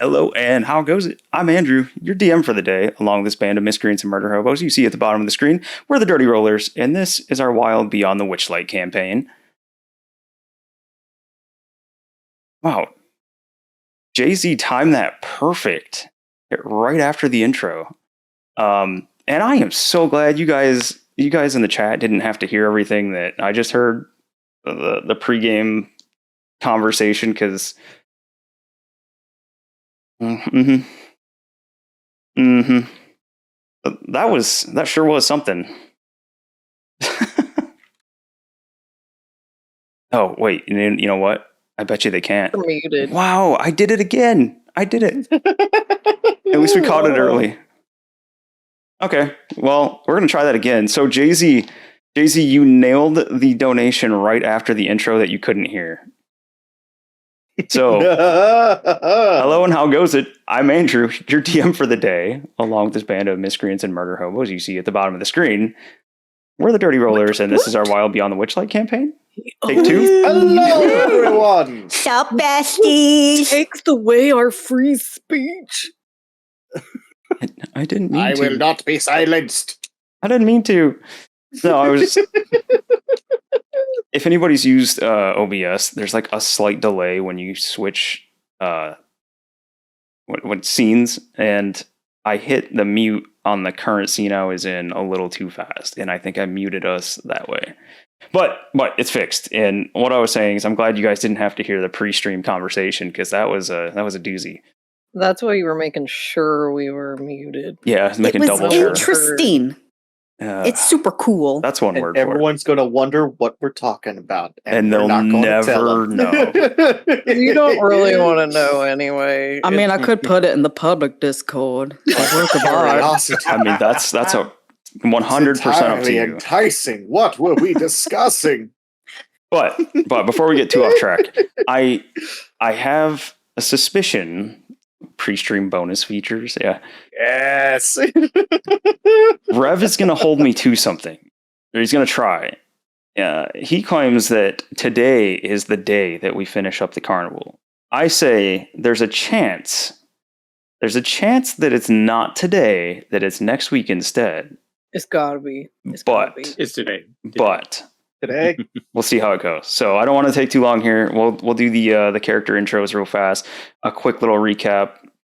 Hello, and how goes it? I'm Andrew, your DM for the day, along with this band of miscreants and murder hobos you see at the bottom of the screen. We're the Dirty Rollers, and this is our Wild Beyond the Witchlight campaign. Wow. Jay-Z timed that perfect right after the intro. And I am so glad you guys in the chat didn't have to hear everything that I just heard, the pregame conversation, because that sure was something. Oh wait, you know what? I bet you they can't. You're muted. Wow, I did it again. I did it. At least we caught it early. Okay, well, we're gonna try that again. So Jay-Z, you nailed the donation right after the intro that you couldn't hear. So, hello and how goes it? I'm Andrew, your DM for the day, along with this band of miscreants and murder hobos you see at the bottom of the screen. We're the Dirty Rollers, and this is our Wild Beyond the Witchlight campaign. Take two. Hello, everyone. Sup, besties? Takes away our free speech. I didn't mean I to. will not be silenced. I didn't mean to. No, I was. If anybody's used OBS, there's like a slight delay when you switch when scenes, and I hit the mute on the current scene I was in a little too fast, and I think I muted us that way. But it's fixed. And what I was saying is, I'm glad you guys didn't have to hear the pre-stream conversation, because that was a doozy. That's why you were making sure we were muted. Yeah, I was making double It sure. was interesting. It's super cool. That's one And word for it. everyone's going to wonder what we're talking about. And they'll we're not gonna tell never them. You don't really want to know anyway. I mean, I could put it in the public Discord. A work of art. Curiosity. I mean, that's a 100% up to Entirely you. enticing. What were we discussing? But before we get too off track, I have a suspicion. Pre-stream bonus features, yeah. Yes. Rev is going to hold me to something. Or he's going to try. He claims that today is the day that we finish up the carnival. I say there's a chance. There's a chance that it's not today, that it's next week instead. It's gotta be. It's today. But Today. we'll see how it goes. So I don't want to take too long here. We'll do the character intros real fast. A quick little recap,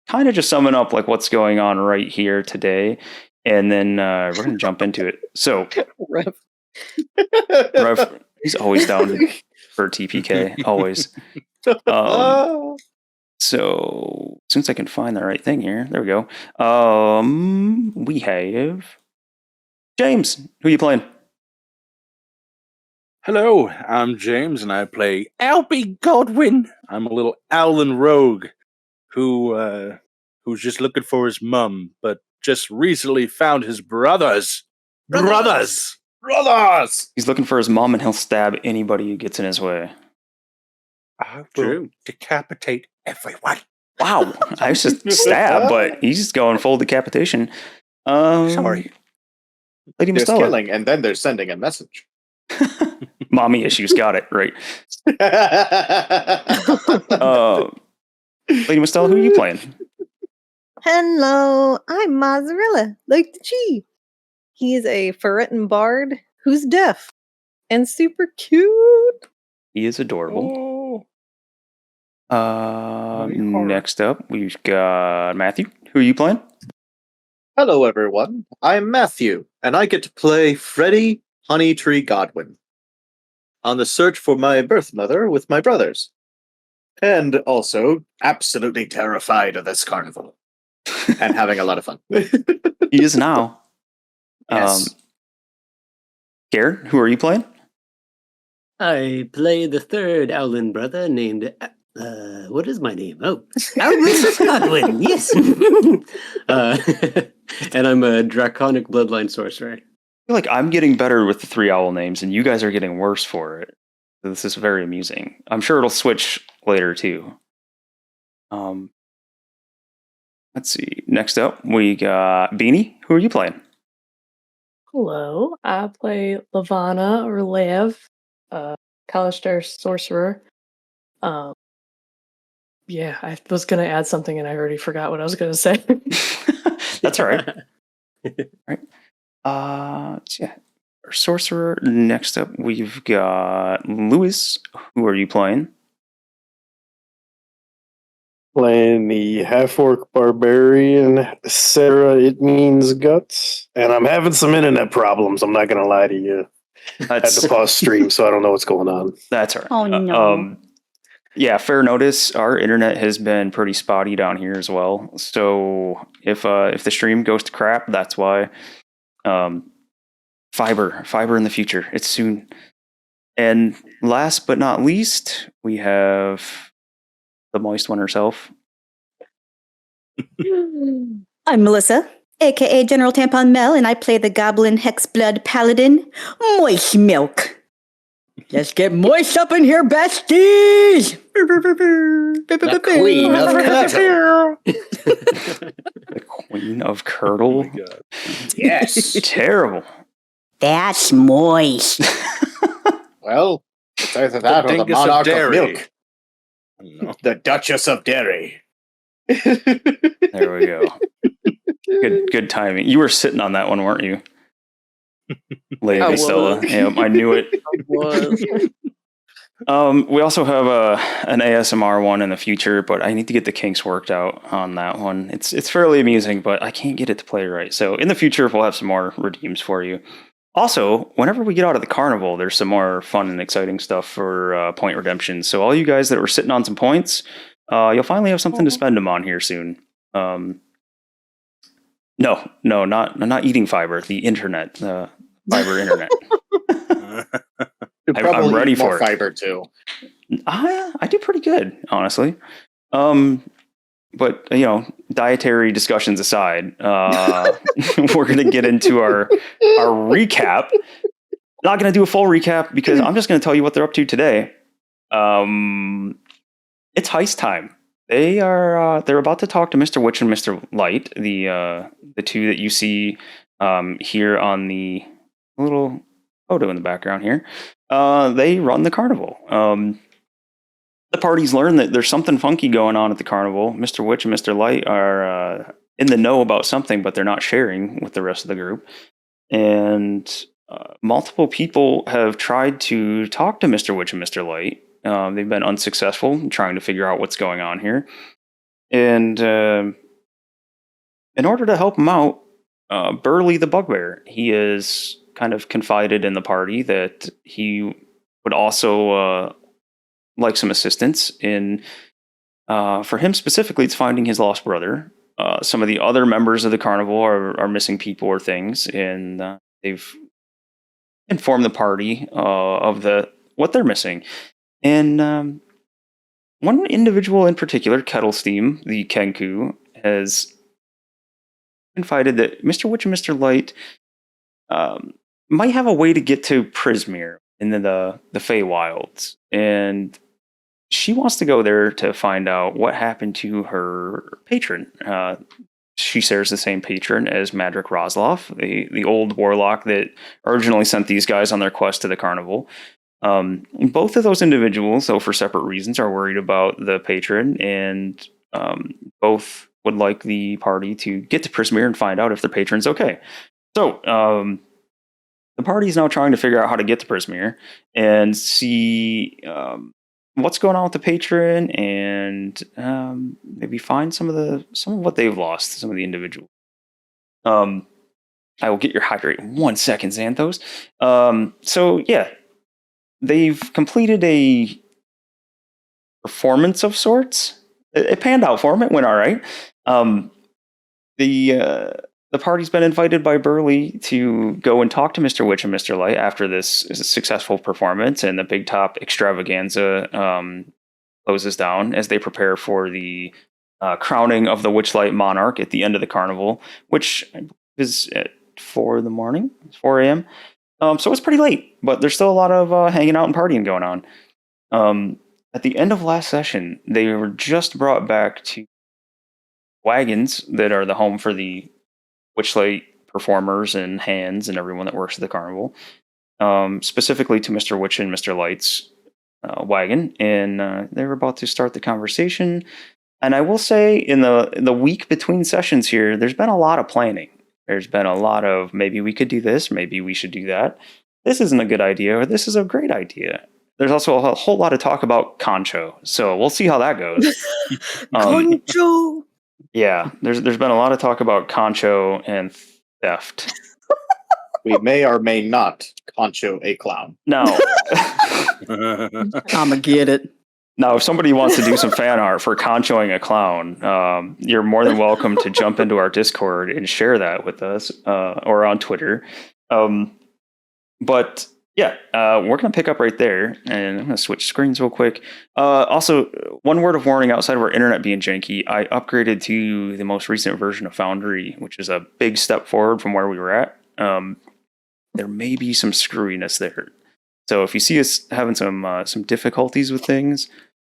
kind of just summing up like what's going on right here today, and then we're gonna jump into it. So Rev. he's always down for TPK, always. So since I can find the right thing here, there we go. We have James. Who are you playing? Hello, I'm James, and I play Albie Godwin. I'm a little Owlin rogue who's just looking for his mum, but just recently found his brothers. Brothers! He's looking for his mom, and he'll stab anybody who gets in his way. I will decapitate everyone. Wow, I was just stab, but he's going full decapitation. Sorry. Lady There's Mistella. killing, and then there's sending a message. Mommy issues, got it, right. Lady Mistella, who are you playing? Hello, I'm Mozzarella, like the cheese. He's a Ferretin bard who's deaf and super cute. He is adorable. Oh. Next up, we've got Matthew. Who are you playing? Hello, everyone. I'm Matthew, and I get to play Freddie Honeytree Godwin on the search for my birth mother with my brothers. And also absolutely terrified of this carnival. And having a lot of fun. He is now. Yes. Garrett, who are you playing? I play the third Owlin brother named... what is my name? Oh, Albert Godwin, yes! And I'm a draconic bloodline sorcerer. I feel like I'm getting better with the 3 owl names, and you guys are getting worse for it. This is very amusing. I'm sure it'll switch later, too. Let's see. Next up, we got Beanie. Who are you playing? Hello, I play Lavana or Lev, Kalistar sorcerer. Yeah, I was gonna add something and I already forgot what I was gonna say. That's all right. Right. So yeah. Our sorcerer. Next up, we've got Lewis. Who are you playing? Playing the half-orc barbarian, Sarah, it means guts. And I'm having some internet problems, I'm not going to lie to you. I had to pause stream, so I don't know what's going on. That's all right. Oh, no. Yeah, fair notice. Our internet has been pretty spotty down here as well. So if the stream goes to crap, that's why. Fiber in the future. It's soon. And last but not least, we have the moist one herself. I'm Melissa, aka General Tampon Mel, and I play the Goblin Hexblood Paladin, Moist Milk. Let's get moist up in here, besties! The Queen of Curdle. The Queen of Curdle. Oh my God. Yes. Terrible. That's moist. Well, it's either that or the Dingus of Monarch of Derry. Milk. I don't know. The Duchess of Derry. There we go. Good timing. You were sitting on that one, weren't you? Lady I Estella. was. Yep, I knew it. Was. We also have an ASMR one in the future, but I need to get the kinks worked out on that one. It's fairly amusing, but I can't get it to play right. So in the future, we'll have some more redeems for you. Also, whenever we get out of the carnival, there's some more fun and exciting stuff for point redemption. So all you guys that were sitting on some points, you'll finally have something to spend them on here soon. No, not eating fiber. The internet, fiber internet. I'm ready for it. Fiber too. I do pretty good, honestly. But dietary discussions aside, we're gonna get into our recap. Not gonna do a full recap because I'm just gonna tell you what they're up to today. It's heist time. They're about to talk to Mr. Witch and Mr. Light, the two that you see here on the little photo in the background here. They run the carnival. The parties learn that there's something funky going on at the carnival. Mr. Witch and Mr. Light are in the know about something, but they're not sharing with the rest of the group. And multiple people have tried to talk to Mr. Witch and Mr. Light. They've been unsuccessful in trying to figure out what's going on here. And in order to help him out, Burley the Bugbear, he is kind of confided in the party that he would also like some assistance in, for him specifically, it's finding his lost brother. Some of the other members of the carnival are missing people or things, and they've informed the party of what they're missing. And one individual in particular, Kettlesteam, the Kenku, has confided that Mr. Witch and Mr. Light might have a way to get to Prismeer in the Feywilds, and she wants to go there to find out what happened to her patron. She shares the same patron as Madrick Rosloff, the old warlock that originally sent these guys on their quest to the carnival. Both of those individuals, though for separate reasons, are worried about the patron, and both would like the party to get to Prismeer and find out if their patron's okay. So, the party is now trying to figure out how to get to Prismeer and see what's going on with the patron, and maybe find some of what they've lost, some of the individuals. I will get your hydrate in 1 second, Xanthos. So yeah, they've completed a performance of sorts. It panned out for them. It went all right. The party's been invited by Burley to go and talk to Mr. Witch and Mr. Light after this successful performance, and the Big Top extravaganza closes down as they prepare for the crowning of the Witchlight Monarch at the end of the carnival, which is at 4 a.m. So it's pretty late, but there's still a lot of hanging out and partying going on. At the end of last session, they were just brought back to wagons that are the home for the Witchlight performers and hands and everyone that works at the carnival, specifically to Mr. Witch and Mr. Light's wagon, and they were about to start the conversation. And I will say, in the week between sessions here, there's been a lot of planning. There's been a lot of maybe we could do this, maybe we should do that. This isn't a good idea, or this is a great idea. There's also a whole lot of talk about Concho, so we'll see how that goes. Concho. Yeah, there's been a lot of talk about Concho and theft. We may or may not concho a clown. No. I'ma get it. Now, if somebody wants to do some fan art for conchoing a clown, you're more than welcome to jump into our Discord and share that with us, or on Twitter. But yeah, we're going to pick up right there, and I'm going to switch screens real quick. Also, one word of warning outside of our internet being janky, I upgraded to the most recent version of Foundry, which is a big step forward from where we were at. There may be some screwiness there. So if you see us having some difficulties with things,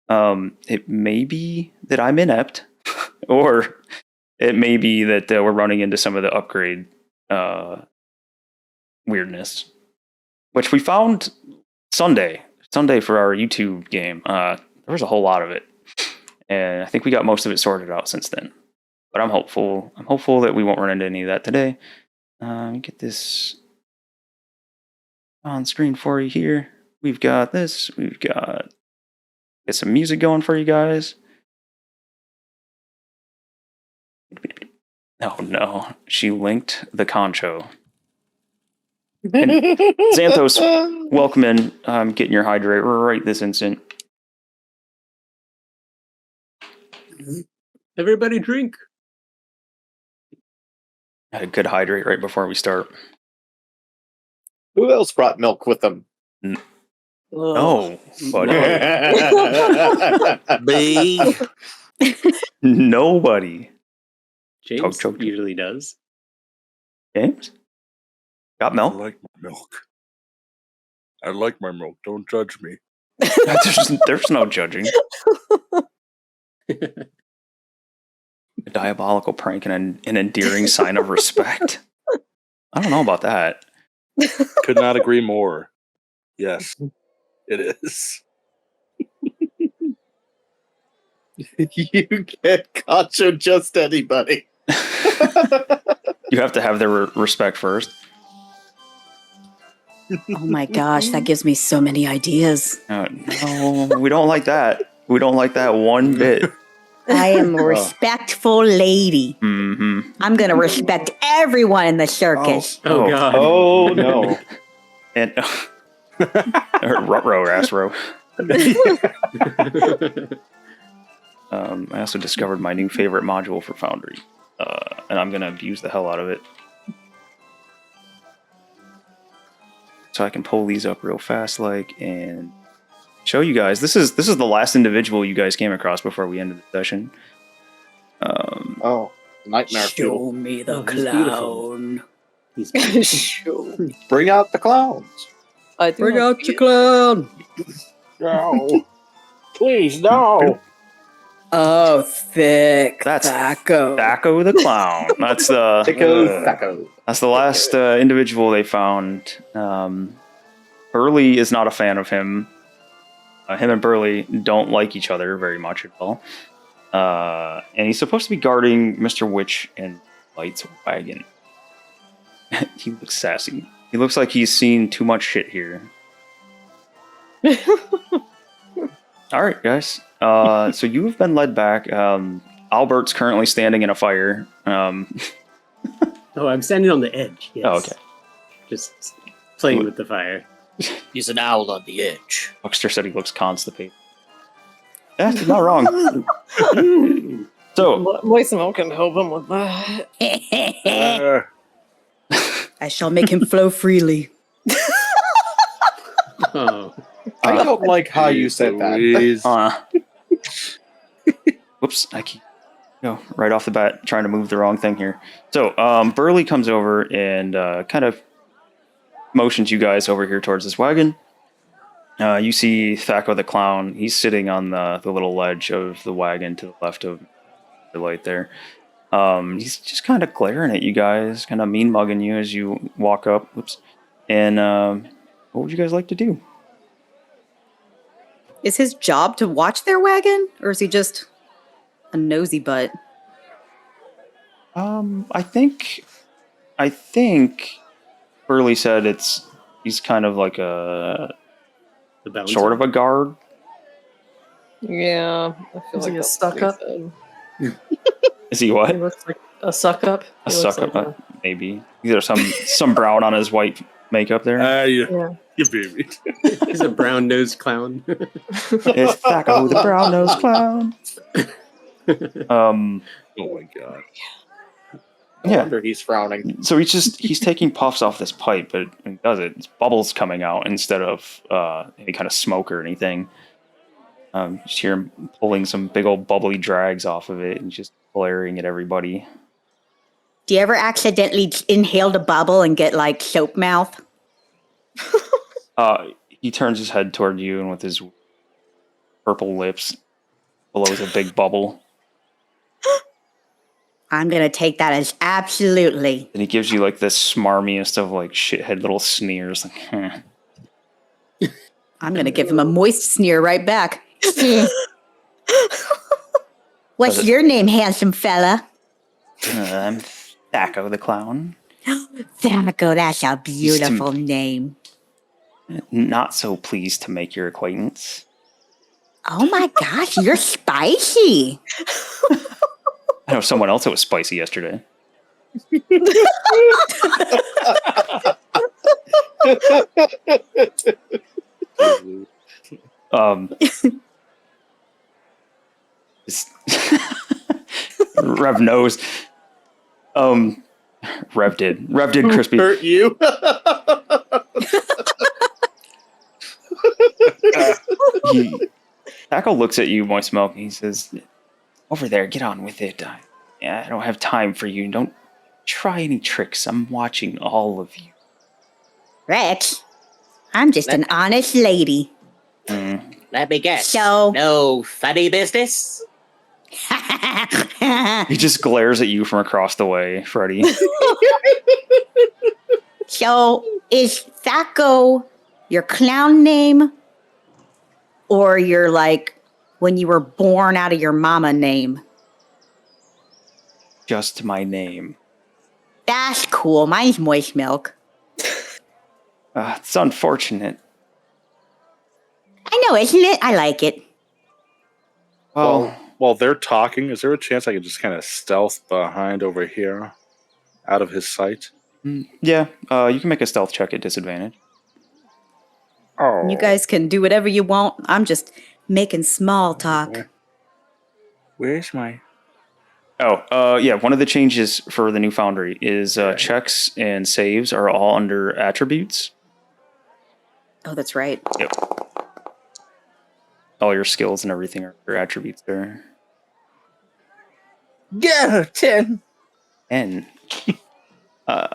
it may be that I'm inept, or it may be that we're running into some of the upgrade weirdness, which we found Sunday for our YouTube game. There was a whole lot of it, and I think we got most of it sorted out since then. But I'm hopeful that we won't run into any of that today. Get this on screen for you here. We've got this. We've got get some music going for you guys. Oh no, she linked the concho. And Xanthos, welcome in. I'm getting your hydrate right this instant. Everybody drink. Had a good hydrate right before we start. Who else brought milk with them? No, buddy. B. Nobody. James Choke. usually does. James? Got I milk? like my milk. I like my milk. Don't judge me. There's no judging. A diabolical prank and an endearing sign of respect. I don't know about that. Could not agree more. Yes, it is. You can't concho just anybody. You have to have their respect first. Oh my gosh, that gives me so many ideas. No, we don't like that. We don't like that one bit. I am a respectful lady. Mm-hmm. I'm going to respect everyone in the circus. Oh, God. Oh no. And Ruh-roh, ass-roh. I also discovered my new favorite module for Foundry, and I'm going to abuse the hell out of it. So I can pull these up real fast, and show you guys. This is the last individual you guys came across before we ended the session. Oh, nightmare fuel. Show me the Oh, he's beautiful. clown. He's beautiful. Show. Bring out the clowns. I do Bring not out your clown. No. Please, no. Oh, thick. That's Thaco. Thaco the clown. That's the Tico Thaco. that's the last individual they found. Burley is not a fan of him. Him and Burley don't like each other very much at all. And he's supposed to be guarding Mr. Witch and Light's wagon. He looks sassy. He looks like he's seen too much shit here. All right, guys. So you have been led back. Albert's currently standing in a fire. Oh, I'm standing on the edge. Yes. Oh, okay. Just playing with the fire. He's an owl on the edge. Huckster said he looks constipated. Yeah, he's not wrong. So, Moist Milk can help him with that. I shall make him flow freely. Oh. I don't like how you said that. Please. whoops, I keep right off the bat trying to move the wrong thing here. So, Burley comes over and kind of motions you guys over here towards this wagon. You see Thaco the clown. He's sitting on the little ledge of the wagon to the left of the light there. He's just kind of glaring at you guys, kind of mean mugging you as you walk up. Whoops. And what would you guys like to do? Is his job to watch their wagon, or is he just a nosy butt? I think Burley said he's kind of like a The bouncer. sort of a guard. Yeah, I feel Is like he a that's stuck what he up? said. Is he what? He looks like a suck up. A He looks suck up, like maybe. There's some brown on his white makeup there. Yeah. You beat me. He's a brown-nosed clown. It's Thaco, the brown-nosed clown. Oh my god. No Yeah. wonder he's frowning. So he's taking puffs off this pipe, but when he does it, it's bubbles coming out instead of any kind of smoke or anything. Just hear him pulling some big old bubbly drags off of it and just glaring at everybody. Do you ever accidentally inhale the bubble and get like soap mouth? He turns his head toward you and with his purple lips blows a big bubble. I'm gonna take that as absolutely. And he gives you like the smarmiest of like shithead little sneers. Like, I'm gonna give him a moist sneer right back. What's your name, handsome fella? I'm Thaco the clown. Thaco, that's a beautiful name. Not so pleased to make your acquaintance. Oh my gosh, you're spicy. I know someone else that was spicy yesterday. Rev knows. Rev did, Crispy. Hurt you? Tackle looks at you, Moist Milk, and he says, "Over there, get on with it. I don't have time for you. Don't try any tricks. I'm watching all of you." Rex, I'm just an honest lady. Let me guess. So- No funny business? He just glares at you from across the way, Freddy. So, is Thaco your clown name? Or your, like, when you were born out of your mama name? Just my name. That's cool. Mine's Moist Milk. It's unfortunate. I know, isn't it? I like it. Well, While they're talking, is there a chance I can just kind of stealth behind over here, out of his sight? yeah, you can make a stealth check at disadvantage. Oh, You guys can do whatever you want. I'm just making small talk. Where's my? Yeah, one of the changes for the new Foundry is checks and saves are all under attributes. Oh, that's right. Yep. All your skills and everything are your attributes there. Yeah, 10. And all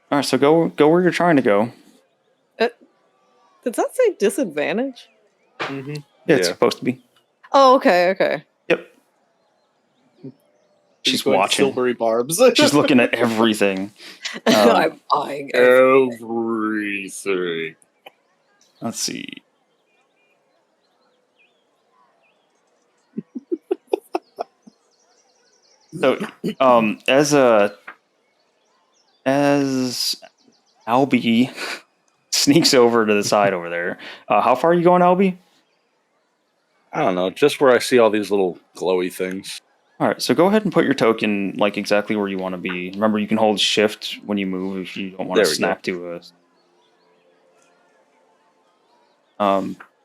right, so go where you're trying to go. Did that say disadvantage? Mm-hmm. Yeah, it's Yeah. supposed to be. Oh, okay. Yep. She's going watching. Silvery barbs. She's looking at everything. I'm buying it. Everything. Let's see. So, as Albie sneaks over to the side over there, how far are you going, Albie? I don't know, just where I see all these little glowy things. All right, so go ahead and put your token like exactly where you want to be. Remember, you can hold shift when you move if you don't want There to we snap to a.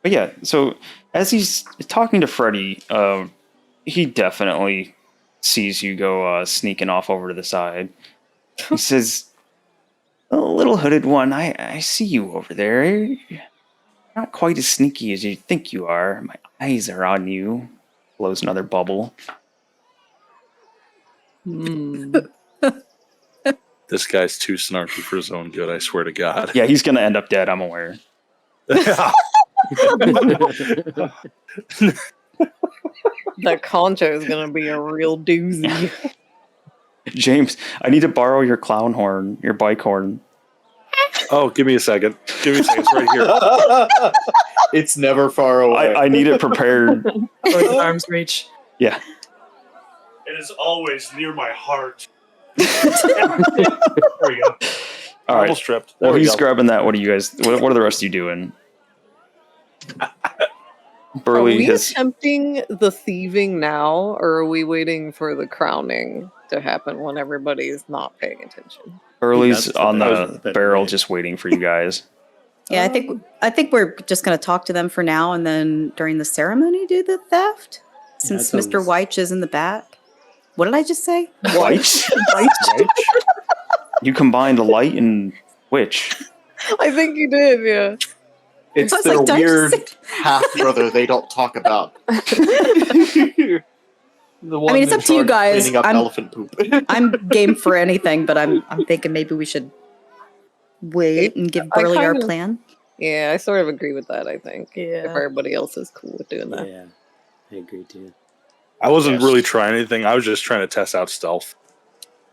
But yeah, so as he's talking to Freddy, he definitely sees you go sneaking off over to the side. He says, "A little hooded one, I see you over there. You're not quite as sneaky as you think you are. My eyes are on you." Blows another bubble. This guy's too snarky for his own good, I swear to God. Yeah, he's gonna end up dead, I'm aware. That concho is gonna be a real doozy. James, I need to borrow your clown horn, your bike horn. Oh, give me a second. Give me a second. It's right here. It's never far away. I need it prepared. Within arm's reach. Yeah. It is always near my heart. There we go. All right. Almost tripped. Well, There we he's go. grabbing that. What are you guys? What are the rest of you doing? Are we Burley has. attempting the thieving now, or are we waiting for the crowning to happen when everybody's not paying attention? Burley's that's on the the better barrel, way. just waiting for you guys. Yeah, I think we're just going to talk to them for now, and then during the ceremony do the theft. Since that Mr. sounds- Weich is in the back. What did I just say? White? You combined light and witch. I think you did, yeah. It's I was their like, did I just weird say- half brother they don't talk about. The one it's in up to you charge of guys. Cleaning up I'm- elephant poop. I'm game for anything, but I'm thinking maybe we should wait and give I Burley our kinda- plan. Yeah, I sort of agree with that, I think. If Yeah. everybody else is cool with doing that. Yeah, I agree too. I wasn't really trying anything. I was just trying to test out stealth.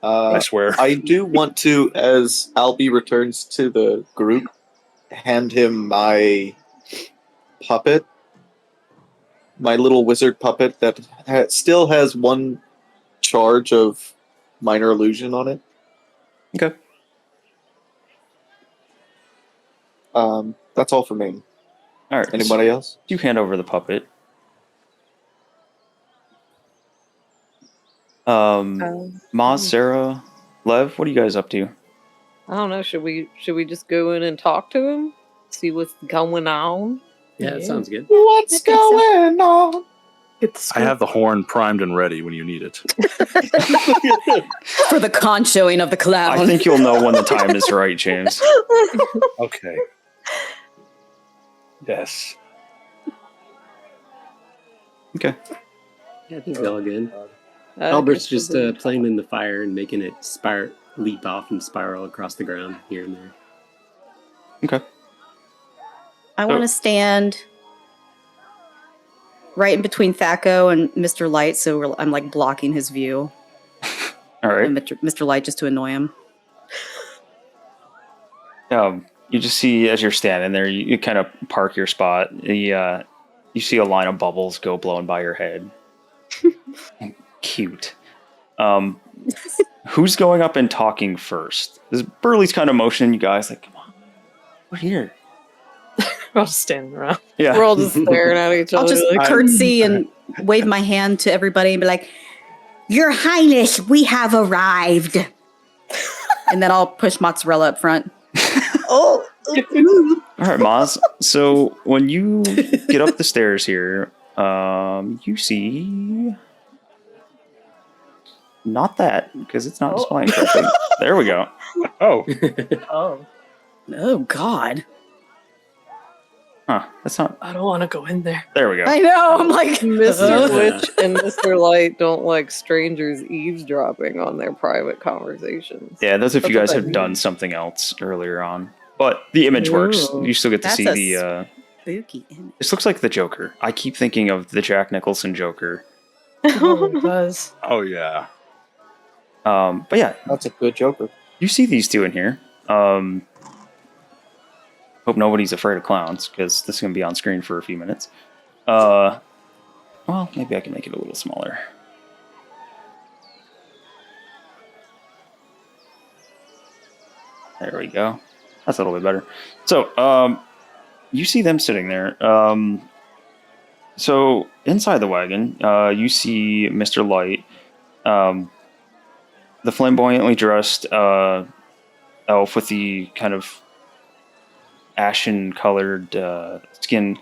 I swear. I do want to, as Albie returns to the group, hand him my puppet, my little wizard puppet that still has one charge of minor illusion on it. Okay. That's all for me. All right. Anybody else? You hand over the puppet. Maz, Sarah, Lev, what are you guys up to? I don't know. Should we just go in and talk to him? See what's going on? Yeah, that sounds good. What's going on? I have the horn primed and ready when you need it. For the conchoing of the clown. I think you'll know when the time is right, James. Okay. Yes. Okay. Yeah, I think it's all good. I Albert's guess just we'll do- playing in the fire and making it leap off and spiral across the ground here and there. Okay. I want to stand right in between Thaco and Mr. Light, so I'm like blocking his view. All right. And Mr. Light just to annoy him. You just see as you're standing there, you kind of park your spot. You see a line of bubbles go blowing by your head. Cute. Who's going up and talking first? This Burley's kind of motioning you guys like, come on, we're here. We're all just standing around. Yeah. We're all just staring at each other. I'll just like, curtsy and wave my hand to everybody and be like, Your Highness, we have arrived. And then I'll push mozzarella up front. oh, All right, Maz. So when you get up the stairs here, you see not that because it's not displaying correctly. There we go. Oh. Oh, Oh, God. Huh? That's not. I don't want to go in there. There we go. I know. I'm like, Mr. Witch and Mr. Light don't like strangers eavesdropping on their private conversations. Yeah, those if you That's guys what I have done something else earlier on, but the image works. Ooh. You still get to That's see a the. Spooky image. This looks like the Joker. I keep thinking of the Jack Nicholson Joker. Oh, it does. Oh, yeah. But yeah, That's a good Joker. you see these two in here. Hope nobody's afraid of clowns because this is going to be on screen for a few minutes. Well, maybe I can make it a little smaller. There we go. That's a little bit better. So, you see them sitting there. So inside the wagon, you see Mr. Light, the flamboyantly dressed elf with the kind of ashen-colored skin.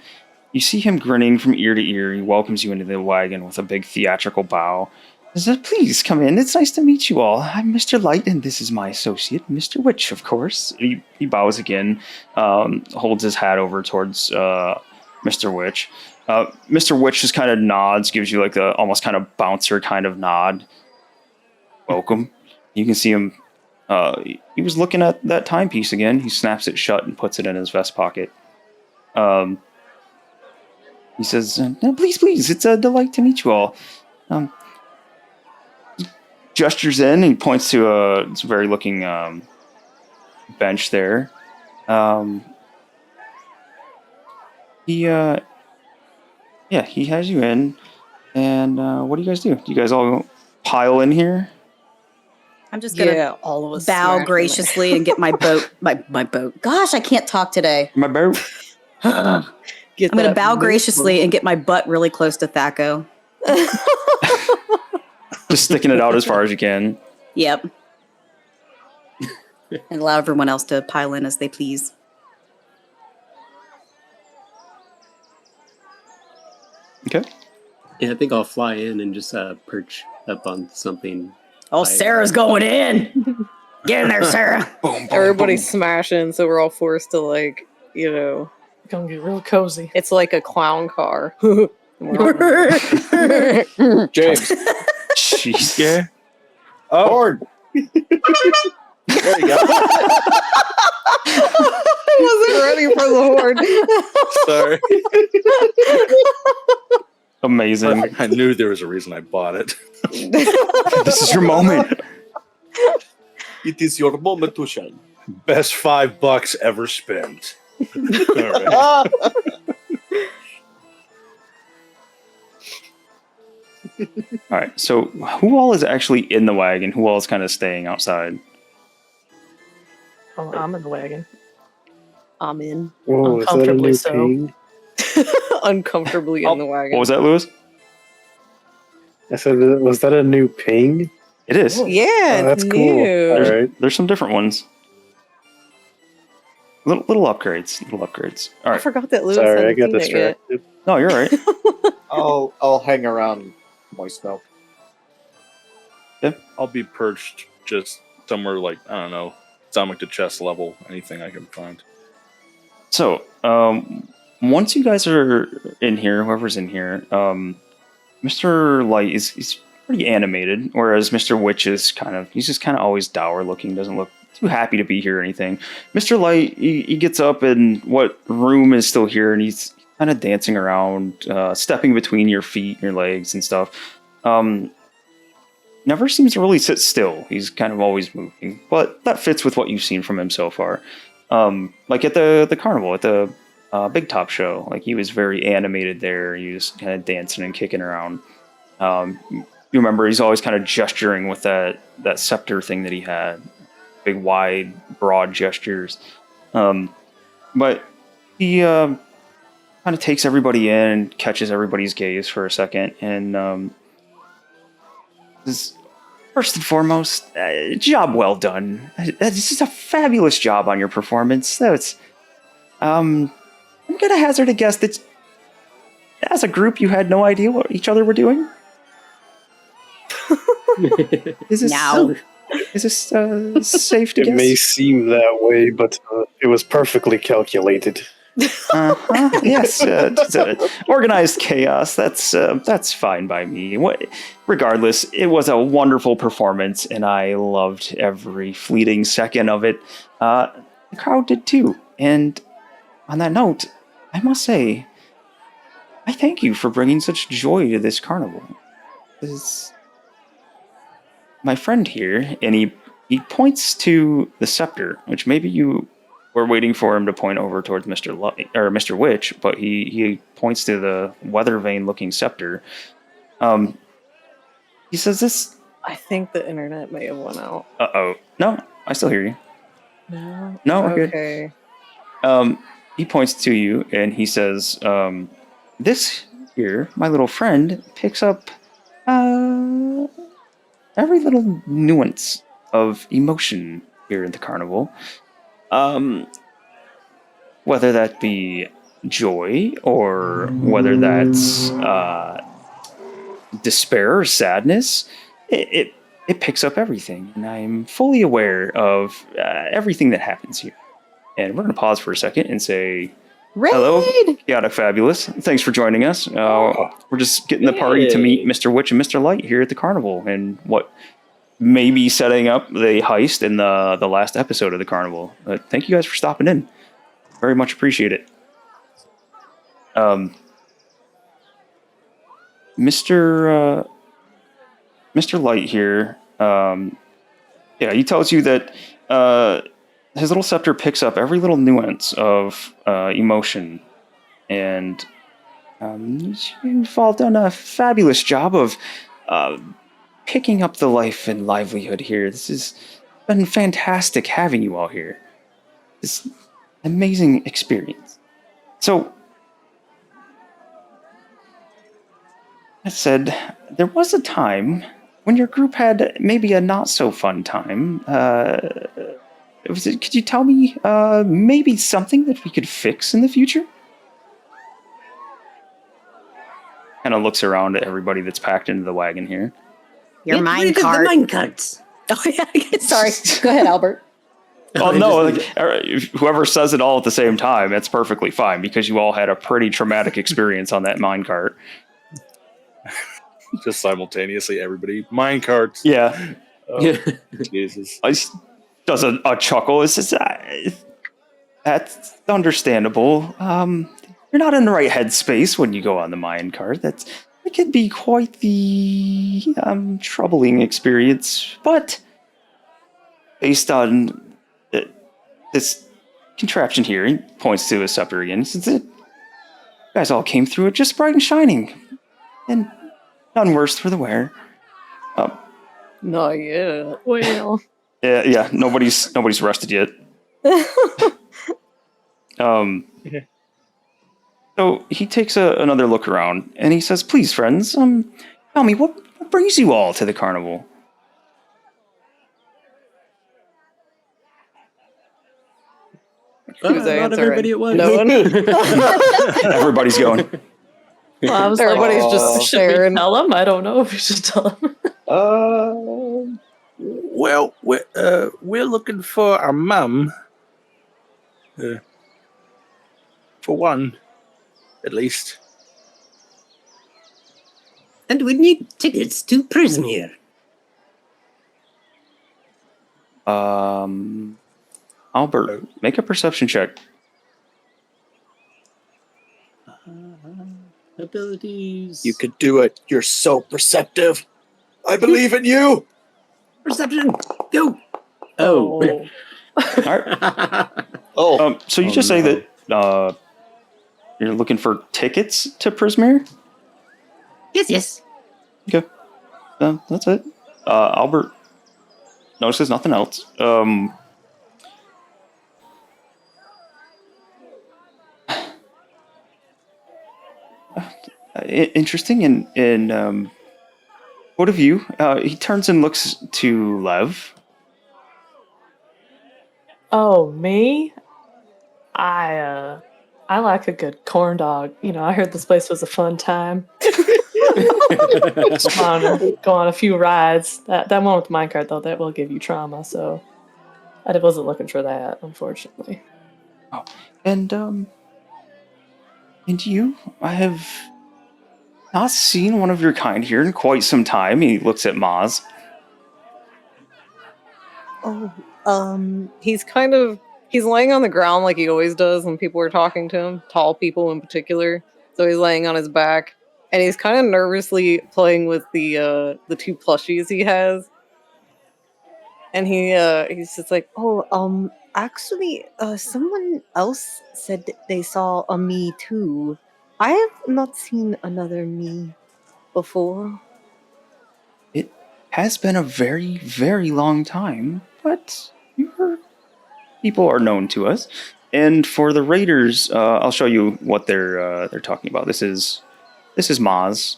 You see him grinning from ear to ear. He welcomes you into the wagon with a big theatrical bow. He says, "Please come in. It's nice to meet you all. I'm Mr. Light, and this is my associate, Mr. Witch, of course." He bows again, holds his hat over towards Mr. Witch. Mr. Witch just kind of nods, gives you like a almost kind of bouncer kind of nod. Welcome. You can see him. He was looking at that timepiece again. He snaps it shut and puts it in his vest pocket. He says, "No, please, it's a delight to meet you all." Gestures in, and he points to a very looking bench there. he has you in, and what do you guys do? Do you guys all pile in here? I'm just gonna Yeah, all of us bow smash in there. graciously and get my boat. My boat. Gosh, I can't talk today. My boat. I'm gonna bow graciously and get my butt really close to Thaco. Just sticking it out as far as you can. Yep. And allow everyone else to pile in as they please. Okay. Yeah, I think I'll fly in and just perch up on something. Oh, Sarah's going in. Get in there, Sarah. Everybody's smashing, so we're all forced to Gonna get real cozy. it's like a clown car. James. Jeez. Yeah. Oh, Horn. There you go. I wasn't ready for the horde. sorry. Amazing. I knew there was a reason I bought it. This is your moment. It is your moment to shine. Best $5 ever spent. All right. All right. So, who all is actually in the wagon? Who all is kind of staying outside? Oh, I'm in the wagon. I'm in. Whoa, is that a Uncomfortably new so. ping? Uncomfortably in the wagon. What was that, Lewis? I said, was that a new ping? It is. Yeah, Oh, that's it's cool. new. All right. There's some different ones. Little upgrades. Little upgrades. All I right. forgot that Lewis Sorry, I hadn't got seen it yet. distracted. No, you're all right. I'll hang around moist milk. I'll be perched just somewhere like, I don't know, stomach to chest level, anything I can find. So, once you guys are in here, whoever's in here, Mr. Light is pretty animated, whereas Mr. Witch is he's just kind of always dour looking, doesn't look too happy to be here or anything. Mr. Light, he gets up in what room is still here, and he's kind of dancing around, stepping between your feet and your legs and stuff. Never seems to really sit still. He's kind of always moving, but that fits with what you've seen from him so far. Like at the carnival, at the Big Top show, like he was very animated there. He was kind of dancing and kicking around. You remember he's always kind of gesturing with that scepter thing that he had, big, wide, broad gestures. But he kind of takes everybody in and catches everybody's gaze for a second, and first and foremost, job well done. This is a fabulous job on your performance. So it's, I'm gonna hazard a guess that as a group you had no idea what each other were doing. Is this No. Is this safe to It guess? may seem that way, but it was perfectly calculated. Yes, it's organized chaos. That's fine by me. Regardless, it was a wonderful performance, and I loved every fleeting second of it. The crowd did too. And on that note, I must say, I thank you for bringing such joy to this carnival. My friend here, and he points to the scepter, which maybe you were waiting for him to point over towards Mr. Light, or Mr. Witch, but he points to the weather vane looking scepter. He says this. I think the internet may have went out. Uh-oh. No, I still hear you. No? No, we're good. Okay. He points to you and he says, this here, my little friend, picks up every little nuance of emotion here at the carnival. Whether that be joy or whether that's despair or sadness, it picks up everything, and I'm fully aware of everything that happens here. And we're going to pause for a second and say, Raid! hello, Chaotic Fabulous. Thanks for joining us. We're just getting the party to meet Mr. Witch and Mr. Light here at the carnival, and what may be setting up the heist in the last episode of the carnival. Thank you guys for stopping in. Very much appreciate it. Mr. Light here, he tells you that his little scepter picks up every little nuance of emotion and you've all done a fabulous job of picking up the life and livelihood here. This has been fantastic having you all here. This amazing experience. So, I said, there was a time when your group had maybe a not so fun time. Could you tell me maybe something that we could fix in the future? Kind of looks around at everybody that's packed into the wagon here. Your Get mine rid of the cart. mine carts. Oh yeah, sorry. Go ahead, Albert. Oh no! Like, whoever says it all at the same time, that's perfectly fine because you all had a pretty traumatic experience on that minecart. Just simultaneously, everybody. Minecarts. Yeah. Oh, Jesus. I does a chuckle. It's just, that's understandable. You're not in the right headspace when you go on the minecart. That can be quite the troubling experience. But based on this contraption here, he points to his scepter again. He says, you guys all came through it just bright and shining, and none worse for the wear. Not yet. Well, Yeah. Nobody's rested yet. So he takes another look around and he says, "Please, friends, tell me what brings you all to the carnival?" Who's Not answering? everybody at once. No one. Everybody's going. well, I was Everybody's like, just should we staring. tell him? I don't know if we should tell him. Well, we're looking for our mum. For one, at least. And we need tickets to Prismeer. Albert, make a perception check. Abilities. You could do it. You're so perceptive. I believe in you. Perception. Go. Oh. All right. Oh, So you just say that you're looking for tickets to Prismeer? Yes. Okay. That's it. Albert notices nothing else. Interesting. In what of you? He turns and looks to Lev. Oh, me? I like a good corn dog. You know, I heard this place was a fun time. Just want to go on a few rides. That one with the minecart, though, that will give you trauma, so I wasn't looking for that, unfortunately. Oh, and you? I have not seen one of your kind here in quite some time. He looks at Maz. Oh, He's laying on the ground like he always does when people are talking to him, tall people in particular. So he's laying on his back, and he's kind of nervously playing with the two plushies he has. And he's just like, actually, someone else said that they saw a me too. I have not seen another me before. It has been a very, very long time, but your people are known to us. And for the raiders, I'll show you what they're talking about. This is Maz,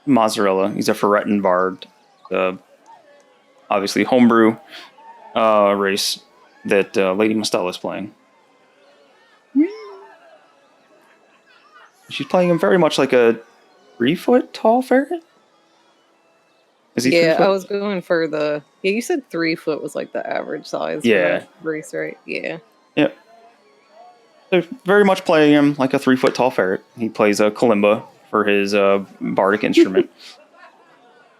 Mozzarella. He's a Ferretin bard, obviously homebrew race that Lady Mostella is playing. She's playing him very much like a 3-foot tall ferret. Is he 3 yeah, foot? I was going for you said 3 foot was like the average size for Yeah. that race, right? Yeah. Yeah. They're very much playing him like a 3-foot tall ferret. He plays a kalimba for his bardic instrument.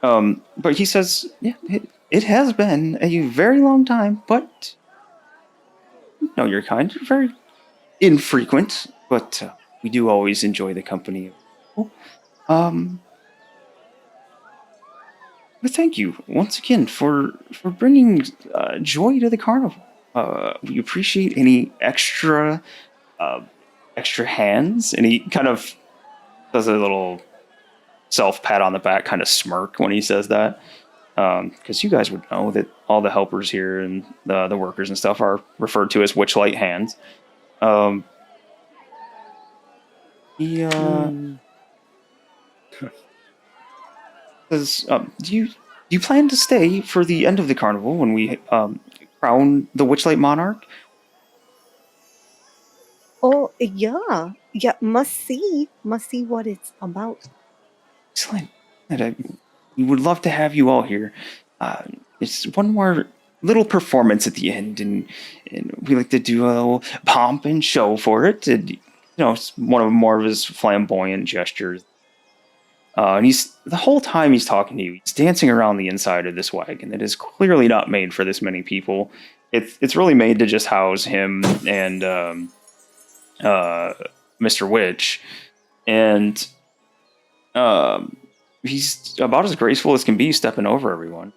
But he says, yeah, it has been a very long time, but no, you're kind. You're very infrequent, but we do always enjoy the company of people. But thank you once again for bringing joy to the carnival. We appreciate any extra extra hands, and he kind of does a little self pat on the back, kind of smirk when he says that, because you guys would know that all the helpers here and the workers and stuff are referred to as Witchlight hands. He says, do you plan to stay for the end of the carnival when we crown the Witchlight Monarch? Oh, yeah. Yeah, must see what it's about. Excellent. We would love to have you all here. It's one more little performance at the end, and we like to do a little pomp and show for it. And, it's one of more of his flamboyant gestures. And the whole time he's talking to you, he's dancing around the inside of this wagon that is clearly not made for this many people. It's really made to just house him and Mr. Witch, and he's about as graceful as can be, stepping over everyone.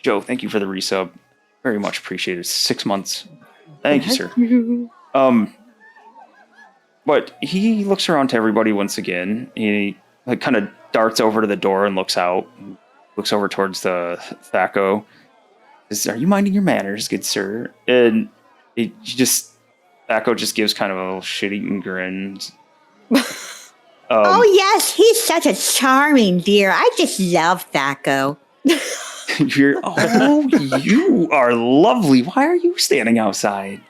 Joe, thank you for the resub. Very much appreciated. 6 months. Thank you, sir. But he looks around to everybody once again. He kind of darts over to the door and looks out. Looks over towards the Thaco. Says, "Are you minding your manners, good sir?" And Thaco just gives kind of a little shit-eating grin. Oh, yes, he's such a charming dear. I just love Thaco. You are lovely. Why are you standing outside?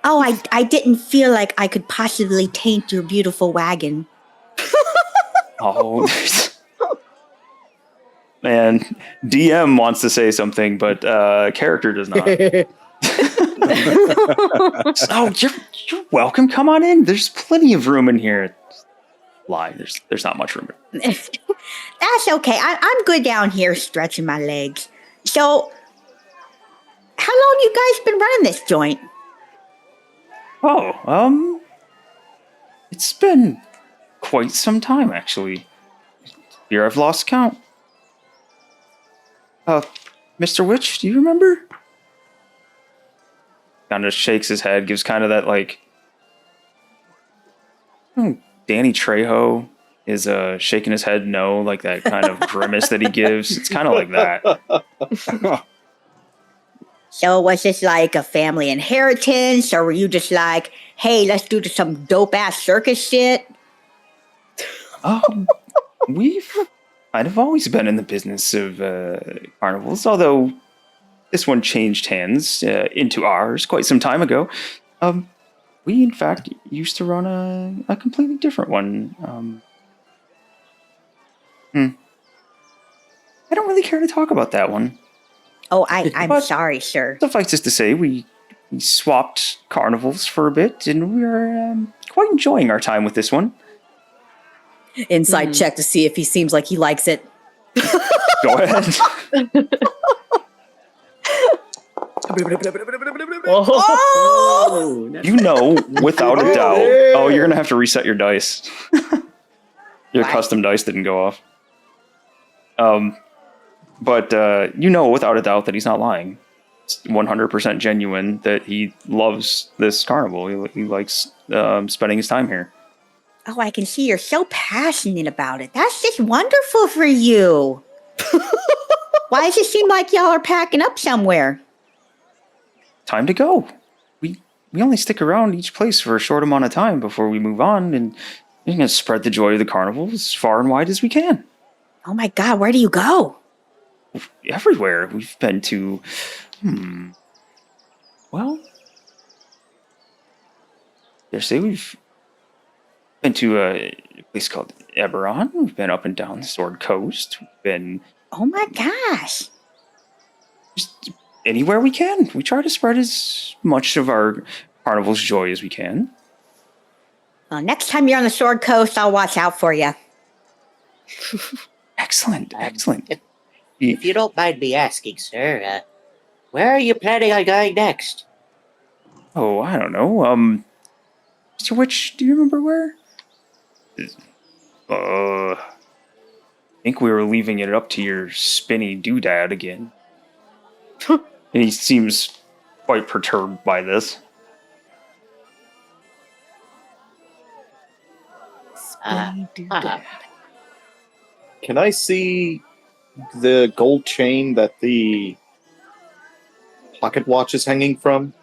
Oh, I didn't feel like I could possibly taint your beautiful wagon. Oh, man. DM wants to say something, but character does not. Oh, you're welcome. Come on in. There's plenty of room in here. Lie. There's not much room. That's okay. I'm good down here stretching my legs. So, how long you guys been running this joint? Oh, it's been quite some time, actually. Here I've lost count. Mr. Witch, do you remember? Kind of shakes his head, gives kind of that, like... Danny Trejo is shaking his head no, like that kind of grimace that he gives. It's kind of like that. So was this like a family inheritance, or were you just like, hey, let's do some dope-ass circus shit? We've kind of always been in the business of carnivals, although this one changed hands into ours quite some time ago. We, in fact, used to run a completely different one. I don't really care to talk about that one. Oh, I'm sorry, sir. Suffice it to say, we swapped carnivals for a bit, and we're quite enjoying our time with this one. Inside check to see if he seems like he likes it. Go ahead. Oh! You know, without a doubt. Oh, you're gonna have to reset your dice. Your custom dice didn't go off. But you know, without a doubt, that he's not lying. It's 100% genuine that he loves this carnival. He likes spending his time here. Oh, I can see you're so passionate about it. That's just wonderful for you. Why does it seem like y'all are packing up somewhere? Time to go. We only stick around each place for a short amount of time before we move on, and we're going to spread the joy of the carnival as far and wide as we can. Oh my God, where do you go? Everywhere. We've been to... Well... Dare say we've been to a place called Eberron. We've been up and down the Sword Coast. We've been... Oh my gosh. Just anywhere we can. We try to spread as much of our carnival's joy as we can. Well, next time you're on the Sword Coast, I'll watch out for you. Excellent. If you don't mind me asking, sir, where are you planning on going next? Oh, I don't know. Mr. Witch, do you remember where? I think we were leaving it up to your spinny doodad again. And he seems quite perturbed by this. They do that. Can I see the gold chain that the pocket watch is hanging from?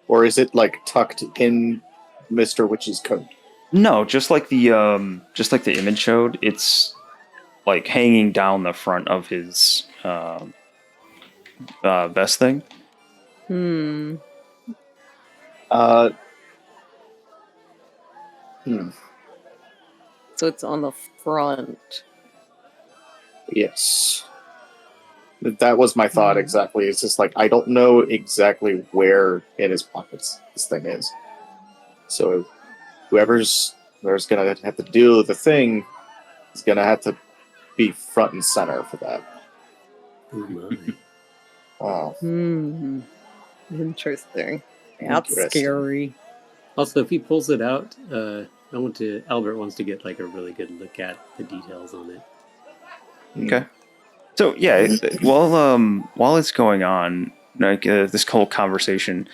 Or is it like tucked in Mr. Witch's coat? No, just like the image showed, it's like hanging down the front of his vest thing. So it's on the front. Yes. That was my thought exactly. It's just like, I don't know exactly where in his pockets this thing is. So whoever's going to have to do the thing is going to have to be front and center for that. Oh my. Oh. Interesting. That's scary. Also, if he pulls it out, Albert wants to get like a really good look at the details on it. Okay. So yeah, while it's going on, like this whole conversation,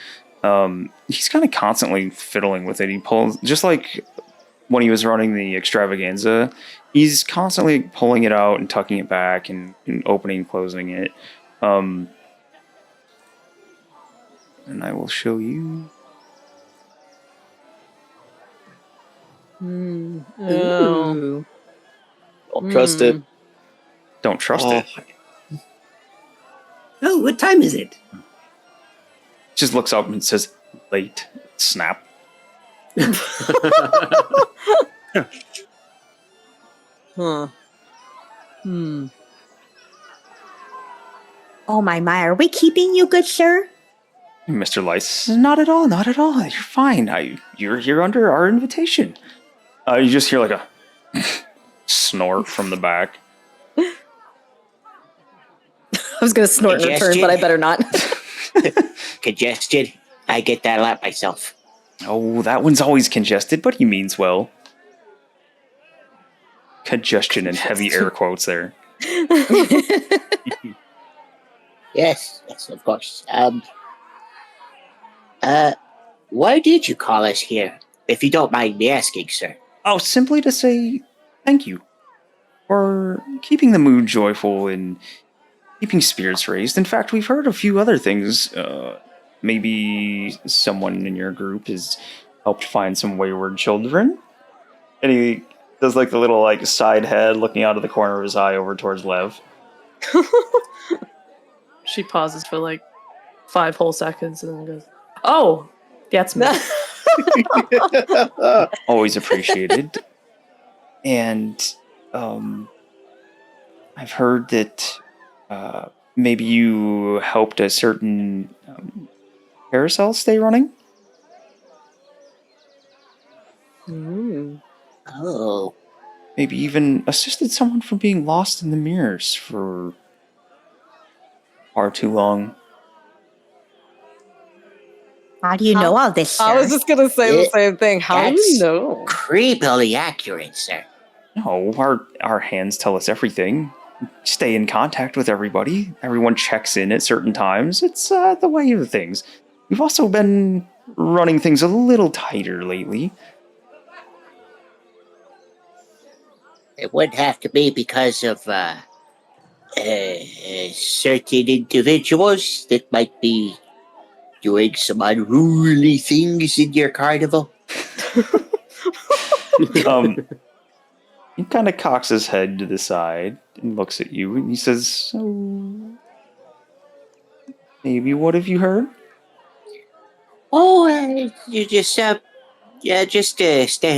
he's kind of constantly fiddling with it. He pulls, just like when he was running the extravaganza, he's constantly pulling it out and tucking it back and opening and closing it. And I will show you. Oh. Don't trust it. Don't trust it. Oh, what time is it? Just looks up and says, "Late." Snap. Huh. Oh my, are we keeping you, good sir? Mr. Lice, not at all, not at all. You're fine. You're here under our invitation. You just hear like a snort from the back. I was going to snort in return, but I better not. Congested. I get that a lot myself. Oh, that one's always congested, but he means well. Congestion and heavy air quotes there. Yes, of course. Why did you call us here? If you don't mind me asking, sir. Oh, simply to say thank you for keeping the mood joyful and keeping spirits raised. In fact, we've heard a few other things. Maybe someone in your group has helped find some wayward children. And he does like the little like side head looking out of the corner of his eye over towards Lev. She pauses for like 5 whole seconds and then goes, "Oh, that's me." Always appreciated. And I've heard that maybe you helped a certain carousel stay running? Oh. Maybe even assisted someone from being lost in the mirrors for far too long. How do you know all this, sir? I was just going to say the same thing. How do you know? Creepily accurate, sir. No, our hands tell us everything. Stay in contact with everybody. Everyone checks in at certain times. It's the way of things. We've also been running things a little tighter lately. It would have to be because of certain individuals that might be doing some unruly things in your carnival. He kind of cocks his head to the side and looks at you, and he says, "So, maybe what have you heard?" Oh, you just stay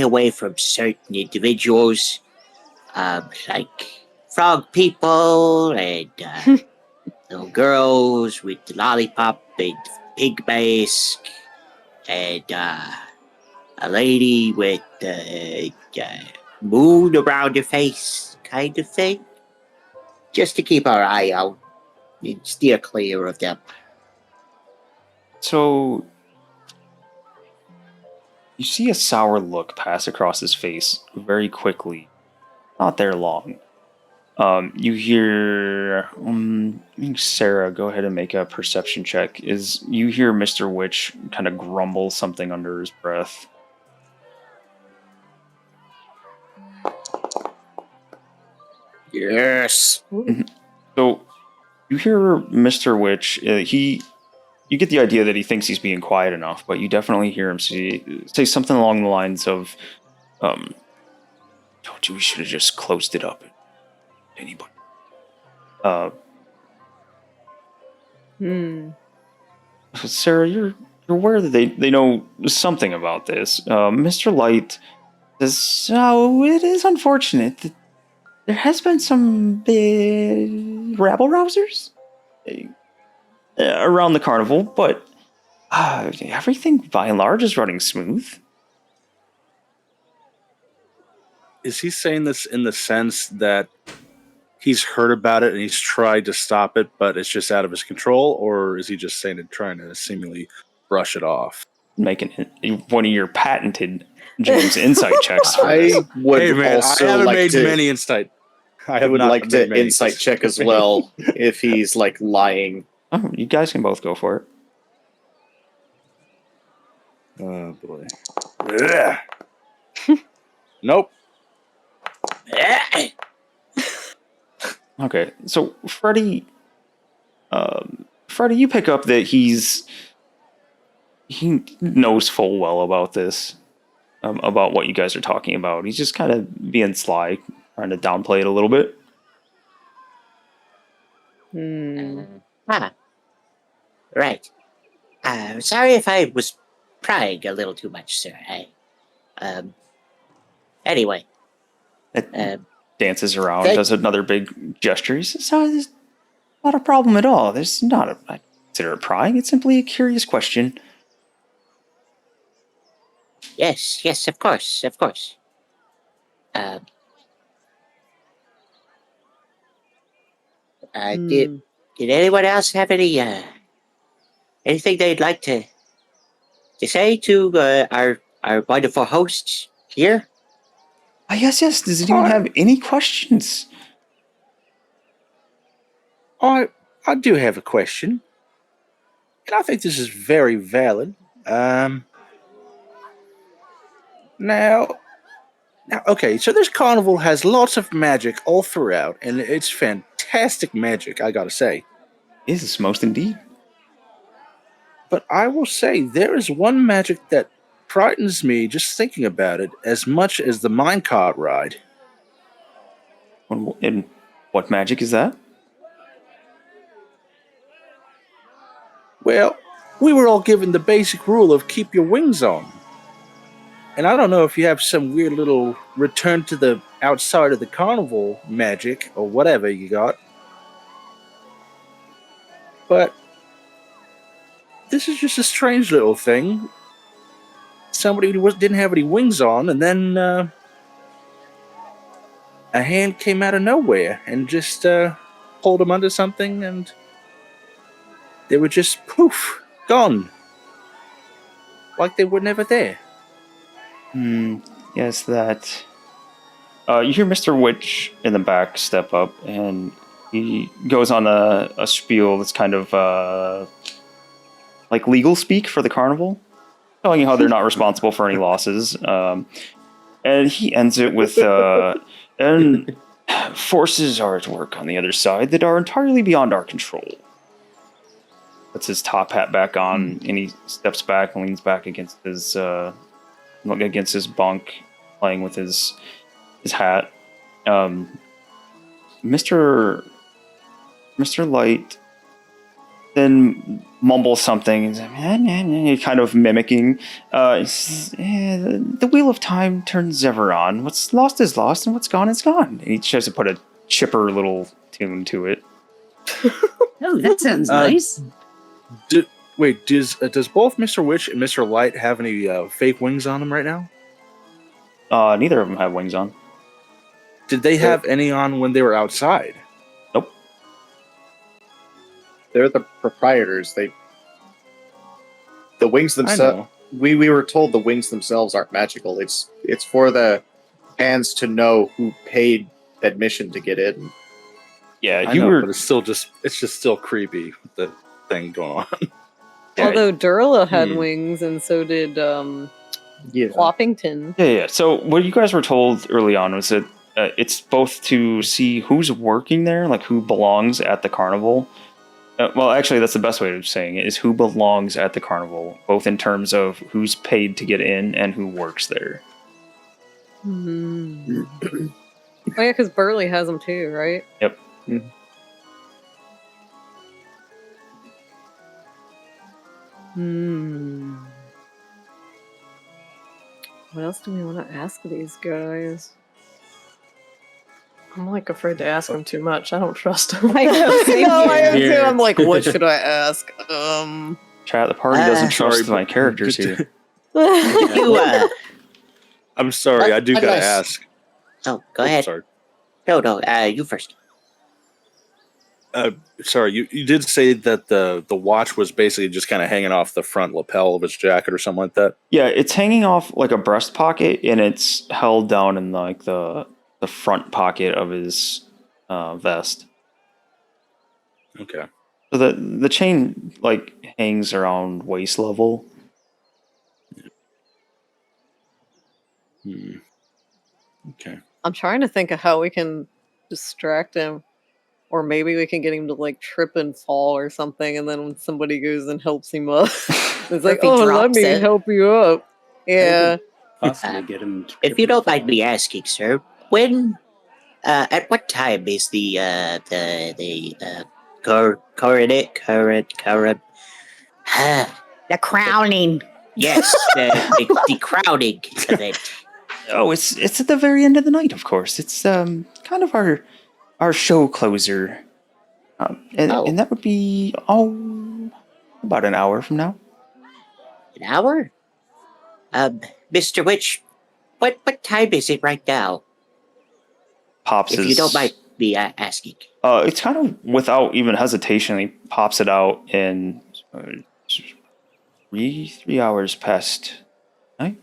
away from certain individuals, like frog people and little girls with the lollipop and pig mask, and a lady with moon around her face, kind of thing. Just to keep our eye out and steer clear of them. So, you see a sour look pass across his face very quickly. Not there long. You hear Sarah, go ahead and make a perception check. You hear Mr. Witch kind of grumble something under his breath. Yes. So you hear Mr. Witch. You get the idea that he thinks he's being quiet enough, but you definitely hear him say something along the lines of, "Told you we should have just closed it up." Anybody? Sarah, you're aware that they know something about this. Mr. Light says, "So it is unfortunate that there has been some rabble rousers around the carnival, but everything by and large is running smooth." Is he saying this in the sense that he's heard about it and he's tried to stop it, but it's just out of his control, or is he just saying it, trying to seemingly brush it off? Making one of your patented James insight checks. I would also I haven't like made to. many insight. I would like to insight check as well if he's like lying. Oh, you guys can both go for it. Oh boy. Nope. Okay, so Freddy, you pick up that he knows full well about this, about what you guys are talking about. He's just kind of being sly, trying to downplay it a little bit. Right. Sorry if I was prying a little too much, sir. Anyway. Dances around, does another big gesture. He says, "Oh, there's not a problem at all. There's not I consider it prying. It's simply a curious question." Yes, of course. Did anyone else have anything they'd like to say to our wonderful hosts here? Yes. Does anyone have any questions? I do have a question, and I think this is very valid. Now, okay, so this carnival has lots of magic all throughout, and it's fantastic magic, I gotta say. Is most indeed. But I will say, there is one magic that frightens me just thinking about it as much as the minecart ride. And what magic is that? Well, we were all given the basic rule of keep your wings on. And I don't know if you have some weird little return to the outside of the carnival magic or whatever you got. But this is just a strange little thing. Somebody who didn't have any wings on, and then a hand came out of nowhere and just pulled them under something, and they were just poof, gone. Like they were never there. Yes, that. You hear Mr. Witch in the back step up, and he goes on a spiel that's kind of like legal speak for the carnival, telling you how they're not responsible for any losses. And he ends it with, and forces are at work on the other side that are entirely beyond our control. Puts his top hat back on, and he steps back and leans back against his bunk, playing with his hat. Mr. Light then mumbles something, kind of mimicking. The wheel of time turns ever on. What's lost is lost, and what's gone is gone. And he tries to put a chipper little tune to it. Oh, that sounds nice. Does both Mr. Witch and Mr. Light have any fake wings on them right now? Neither of them have wings on. Did they have any on when they were outside? Nope. They're the proprietors. The wings themselves. We were told the wings themselves aren't magical. It's for the hands to know who paid admission to get in. Yeah, but it's just still creepy, the thing going on. Yeah. Although Durla had wings, and so did Ploppington. Yeah. So what you guys were told early on was that it's both to see who's working there, like who belongs at the carnival. Well, actually, that's the best way of saying it, is who belongs at the carnival, both in terms of who's paid to get in and who works there. Oh yeah, because Burley has them too, right? Yep. What else do we want to ask these guys? I'm like afraid to ask him too much. I don't trust him. I am too. Here. I'm like, what should I ask? Chat, the party doesn't trust my characters here. You, I'm sorry, I do What gotta was- ask. oh, go ahead. Sorry. No, you first. Sorry, you did say that the watch was basically just kind of hanging off the front lapel of his jacket or something like that. Yeah, it's hanging off like a breast pocket, and it's held down in like the front pocket of his vest. Okay. So the chain like hangs around waist level. Okay. I'm trying to think of how we can distract him. Or maybe we can get him to like trip and fall or something, and then when somebody goes and helps him up, it's like, he oh, let drops me it. help you up. Yeah. Possibly get him. If you don't mind me asking, sir, when, at what time is the The crowning. yes, the crowning event? Oh, it's at the very end of the night, of course. It's kind of our show closer, and that would be about an hour from now. An hour? Mr. Witch, what time is it right now? Pops If his, you don't mind me asking. it's kind of without even hesitation. He pops it out, and 3 hours past night.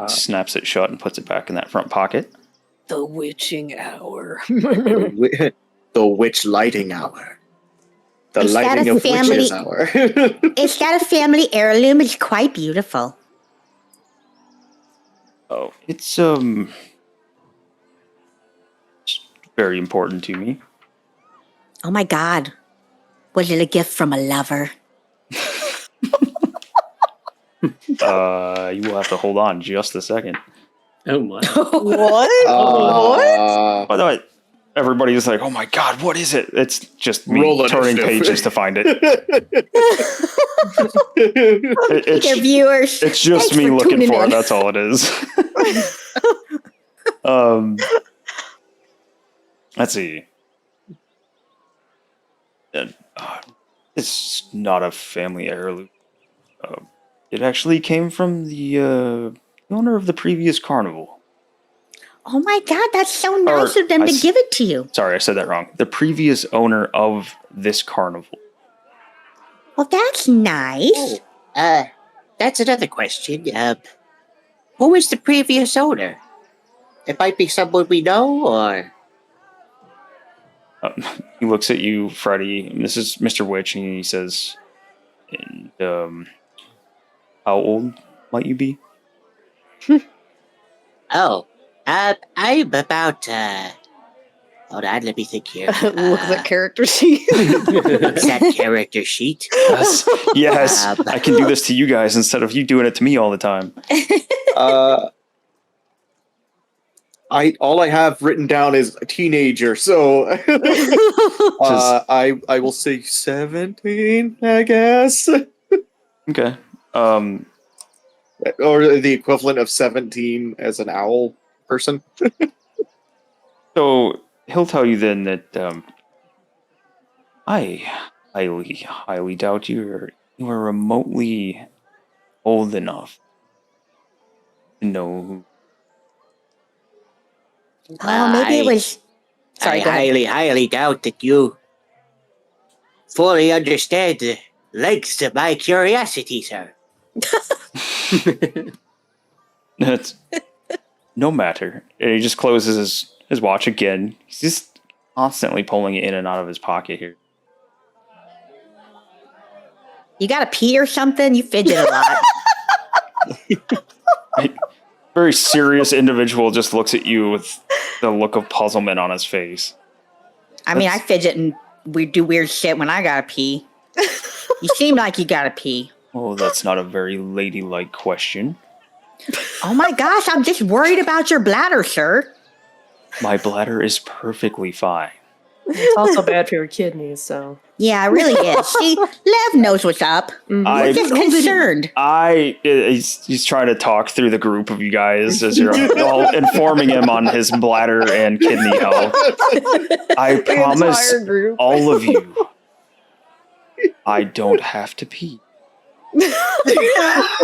Snaps it shut and puts it back in that front pocket. The witching hour. The witch lighting hour. The Is that lighting a of family- witches hour. Is that a family heirloom? It's quite beautiful. Oh, it's very important to me. Oh my God. Was it a gift from a lover? You will have to hold on just a second. Oh my! What? By the way, everybody's like, "Oh my God, what is it?" It's just me Roll turning initiative. pages to find it. Dear viewers. It's just thanks me for looking tuning for it. in. That's all it is. Let's see. It's not a family heirloom. It actually came from the owner of the previous carnival. Oh my God, that's so nice Or, of them I to s- give it to you. Sorry, I said that wrong. The previous owner of this carnival. Well, that's nice. That's another question. Who was the previous owner? It might be someone we know, or He looks at you, Freddy, and this is Mr. Witch, and he says, and, how old might you be? I'm about. Hold on, let me think here. Look at that character sheet. What's that character sheet? Yes, I can do this to you guys instead of you doing it to me all the time. All I have written down is a teenager, so I will say 17, I guess, Okay. or the equivalent of 17 as an owl person. So he'll tell you then that I highly doubt you are remotely old enough to know who. Oh, maybe it was. Sorry, I go ahead. highly doubt that you fully understand the lengths of my curiosity, sir. That's no matter. And he just closes his watch again. He's just constantly pulling it in and out of his pocket here. You got to pee or something? You fidget a lot. very serious individual just looks at you with the look of puzzlement on his face. I mean, I fidget and we do weird shit when I gotta pee. You seem like you gotta pee. Oh, that's not a very ladylike question. Oh my gosh, I'm just worried about your bladder, sir. My bladder is perfectly fine. It's also bad for your kidneys, so. Yeah, it really is. See, Lev knows what's up. We're just concerned. He's trying to talk through the group of you guys as you're all informing him on his bladder and kidney health. I promise all of you, I don't have to pee.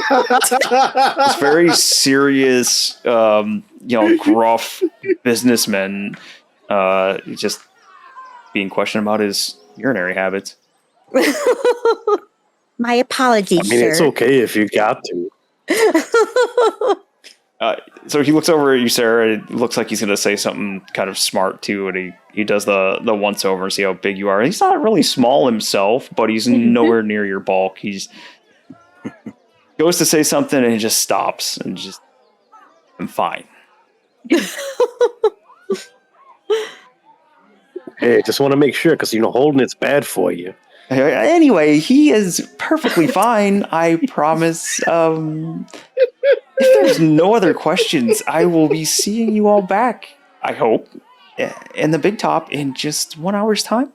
It's very serious, gruff businessman. Just being questioned about his urinary habits. My apologies, I mean, sir. it's okay if you got to. So he looks over at you, Sarah. It looks like he's going to say something kind of smart too, and he does the once over and see how big you are. He's not really small himself, but he's nowhere near your bulk. He's goes to say something and he just stops and just, I'm fine. Hey, just want to make sure because holding it's bad for you. Anyway, he is perfectly fine. I promise. If there's no other questions, I will be seeing you all back, I hope, in the big top in just 1 hour's time.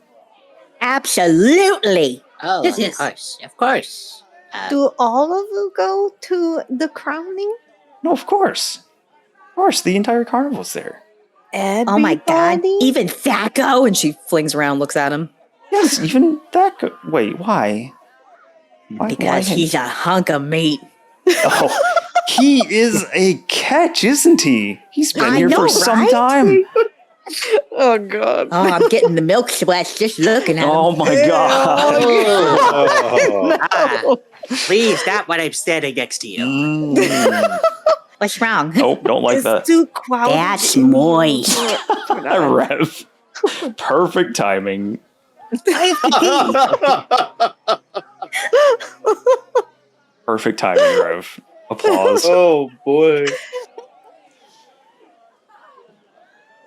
Absolutely. Oh, This of is- course, of course. Do all of you go to the crowning? No, of course. Of course, the entire carnival's there. Everybody? Oh my god, even Thaco? And she flings around, looks at him. Yes, even that. Wait, why? Because he's a hunk of meat. Oh, he is a catch, isn't he? He's been I here know, for some right? time. Oh god. Oh, I'm getting the milk sweats just looking at him. Oh my god. Please, not when I'm standing next to you. What's wrong? Nope, don't like that. Too crowded. That's moist. Rev. Perfect timing. Perfect timing, Rev. Applause. Oh boy.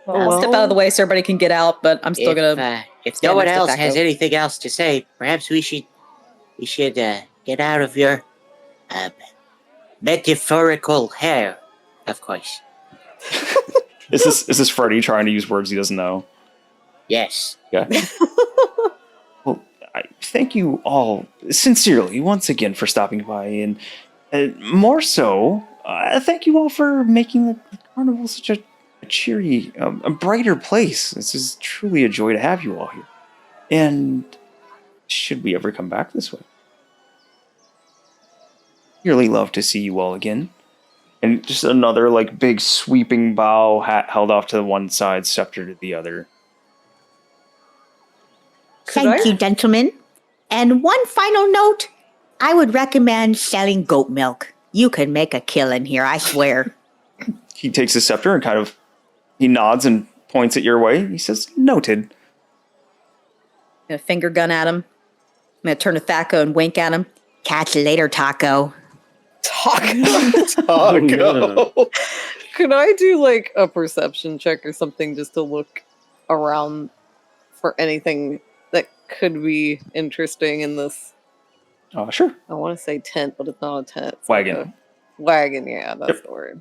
I'll step out of the way so everybody can get out, but I'm still gonna. If stand no one next to else Thaco. has anything else to say, perhaps we should get out of your metaphorical hair, of course. Is this Freddy trying to use words he doesn't know? Yes. Okay. Well, I thank you all sincerely once again for stopping by, and more so, thank you all for making the carnival such a cheery, a brighter place. This is truly a joy to have you all here. And should we ever come back this way, really love to see you all again. And just another big sweeping bow, hat held off to the one side, scepter to the other. Thank you, gentlemen. And one final note, I would recommend selling goat milk. You can make a killing here, I swear. He takes his scepter and he nods and points it your way. He says, noted. I'm gonna finger gun at him. I'm gonna turn to Thaco and wink at him. Catch you later, Taco. Taco. Could I do a perception check or something just to look around for anything that could be interesting in this? Sure. I want to say tent, but it's not a tent. It's Wagon. a wagon, yeah, that's the word.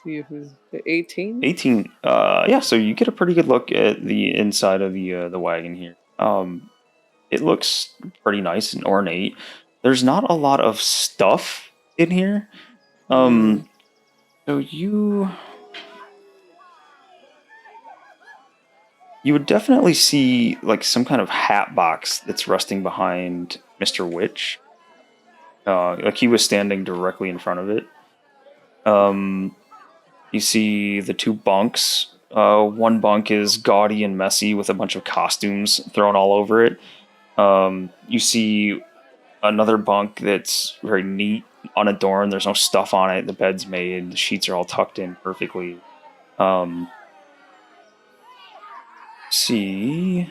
See who's 18? 18. Yeah, so you get a pretty good look at the inside of the wagon here. It looks pretty nice and ornate. There's not a lot of stuff in here. So you would definitely see some kind of hat box that's resting behind Mr. Witch. He was standing directly in front of it. You see the two bunks. One bunk is gaudy and messy with a bunch of costumes thrown all over it. You see another bunk that's very neat, unadorned. There's no stuff on it. The bed's made. The sheets are all tucked in perfectly. See.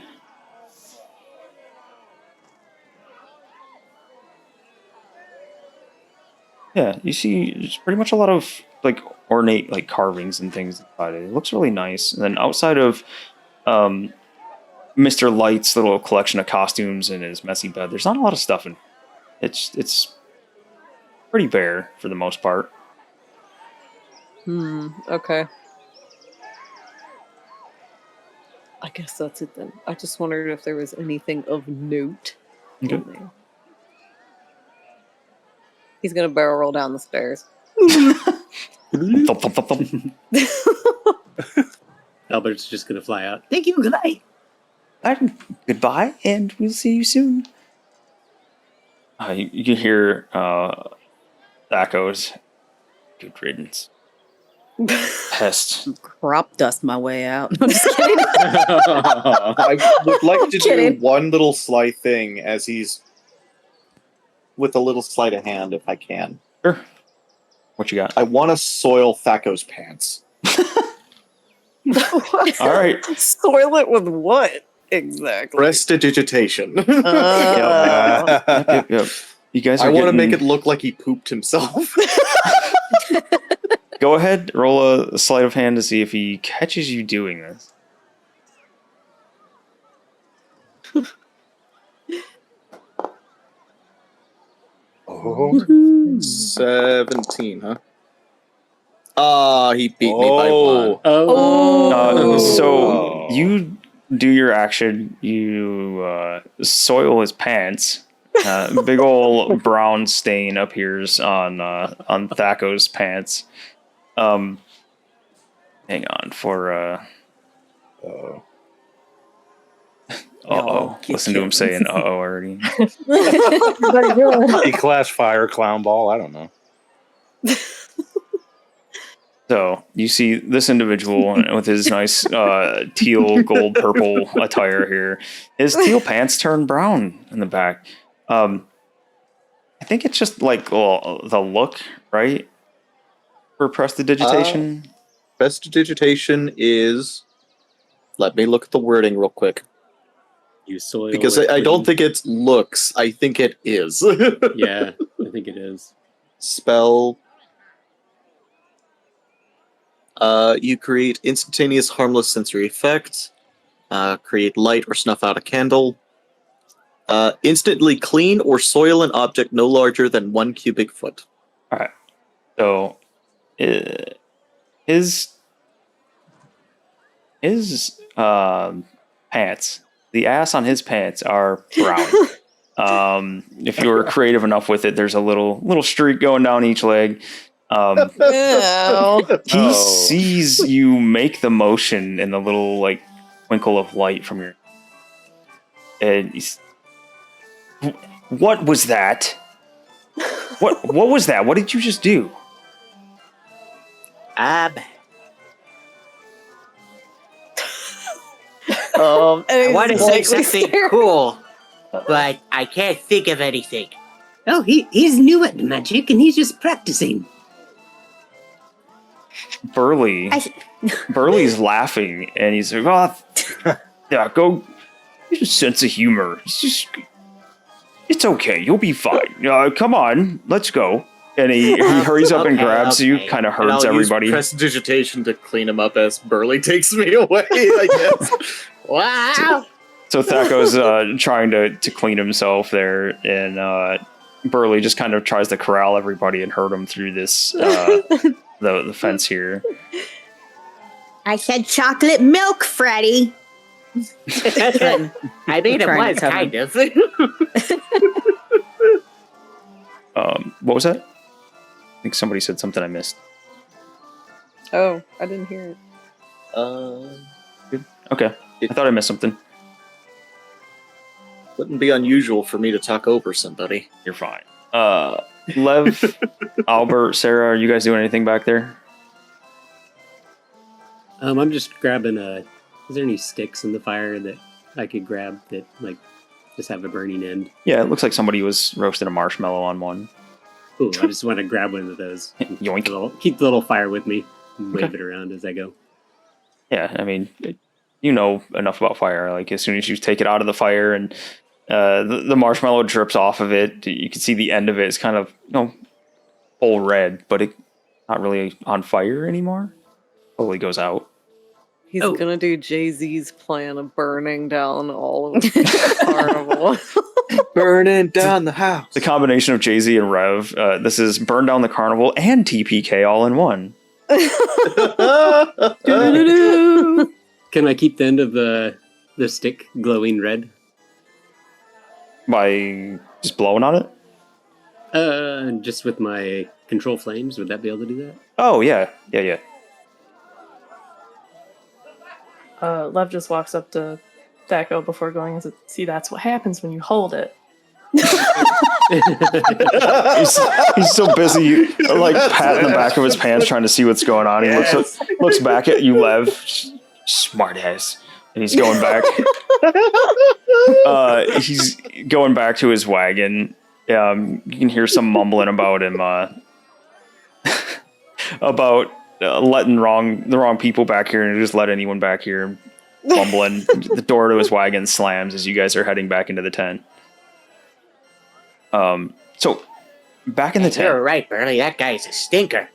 Yeah, you see there's pretty much a lot of like ornate like carvings and things inside it. It looks really nice. And then outside of Mr. Light's little collection of costumes and his messy bed, there's not a lot of stuff in. It's pretty bare for the most part. Okay. I guess that's it then. I just wondered if there was anything of note in there. He's gonna barrel roll down the stairs. Thump, thump, thump, thump. Albert's just gonna fly out. Thank you. Goodbye. Goodbye, and we'll see you soon. You can hear Thaco's good riddance. Pest. Crop dust my way out. I'm just kidding. I would like to do Kidding. one little sly thing as he's with a little sleight of hand, if I can. Sure. What you got? I want to soil Thaco's pants. All right. Soil it with what exactly? Prestidigitation. Yep. You guys are I want to getting- make it look like he pooped himself. Go ahead, roll a sleight of hand to see if he catches you doing this. Oh, 17, huh? He beat me by one. So you do your action. You soil his pants. Big ol' brown stain appears on Thaco's pants. Hang on for listen to him saying already. A class fire clown ball. I don't know. So you see this individual with his nice teal, gold, purple attire here. His teal pants turn brown in the back. I think it's just like the look, right? For prestidigitation. Prestidigitation is. Let me look at the wording real quick. You soil Because it I don't with- think it looks. I think it is. Yeah, I think it is. Spell. You create instantaneous harmless sensory effect. Create light or snuff out a candle. Instantly clean or soil an object no larger than 1 cubic foot. All right. So his pants, the ass on his pants are brown. If you were creative enough with it, there's a little streak going down each leg. He sees you make the motion in the little like twinkle of light from your, and he's, what was that? What was that? What did you just do? I want to say something cool, but I can't think of anything. Oh, he's new at magic and he's just practicing. Burley's laughing and he's like, "Oh, yeah, go. Use a sense of humor. It's okay. You'll be fine. Come on, let's go." And he hurries up and grabs you, kind of hurts everybody. Use prestidigitation to clean him up as Burley takes me away, I guess. Wow! So Thaco's trying to clean himself there, and Burley just kind of tries to corral everybody and herd them through this the fence here. I said chocolate milk, Freddy. I mean, it Trying was to kind of. What was that? I think somebody said something I missed. Oh, I didn't hear it. Good. Okay. I thought I missed something. Wouldn't be unusual for me to talk over somebody. You're fine. Lev, Albert, Sarah, are you guys doing anything back there? I'm just grabbing is there any sticks in the fire that I could grab that like just have a burning end? Yeah, it looks like somebody was roasting a marshmallow on one. Ooh, I just want to grab one of those. Yoink. Keep the little fire with me and wave it around as I go. Yeah, I mean, you know enough about fire. Like, as soon as you take it out of the fire and the marshmallow drips off of it, you can see the end of it is kind of, full red, but it not really on fire anymore. Slowly goes out. He's gonna do Jay-Z's plan of burning down all of the carnival. Burning down the house. The combination of Jay-Z and Rev. This is burn down the carnival and TPK all in one. Can I keep the end of the stick glowing red? By just blowing on it? Just with my control flames, would that be able to do that? Oh, yeah. Lev just walks up to Thaco before going and says, "See, that's what happens when you hold it." He's so busy, like, patting the back of his pants trying to see what's going on. He looks back at you, Lev. Smart ass. And he's going back. He's going back to his wagon. You can hear some mumbling about him, about letting the wrong people back here and just let anyone back here. Mumbling. The door to his wagon slams as you guys are heading back into the tent. So back in the tent. You're right, Burley. That guy's a stinker.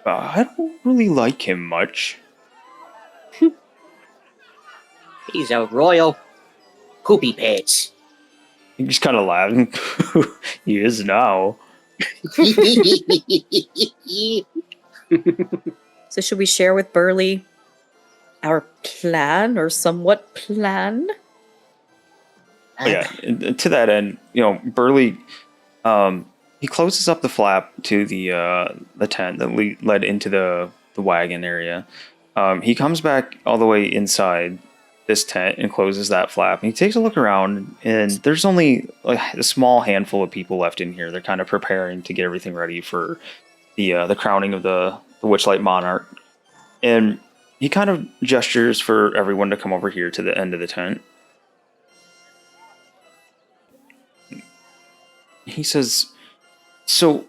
I don't really like him much. He's a royal poopy pants. He just kind of laughed. He is now. So should we share with Burley our plan or somewhat plan? Yeah, to that end, Burley, he closes up the flap to the tent that led into the wagon area. He comes back all the way inside this tent and closes that flap. And he takes a look around, and there's only like a small handful of people left in here. They're kind of preparing to get everything ready for the crowning of the Witchlight Monarch. And he kind of gestures for everyone to come over here to the end of the tent. He says, "So,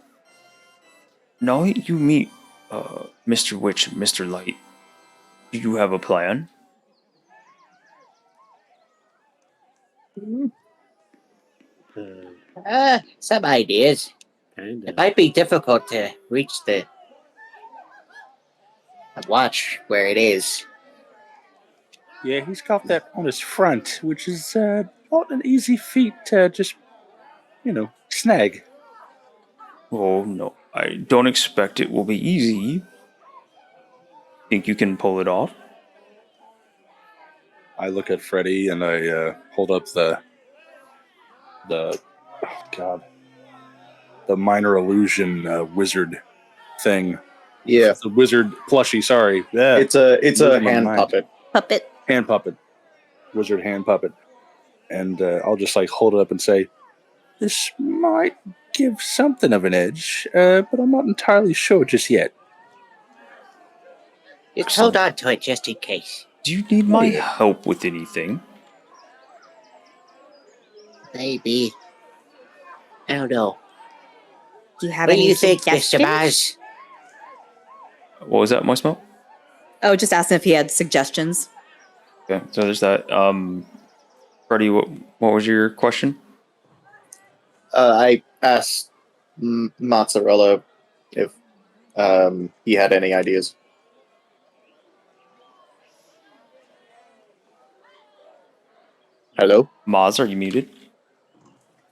now you meet Mr. Witch and Mr. Light. Do you have a plan?" Some ideas. It might be difficult to reach the watch where it is. Yeah, he's got that on his front, which is not an easy feat to just, snag. Oh, no. I don't expect it will be easy. Think you can pull it off? I look at Freddy and I hold up the minor illusion wizard thing. Yeah, the wizard plushie. Sorry, yeah, it's a hand puppet. Hand puppet, wizard hand puppet, and I'll just hold it up and say, "This might give something of an edge, but I'm not entirely sure just yet." Just hold on to it just in case. Do you need my help with anything? Maybe. I don't know. Do you have What do any you think, suggestions? Mr. Maz? What was that, Moist Milk? Oh, just asking if he had suggestions. Okay, so there's that. Freddy, what was your question? I asked Mozzarella if he had any ideas. Hello? Maz, are you muted?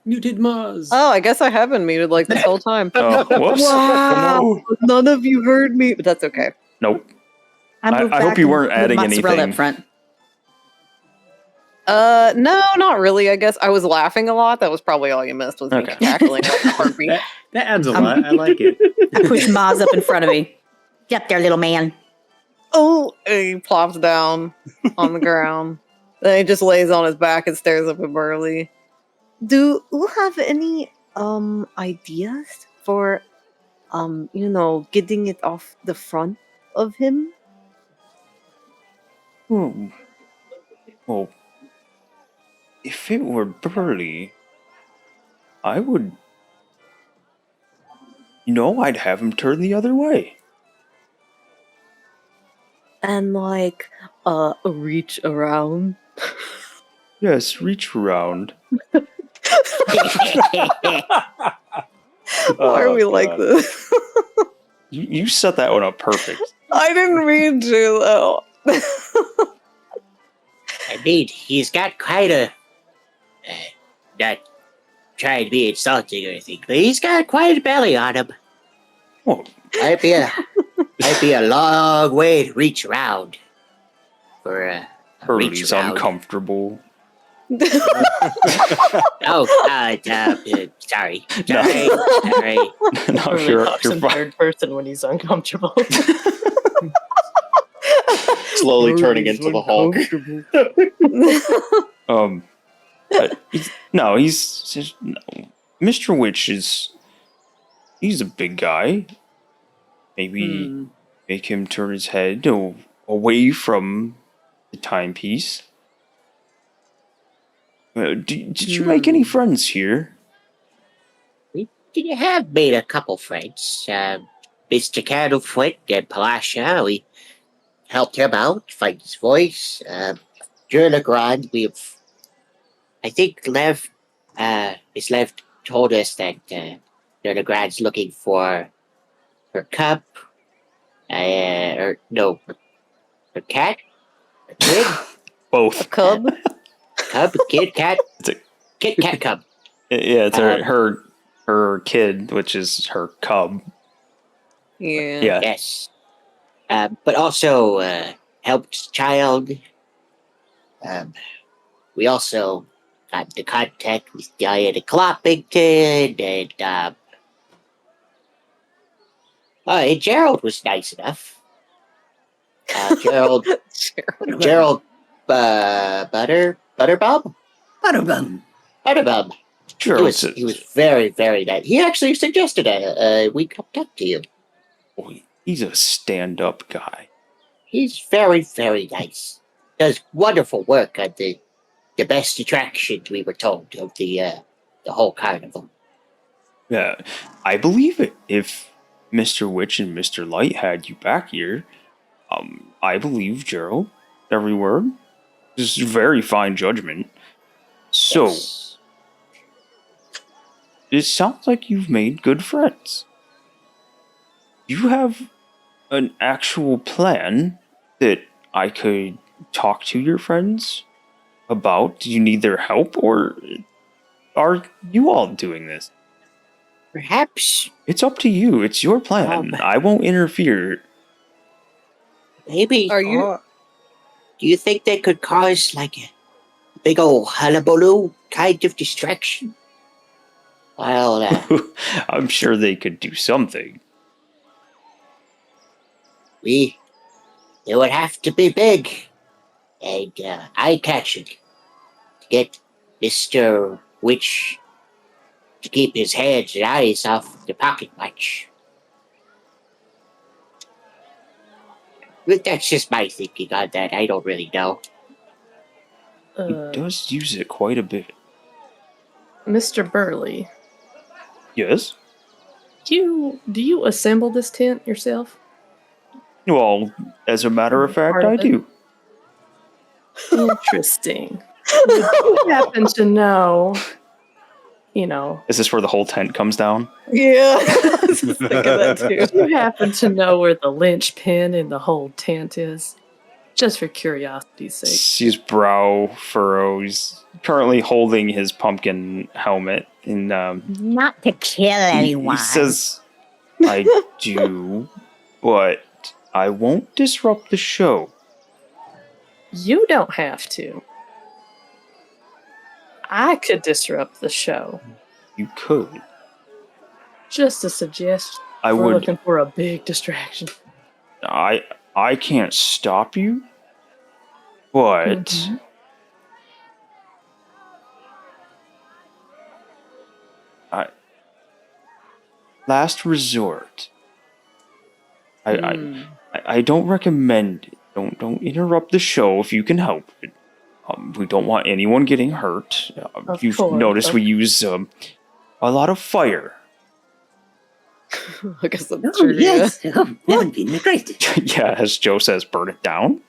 Muted Maz. Oh, I guess I have been muted like this whole time. Oh, whoops. Wow, none of you heard me, but that's okay. Nope. moved I hope back you weren't with adding mozzarella anything. up front. No, not really. I guess I was laughing a lot. That was probably all you missed was me cackling like a heartbeat. That adds a lot. I like it. I pushed Maz up in front of me. Get up there, little man. Oh, and he plops down on the ground. Then he just lays on his back and stares up at Burley. Do you have any ideas for getting it off the front of him? Well, if it were Burley, I would... I'd have him turn the other way. And reach around. Yes, reach around. Why are we like this? You set that one up perfect. I didn't mean to, though. I mean, he's got quite a. Not trying to be insulting or anything, but he's got quite a belly on him. Well, Might be a long way to reach around. For a reach he's around. uncomfortable. Oh, sorry. Sorry. No, Really you're talks in fine. third person when he's uncomfortable. Slowly turning into the Hulk. Mr. Witch he's a big guy. Maybe make him turn his head away from the timepiece. Did you make any friends here? We have made a couple friends. Mr. Candlefoot and Palasha, we helped him out, find his voice. Jurlagrand, I think Miss Lev told us that Jurlagrand's looking for her cub. Her cat? A kid? Both. A cub? Cub? Kid? Cat? It's a Kit cat cub. Yeah, it's her kid, which is her cub. Yeah. Yes. But also helped child. We also got into contact with Diana Cloppington and Gerald was nice enough. Gerald Butterbub? Butterbub. He was very, very nice. He actually suggested we come talk to you. Boy, he's a stand-up guy. He's very, very nice. Does wonderful work at the best attraction, we were told, of the whole carnival. Yeah, I believe it. If Mr. Witch and Mr. Light had you back here, I believe Gerald, every word. This is very fine judgment. So, Yes. it sounds like you've made good friends. You have an actual plan that I could talk to your friends about? Do you need their help, or are you all doing this? Perhaps. It's up to you. It's your plan. I won't interfere. Maybe. Are you? Do you think they could cause like a big old hullabaloo kind of distraction? Well, I'm sure they could do something. It would have to be big and eye-catching to get Mr. Witch to keep his hands and eyes off the pocket watch. But that's just my thinking on that. I don't really know. He does use it quite a bit. Mr. Burley, Yes? do you assemble this tent yourself? Well, as a matter of fact, Part of I it. do. Interesting. Would you happen to know, Is this where the whole tent comes down? Yeah. I was just thinking that too. do you happen to know where the linchpin in the whole tent is? Just for curiosity's sake. His brow furrows. Currently holding his pumpkin helmet. And Not to kill anyone. he says, I do, but I won't disrupt the show. You don't have to. I could disrupt the show. You could. Just a suggestion. I We're would. looking for a big distraction. I can't stop you, but last resort. I don't recommend it. Don't interrupt the show if you can help it. We don't want anyone getting hurt. You've noticed we use a lot of fire. I guess that's true. Yes, that would be great. Yeah, as Joe says, burn it down.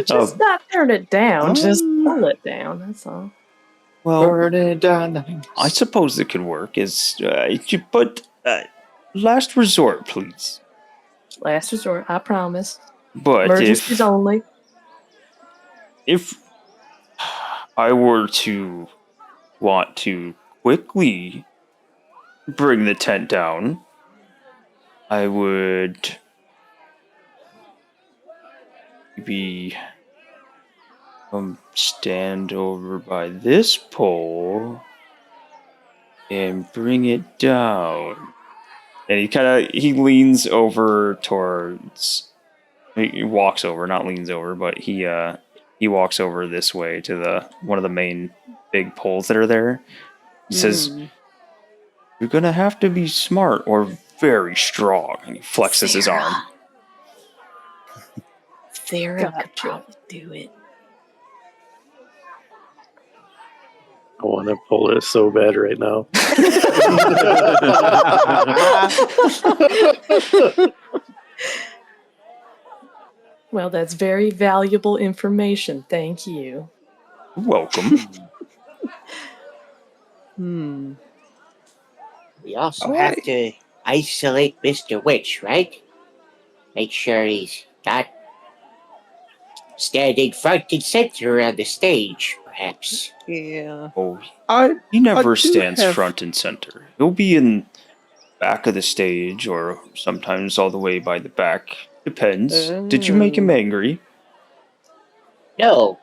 Just not turn it down, just pull it down, that's all. Well, Burning down the house. I suppose it could work. But last resort, please. Last resort, I promise. But Emergencies only. if I were to want to quickly bring the tent down, I would maybe stand over by this pole and bring it down. And he leans over towards. He walks over, not leans over, but he walks over this way to one of the main big poles that are there. He says, "You're gonna have to be smart or very strong." And he flexes his arm. Sarah could probably do it. I want to pull this so bad right now. Well, that's very valuable information. Thank you. Welcome. We also have to isolate Mr. Witch, right? Make sure he's not standing front and center on the stage, perhaps. Yeah. Oh, I he never I do stands have- front and center. He'll be in back of the stage, or sometimes all the way by the back. Depends. Did you make him angry? No.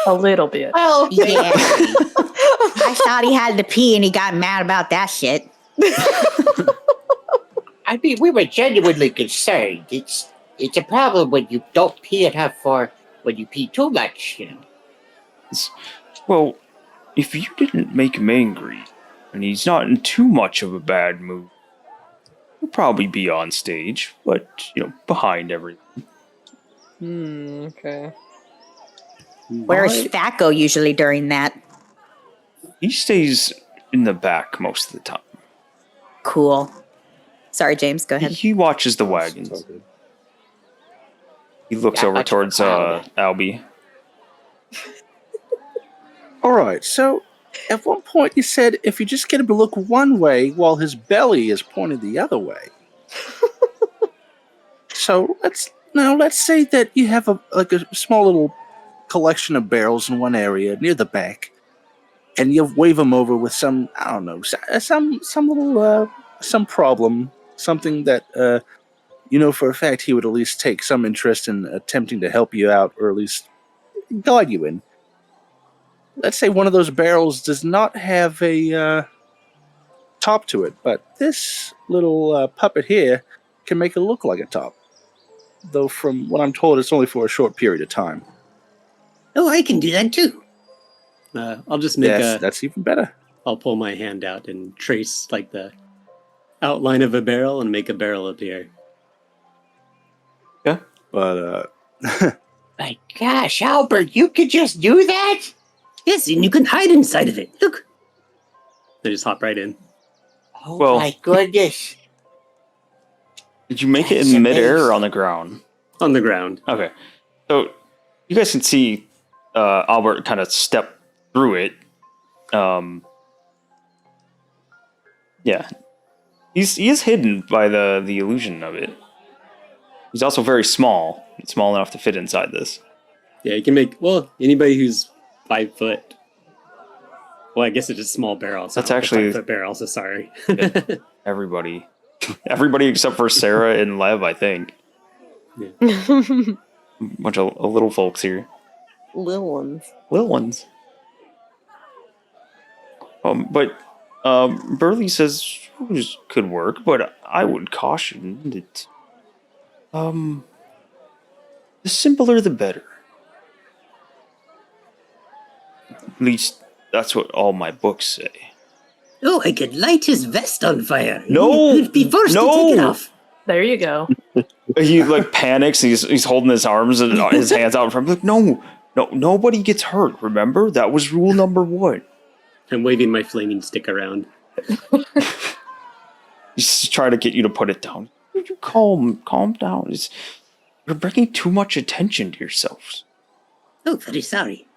A little bit. Well, Yeah. I thought he had to pee and he got mad about that shit. I mean, we were genuinely concerned. It's a problem when you don't pee enough or when you pee too much, you know. Well, if you didn't make him angry, and he's not in too much of a bad mood, he'll probably be on stage, but, behind everything. Okay. Where's Thaco usually during that? He stays in the back most of the time. Cool. Sorry, James, go ahead. He watches the wagons. He looks over towards Albie. All right, so at one point you said if you just get him to look one way while his belly is pointed the other way. So let's say that you have a small little collection of barrels in one area near the back, and you wave him over with some, I don't know, some little some problem, something that for a fact he would at least take some interest in attempting to help you out, or at least guide you in. Let's say one of those barrels does not have a top to it, but this little puppet here can make it look like a top. Though from what I'm told, it's only for a short period of time. Oh, I can do that too. I'll just make that's even better. I'll pull my hand out and trace like the outline of a barrel and make a barrel appear. Yeah, but my gosh, Albert, you could just do that? Yes, and you can hide inside of it. Look. They just hop right in. Oh Well, my goodness. Did you make it That's in midair or amazing. on the ground? On the ground. Okay. So you guys can see Albert kind of step through it. Yeah. He is hidden by the illusion of it. He's also very small. It's small enough to fit inside this. Yeah, you can make, anybody who's 5 foot. Well, I guess it's a small barrel. So That's actually 5 foot barrel, so sorry. Everybody. Everybody except for Sarah and Lev, I think. Yeah. Bunch of little folks here. Little ones. Little ones. But Burley says this could work, but I would caution that the simpler the better. At least that's what all my books say. Oh, I could light his vest on fire. No! You'd be forced to take it off. There you go. He panics. He's holding his arms and his hands out in front. I'm like, no, nobody gets hurt. Remember, that was rule number 1. I'm waving my flaming stick around. He's trying to get you to put it down. You calm down. You're bringing too much attention to yourselves. Oh, very sorry.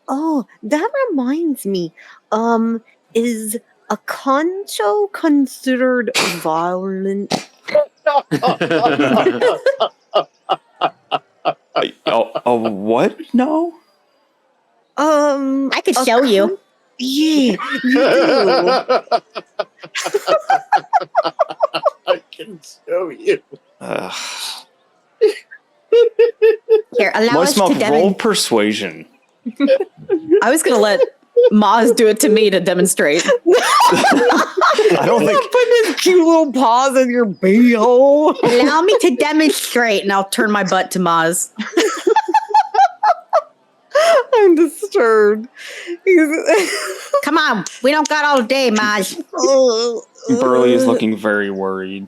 Oh, that reminds me. Is a concho considered violent? A what? No. I could a show you. Yeah, you do. I can show you. Here, allow Moist us mouth, to roll demonstrate. persuasion. I was going to let Maz do it to me to demonstrate. I don't think. Put his cute little paws in your beehole. Allow me to demonstrate, And I'll turn my butt to Maz. I'm disturbed. Come on, we don't got all day, Maj. Burley is looking very worried.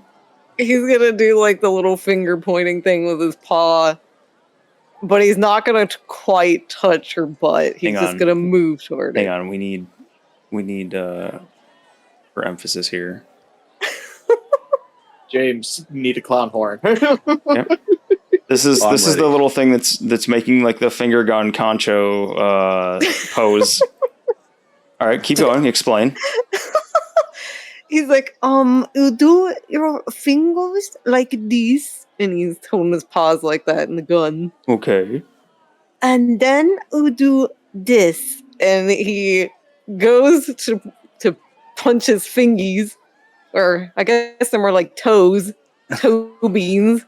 He's gonna do like the little finger pointing thing with his paw, but he's not gonna quite touch her butt. He's Hang just on. gonna move toward Hang it. on, we need for emphasis here. James, need a clown horn. Yep. This is I'm the ready. little thing that's making like the finger gun concho pose. All right, keep going. Explain. He's like, you do your fingers like this, and he's holding his paws like that in the gun, Okay. and then you do this, and he goes to punch his fingies, or I guess they're more like toe beans,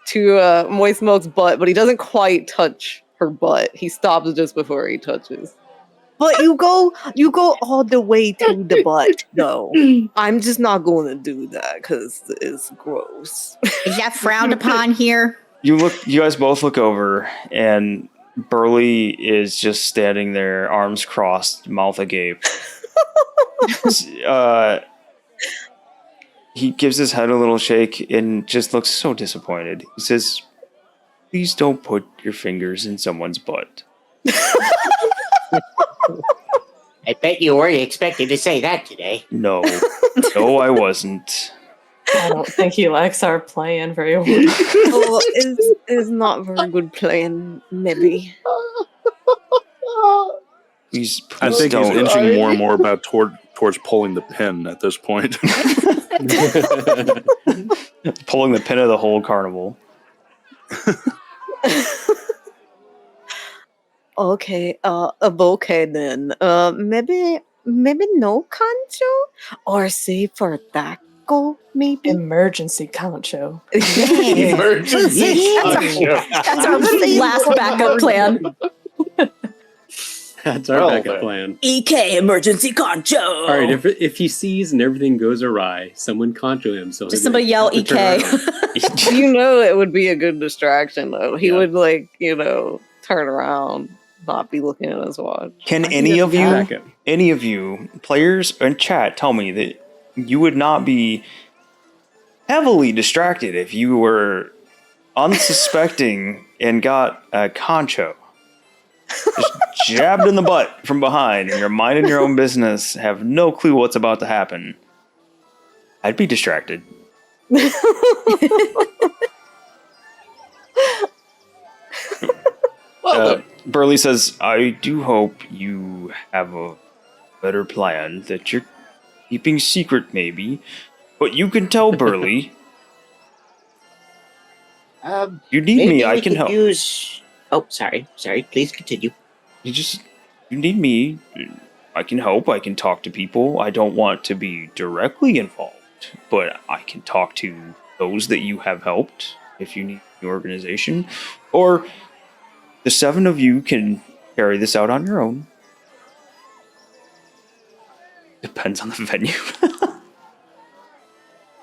to Moist Milk's butt, but he doesn't quite touch her butt. He stops just before he touches. But you go all the way to the butt, though. I'm just not going to do that because it's gross. Is that frowned upon here? You guys both look over, and Burley is just standing there, arms crossed, mouth agape. He gives his head a little shake and just looks so disappointed. He says, "Please don't put your fingers in someone's butt." I bet you weren't expecting to say that today. No. No, I wasn't. I don't think he likes our plan very well. Oh, it's not very good playing, maybe. Please I think don't. he's inching more and more about towards pulling the pin at this point. Pulling the pin of the whole carnival. Okay, a bouquet then. Maybe no concho? Or say for taco, maybe? Emergency concho. Emergency. That's our last backup plan. That's our backup plan. EK emergency concho. All right, if he sees and everything goes awry, someone concho him. So Just somebody yell have to turn EK. around. You know it would be a good distraction, though. He would, turn around, not be looking at his watch. Can any of you, players and chat, tell me that you would not be heavily distracted if you were unsuspecting and got a concho just jabbed in the butt from behind and you're minding your own business, have no clue what's about to happen? I'd be distracted. Burley says, "I do hope you have a better plan that you're keeping secret, maybe. But you can tell Burley. You need me, I can help. Oh, sorry. Please continue. You need me. I can help. I can talk to people. I don't want to be directly involved, but I can talk to those that you have helped if you need the organization. Or the 7 of you can carry this out on your own. Depends on the venue."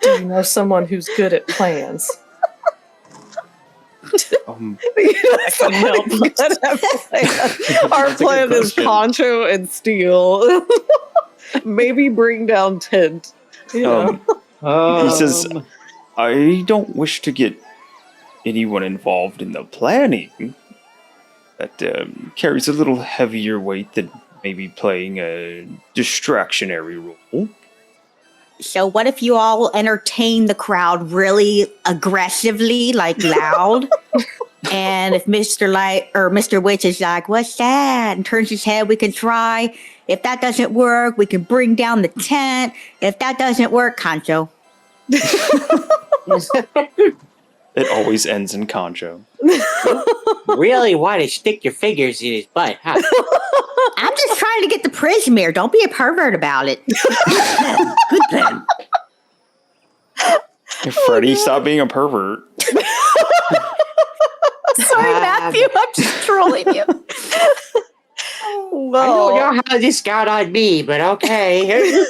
Do you know someone who's good at plans? I can help. Our plan is poncho and steel. Maybe bring down tent. He says, "I don't wish to get anyone involved in the planning. That carries a little heavier weight than maybe playing a distractionary role." So what if you all entertain the crowd really aggressively, like loud? And if Mr. Light or Mr. Witch is like, what's that? And turns his head, we can try. If that doesn't work, we can bring down the tent. If that doesn't work, Concho. It always ends in concho. Really want to stick your fingers in his butt, huh? I'm just trying to get the Prismeer. Don't be a pervert about it. Good plan. Hey, Freddie, stop being a pervert. Sorry, Matthew. I'm just trolling you. I don't know how this got on me, but okay.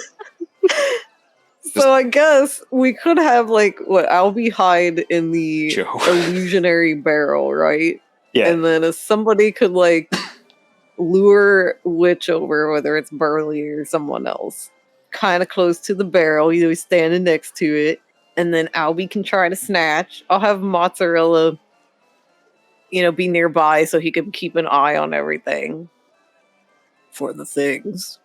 So I guess we could have like what Albie hide in the illusionary barrel, right? Yeah. And then if somebody could like lure Witch over, whether it's Burley or someone else, kind of close to the barrel, he's standing next to it, and then Albie can try to snatch. I'll have Mozzarella, be nearby so he can keep an eye on everything for the things.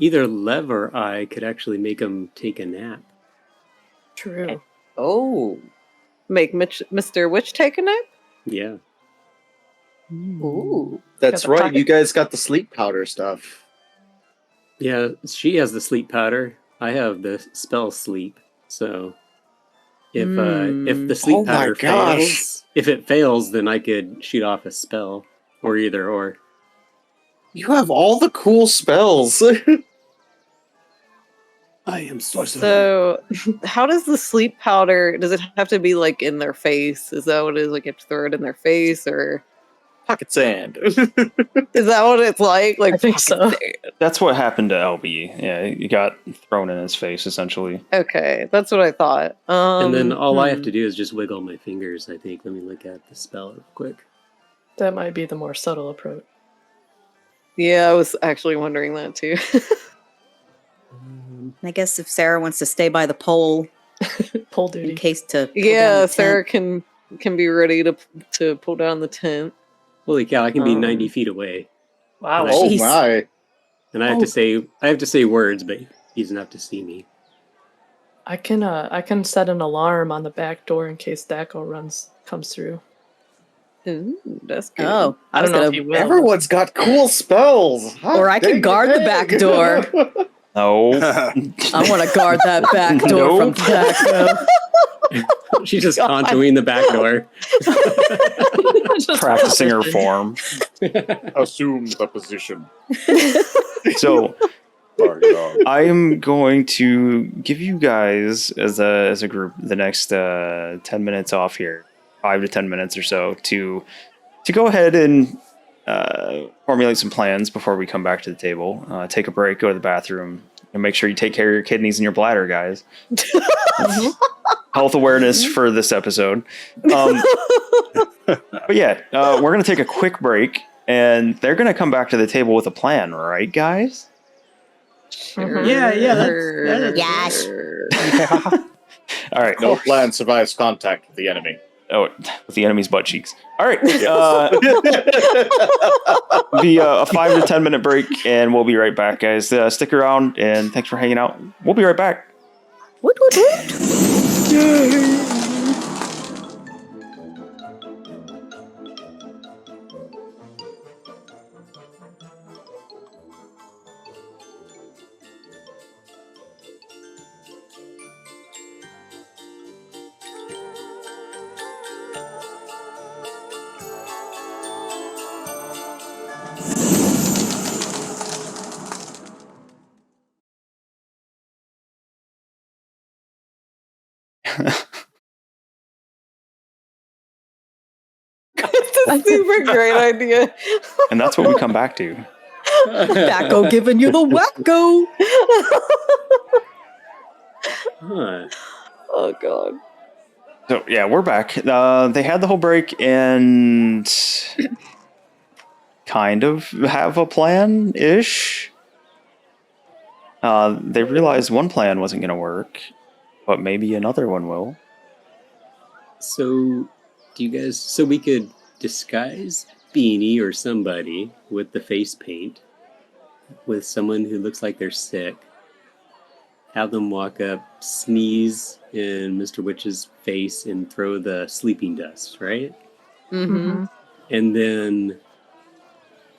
Either Lev or I could actually make him take a nap. True. Oh. Make Mr. Witch take a nap? Yeah. Ooh. That's Got the right. pocket- You guys got the sleep powder stuff. Yeah, she has the sleep powder. I have the spell sleep. So if the sleep Oh my powder gosh. fails, if it fails, then I could shoot off a spell, or either or. You have all the cool spells. I am sorcerer. So, how does the sleep powder, does it have to be like in their face? Is that what it is? Like you have to throw it in their face, or Pocket sand. is that what it's like? Like I think pocket so. sand? That's what happened to LB. Yeah, he got thrown in his face, essentially. Okay, that's what I thought. And then all I have to do is just wiggle my fingers, I think. Let me look at the spell real quick. That might be the more subtle approach. Yeah, I was actually wondering that too. I guess if Sarah wants to stay by the pole Pole in duty. case to pull down Yeah, the Sarah tent. can be ready to pull down the tent. Holy cow, I can be 90 feet away. Wow. Oh, Oh my. And I have to say words, but he doesn't have to see me. I can set an alarm on the back door in case Daco comes through. Ooh, that's good. Oh, I don't know if you will. Everyone's got cool spells. Hot Or I can dang guard the dang. back door. No. I want to guard that back door from Daco. She's just contoing the back door. Practicing her form. Assume the position. So Sorry, dog. I am going to give you guys as a group the next 10 minutes off here, 5 to 10 minutes or so, to go ahead and formulate some plans before we come back to the table. Take a break, go to the bathroom, and make sure you take care of your kidneys and your bladder, guys. Health awareness for this episode. But yeah, we're going to take a quick break, and they're going to come back to the table with a plan, right, guys? Sure. Yeah, that's Yes. All right. No plan survives contact with the enemy. Oh, with the enemy's butt cheeks. All right. Be a 5 to 10 minute break, and we'll be right back, guys. Stick around, and thanks for hanging out. We'll be right back. Woot, woot, woot. It's a super great idea. And that's what we come back to. Daco giving you the wacko. Huh. Oh god. So, yeah, we're back. They had the whole break and kind of have a plan-ish. They realized one plan wasn't going to work, but maybe another one will. So, so we could disguise Beanie or somebody with the face paint with someone who looks like they're sick. Have them walk up, sneeze in Mr. Witch's face, and throw the sleeping dust, right? Mm-hmm. And then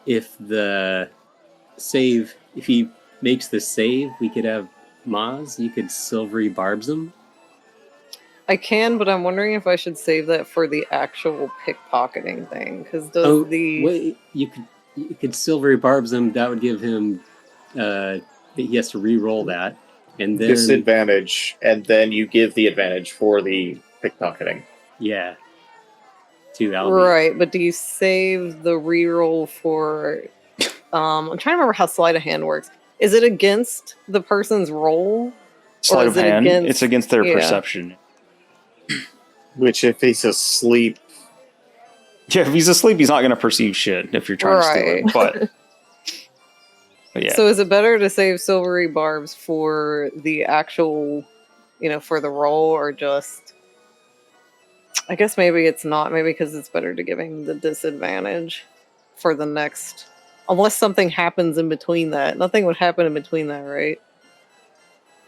if he makes the save, we could have Maz. You could silvery barbs him. I can, but I'm wondering if I should save that for the actual pickpocketing thing. Because does wait, you could silvery barbs him. That would give him. He has to re-roll that, and then disadvantage, and then you give the advantage for the pickpocketing. Yeah. To Albie. Right, but do you save the reroll for? I'm trying to remember how sleight of hand works. Is it against the person's roll? Sleight of hand. It's against their perception. Which, if he's asleep, yeah, if he's asleep, he's not going to perceive shit if you're trying to steal it. But yeah. So is it better to save silvery barbs for the actual, for the roll, or just? I guess maybe it's not. Maybe because it's better to give him the disadvantage for the next, unless something happens in between that. Nothing would happen in between that, right?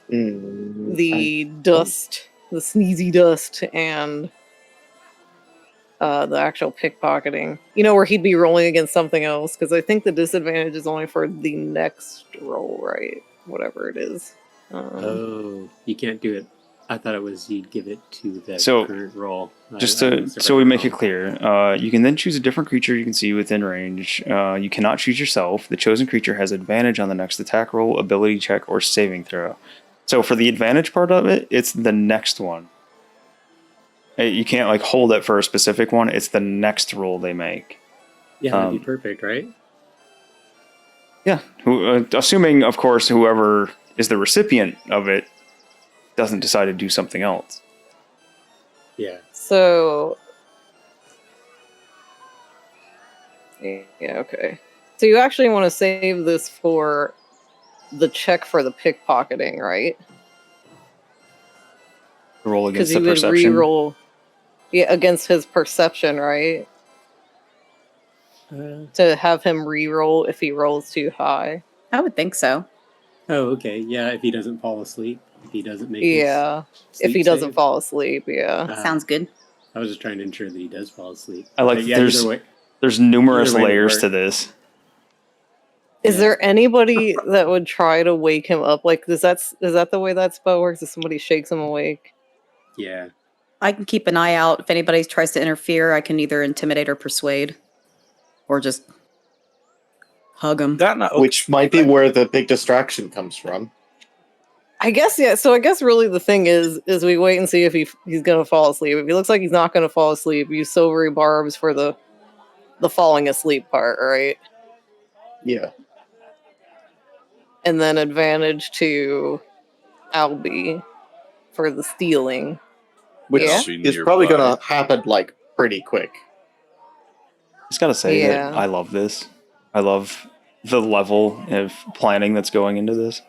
The dust, the sneezy dust, and the actual pickpocketing. Where he'd be rolling against something else, because I think the disadvantage is only for the next roll, right? Whatever it is. You can't do it. I thought it was you'd give it to the current roll. So we make it clear, you can then choose a different creature you can see within range. You cannot choose yourself. The chosen creature has advantage on the next attack roll, ability check, or saving throw. So for the advantage part of it, it's the next one. You can't hold it for a specific one. It's the next roll they make. Yeah, that'd be perfect, right? Yeah. Assuming, of course, whoever is the recipient of it doesn't decide to do something else. Yeah. So... yeah, okay. So you actually want to save this for the check for the pickpocketing, right? Roll against the perception? Because you would re-roll against his perception, right? To have him re-roll if he rolls too high. I would think so. Oh, okay. Yeah, if he doesn't fall asleep. If he doesn't make if he doesn't fall asleep, sounds good. I was just trying to ensure that he does fall asleep. I like there's numerous layers to this. Is there anybody that would try to wake him up? Is that the way that spell works? If somebody shakes him awake? Yeah. I can keep an eye out. If anybody tries to interfere, I can either intimidate or persuade. Or just hug him. Which might be where the big distraction comes from. I guess, yeah. So I guess really the thing is we wait and see if he's going to fall asleep. If he looks like he's not going to fall asleep, use silvery barbs for the falling asleep part, right? Yeah. And then advantage to Albie for the stealing. Which is probably going to happen, pretty quick. I just got to say that I love this. I love the level of planning that's going into this.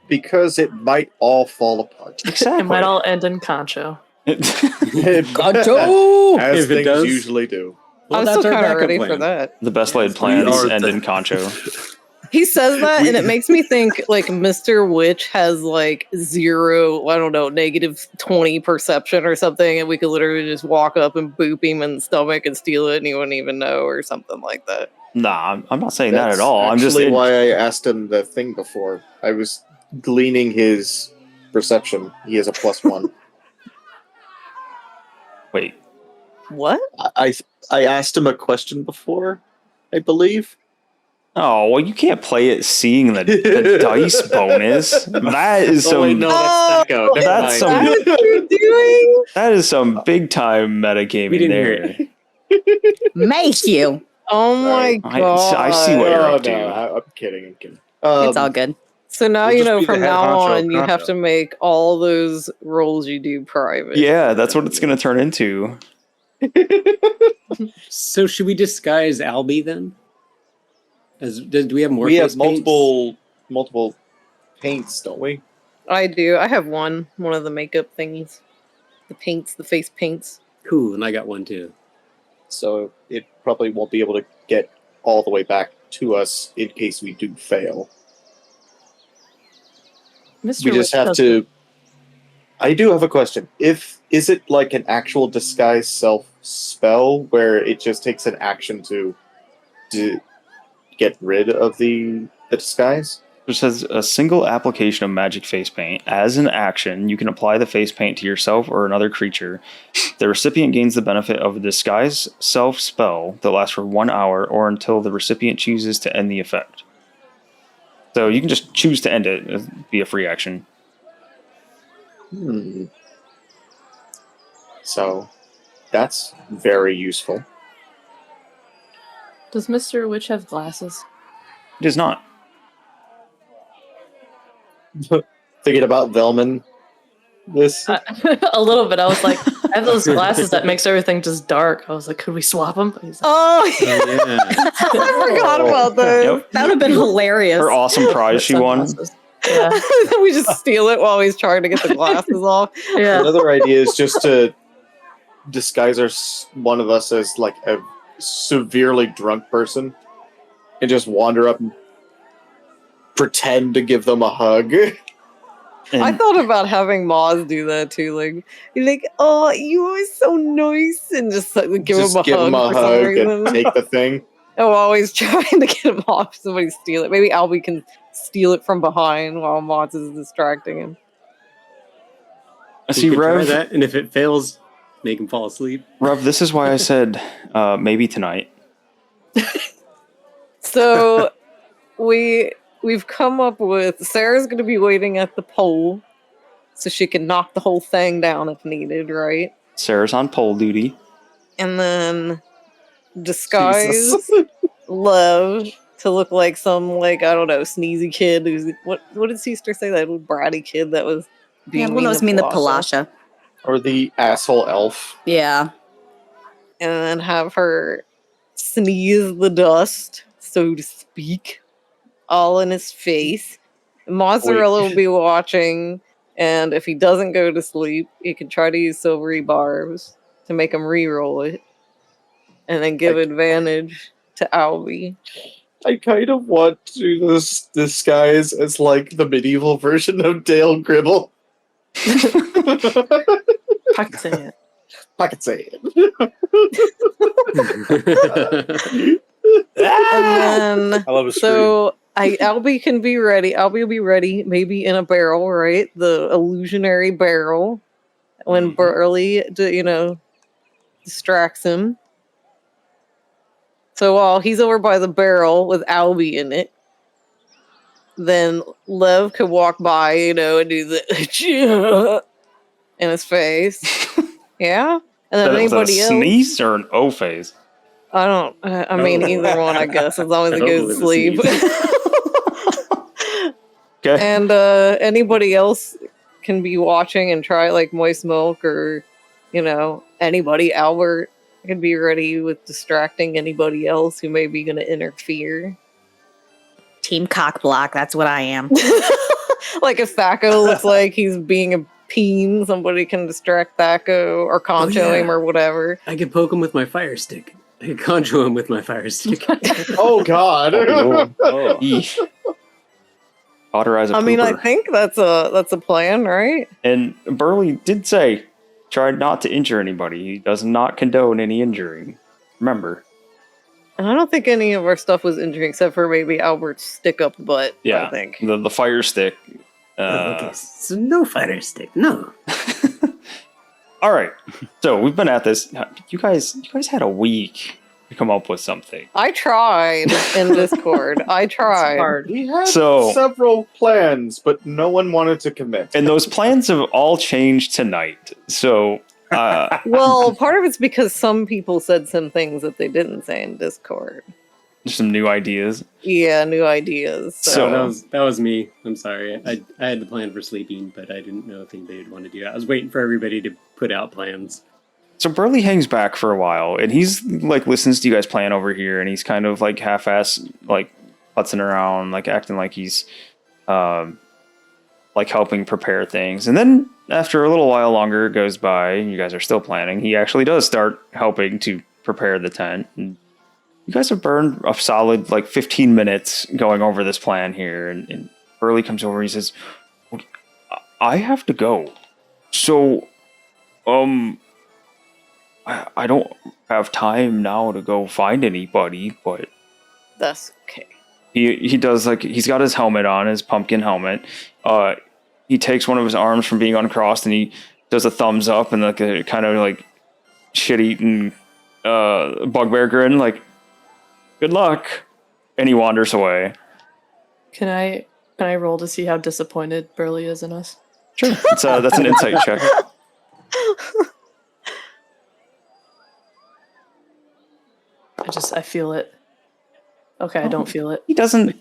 Because it might all fall apart. Exactly. It might all end in concho. Concho! As things usually do. Well, I'm still kind of ready for that. The best laid plans end in concho. He says that, and it makes me think Mr. Witch has zero, I don't know, -20 perception or something, and we could literally just walk up and boop him in the stomach and steal it, and he wouldn't even know, or something like that. Nah, I'm not saying that at all. That's I'm just actually why I asked him the thing before. I was gleaning his perception. He has a +1. Wait. What? I asked him a question before, I believe. Oh, well, you can't play it seeing the dice bonus. That is some... wait, no, that's Echo. That's some... That's what you're doing? That is some big-time metagaming there. Matthew. Oh my god. I see what you're up to. No, I'm kidding. It's all good. So now We'll you just know be from the head now honcho on you have Concho. to make all those rolls you do private. Yeah, that's what it's going to turn into. So should we disguise Albie then? Do we have more? We have face paints? multiple paints, don't we? I do. I have one of the makeup thingies. The paints, the face paints. Cool, and I got one too. So it probably won't be able to get all the way back to us in case we do fail. Mr. We just have to... I do have a question. Is it like an actual disguise self spell where it just takes an action to get rid of the disguise? It says a single application of magic face paint. As an action, you can apply the face paint to yourself or another creature. The recipient gains the benefit of a disguise self spell that lasts for 1 hour or until the recipient chooses to end the effect. So you can just choose to end it via free action. So that's very useful. Does Mr. Witch have glasses? It is not. Thinking about Velman. This A little bit. I was like, I have those glasses that makes everything just dark. I was like, could we swap them? He's like, Oh, yeah. Yeah. I forgot about those. Yep. That would have been hilarious. Her awesome prize she won. sunglasses. Yeah. We just steal it while he's trying to get the glasses off. Yeah. another idea is just to disguise one of us as like a severely drunk person and just wander up and pretend to give them a hug. I thought about having Moz do that too. Like, you're like, oh, you are so nice, and just like, give him a hug for some reason. and take the thing. I'm always trying to get him off. Somebody steal it. Maybe Albie can steal it from behind while Moz is distracting him. I see, You could try Rev. that, and if it fails, make him fall asleep. Rev, this is why I said maybe tonight. So we've come up with Sarah's going to be waiting at the pole so she can knock the whole thing down if needed, right? Sarah's on pole duty. And then disguise Jesus. Lev to look like some, like, I don't know, sneezy kid who's what did Sister say, that little bratty kid that was being Yeah, one of those mean the Palasha. Or the asshole elf. Yeah. and then have her sneeze the dust, so to speak, all in his face. Mozzarella will be watching, and if he doesn't go to sleep, he can try to use silvery barbs to make him re-roll it, and then give advantage to Albie. I kind of want to do this disguise as like the medieval version of Dale Gribble. Pocket sand. Pocket sand. And then, I love a so Albie can be ready. Albie will be ready, maybe in a barrel, right? The illusionary barrel. When Burley, distracts him. So while he's over by the barrel with Albie in it, then Lev could walk by, and do the in his face. Yeah? And then Was that anybody a else. sneeze or an O phase? I don't. I mean, either one, I guess, as long as I it hope goes it to was a sleep. Okay. And anybody else can be watching and try, like, moist milk, or anybody. Albert can be ready with distracting anybody else who may be going to interfere. Team cock block. That's what I am. Like if Thaco looks like he's being a peen, somebody can distract Thaco or concho him or whatever. I could poke him with my fire stick. I could conjure him with my fire stick. Oh God! Oh. Eesh. Cauterize a I mean, I pooper. think that's a plan, right? And Burley did say, try not to injure anybody. He does not condone any injuring. Remember. And I don't think any of our stuff was injuring except for maybe Albert's stick up the butt. Yeah. I think. The fire stick. Okay, so no fire stick, no. All right. So we've been at this. You guys had a week to come up with something. I tried in Discord. I tried. Hard. We had So- several plans, but no one wanted to commit. And those plans have all changed tonight. So Well, part of it's because some people said some things that they didn't say in Discord. some new ideas. Yeah, new ideas. So- So, That was me. I'm sorry. I had the plan for sleeping, but I didn't know if anybody would want to do that. I was waiting for everybody to put out plans. So Burley hangs back for a while, and he's like listens to you guys plan over here, and he's kind of like half-ass, like putzing around, like acting like he's like helping prepare things. And then after a little while longer goes by, and you guys are still planning, he actually does start helping to prepare the tent. And you guys have burned a solid like 15 minutes going over this plan here, and Burley comes over and he says, I have to go. So, I don't have time now to go find anybody, but That's okay. he does, like, he's got his helmet on, his pumpkin helmet. He takes one of his arms from being uncrossed and he does a thumbs up and like a kind of like shit-eating bugbear grin, like, good luck. And he wanders away. Can I roll to see how disappointed Burley is in us? Sure. That's an insight check. I feel it. Okay, I don't feel it. He doesn't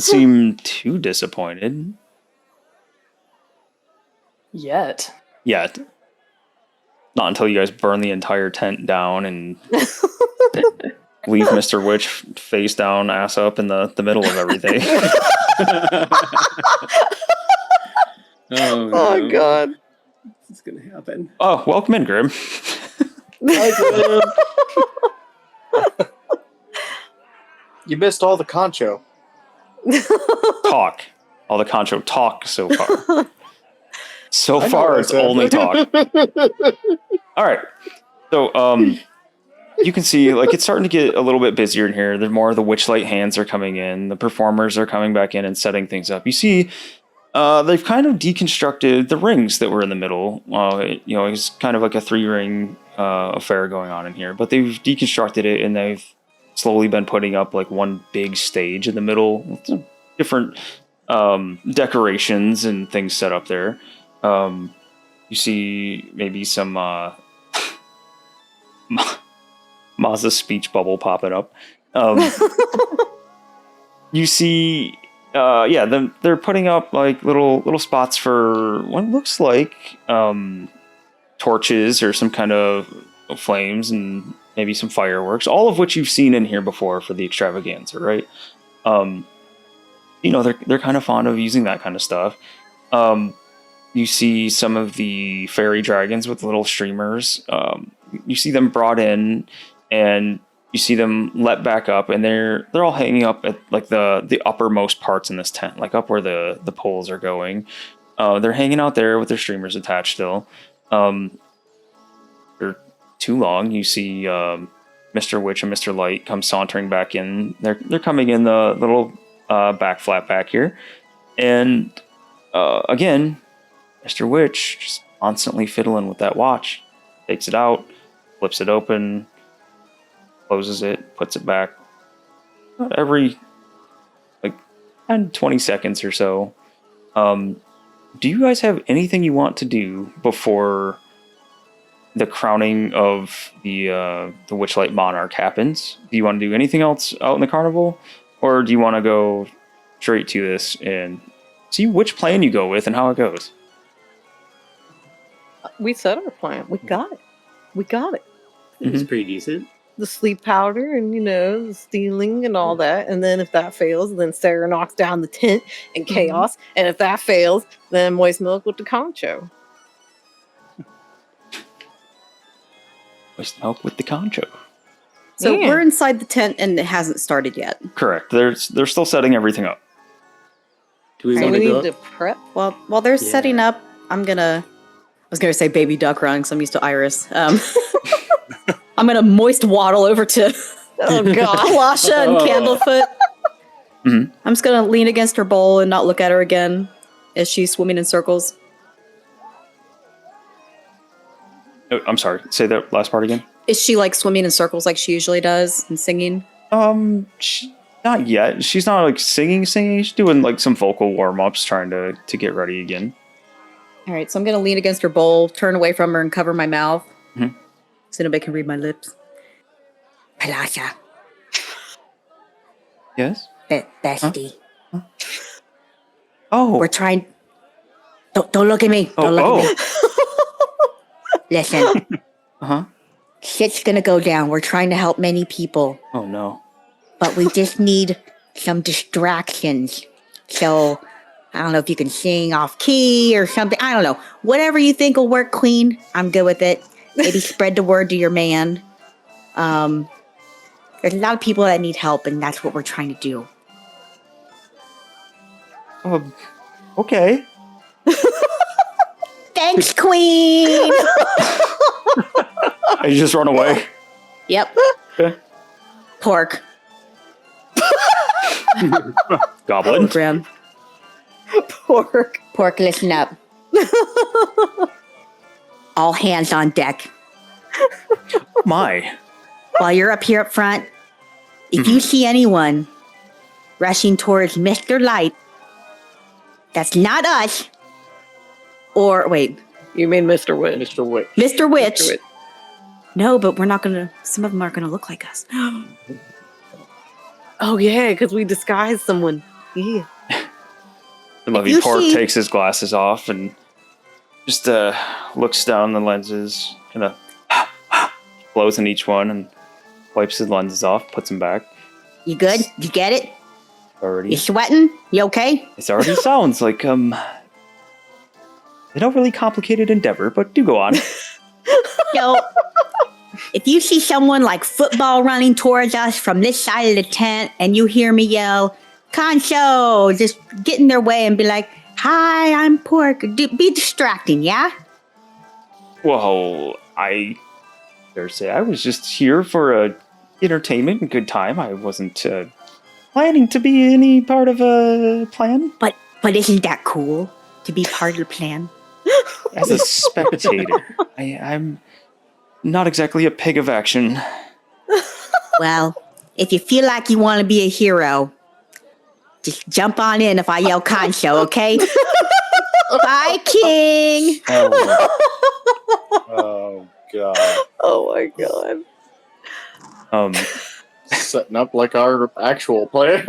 seem too disappointed. Yet. Not until you guys burn the entire tent down and leave Mr. Witch face down, ass up in the middle of everything. Oh God. This is gonna happen. Oh, welcome in, Grim. Hi, Grim. You missed all the concho. Talk. All the concho talk so far. So I know far, what I it's said. only talk. All right. So, you can see, like, it's starting to get a little bit busier in here. There's more of the Witchlight hands are coming in. The performers are coming back in and setting things up. You see, they've kind of deconstructed the rings that were in the middle. It's kind of like a 3-ring affair going on in here. But they've deconstructed it, and they've slowly been putting up, like, one big stage in the middle with different decorations and things set up there. You see maybe some Maz's speech bubble popping up. You see, they're putting up like little spots for what looks like torches or some kind of flames and maybe some fireworks. All of which you've seen in here before for the extravaganza, right? They're kind of fond of using that kind of stuff. You see some of the fairy dragons with little streamers. You see them brought in, and you see them let back up, and they're all hanging up at like the uppermost parts in this tent, like up where the poles are going. They're hanging out there with their streamers attached still. For too long, you see Mr. Witch and Mr. Light come sauntering back in. They're coming in the little back flap back here, and again, Mr. Witch just constantly fiddling with that watch. Takes it out, flips it open, closes it, puts it back. Every 10-20 seconds or so. Do you guys have anything you want to do before the crowning of the Witchlight Monarch happens? Do you want to do anything else out in the carnival? Or do you want to go straight to this and see which plan you go with and how it goes? We set our plan. We got it. It was pretty decent. The sleep powder and, the stealing and all that. And then if that fails, then Sarah knocks down the tent and chaos. And if that fails, then moist milk with the concho. Moist milk with the concho. So Yeah. we're inside the tent and it hasn't started yet. Correct. They're still setting everything up. Do we So want we to go? need to prep. Well, while they're Yeah. setting up, I was gonna say baby duck run because I'm used to Iris. I'm gonna moist waddle over to Oh, God. Lasha and Oh. Candlefoot. Mhm. I'm just gonna lean against her bowl and not look at her again as she's swimming in circles. Oh, I'm sorry. Say that last part again. Is she like swimming in circles like she usually does and singing? Not yet. She's not like singing. She's doing like some vocal warm-ups, trying to get ready again. All right, so I'm gonna lean against her bowl, turn away from her, and cover my mouth so nobody can read my lips. Palasa, Yes. bestie. Oh. We're trying. Don't look at me. Don't look at me. Listen, Uh-huh. shit's gonna go down. We're trying to help many people, Oh no. but we just need some distractions. So, I don't know if you can sing off key or something. I don't know. Whatever you think will work, Queen. I'm good with it. Maybe spread the word to your man. There's a lot of people that need help, and that's what we're trying to do. Okay. Thanks, Queen. You just run away. Yep. Okay. Pork. Goblin. Program. Pork. Pork, listen up. All hands on deck. My. While you're up here up front, if you see anyone rushing towards Mr. Light, that's not us. Or, wait, You mean Mr. Witch? Mr. Witch. Mr. Witch. Mr. Witch. No, but we're not going to, some of them aren't going to look like us. Oh yeah, because we disguised someone. Yeah. I love If you. you Pork see- takes his glasses off and just looks down the lenses, kind of blows in each one and wipes his lenses off, puts them back. You good? You get it? Already. You sweating? You okay? It already sounds like a not really complicated endeavor, but do go on. So, if you see someone like football running towards us from this side of the tent and you hear me yell, Concho, just get in their way and be like, hi, I'm Pork. Be distracting, yeah? Well, I dare say I was just here for a entertainment and good time. I wasn't planning to be any part of a plan. But isn't that cool to be part of the plan? As a spectator, I'm not exactly a pig of action. Well, if you feel like you want to be a hero, just jump on in if I yell Concho, okay? Bye, King! Oh, God. Oh my god. Setting up like our actual plan.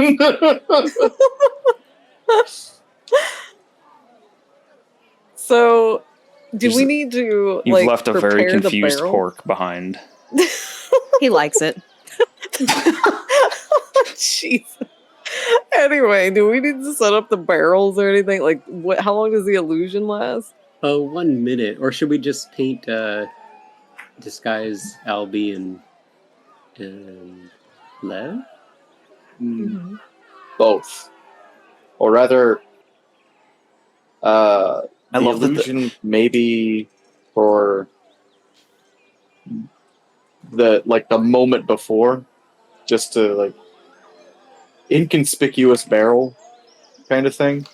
So, do You've- we need to You've like left a very prepare the confused barrel? Pork behind. He likes it. Jeez. Anyway, do we need to set up the barrels or anything? Like, what? How long does the illusion last? 1 minute. Or should we just paint disguise Albie and Lev? Both. Or rather, I the love that the- illusion maybe for the moment before, just to like inconspicuous barrel kind of thing.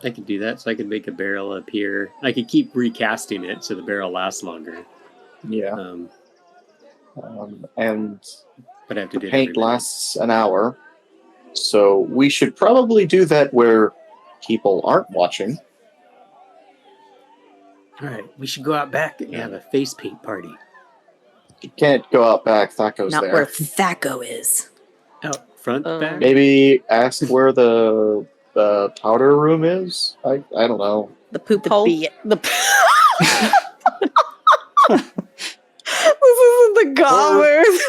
I could do that, so I could make a barrel appear. I could keep recasting it so the barrel lasts longer. Yeah. And But I have to the do it paint every minute. lasts an hour, so we should probably do that where people aren't watching. All right, we should go out back and have a face paint party. You can't go out back. Thaco's Not there. where Thaco is. Out front, back. Maybe ask where the powder room is. I don't know. The poop hole. The this isn't the Gobbers.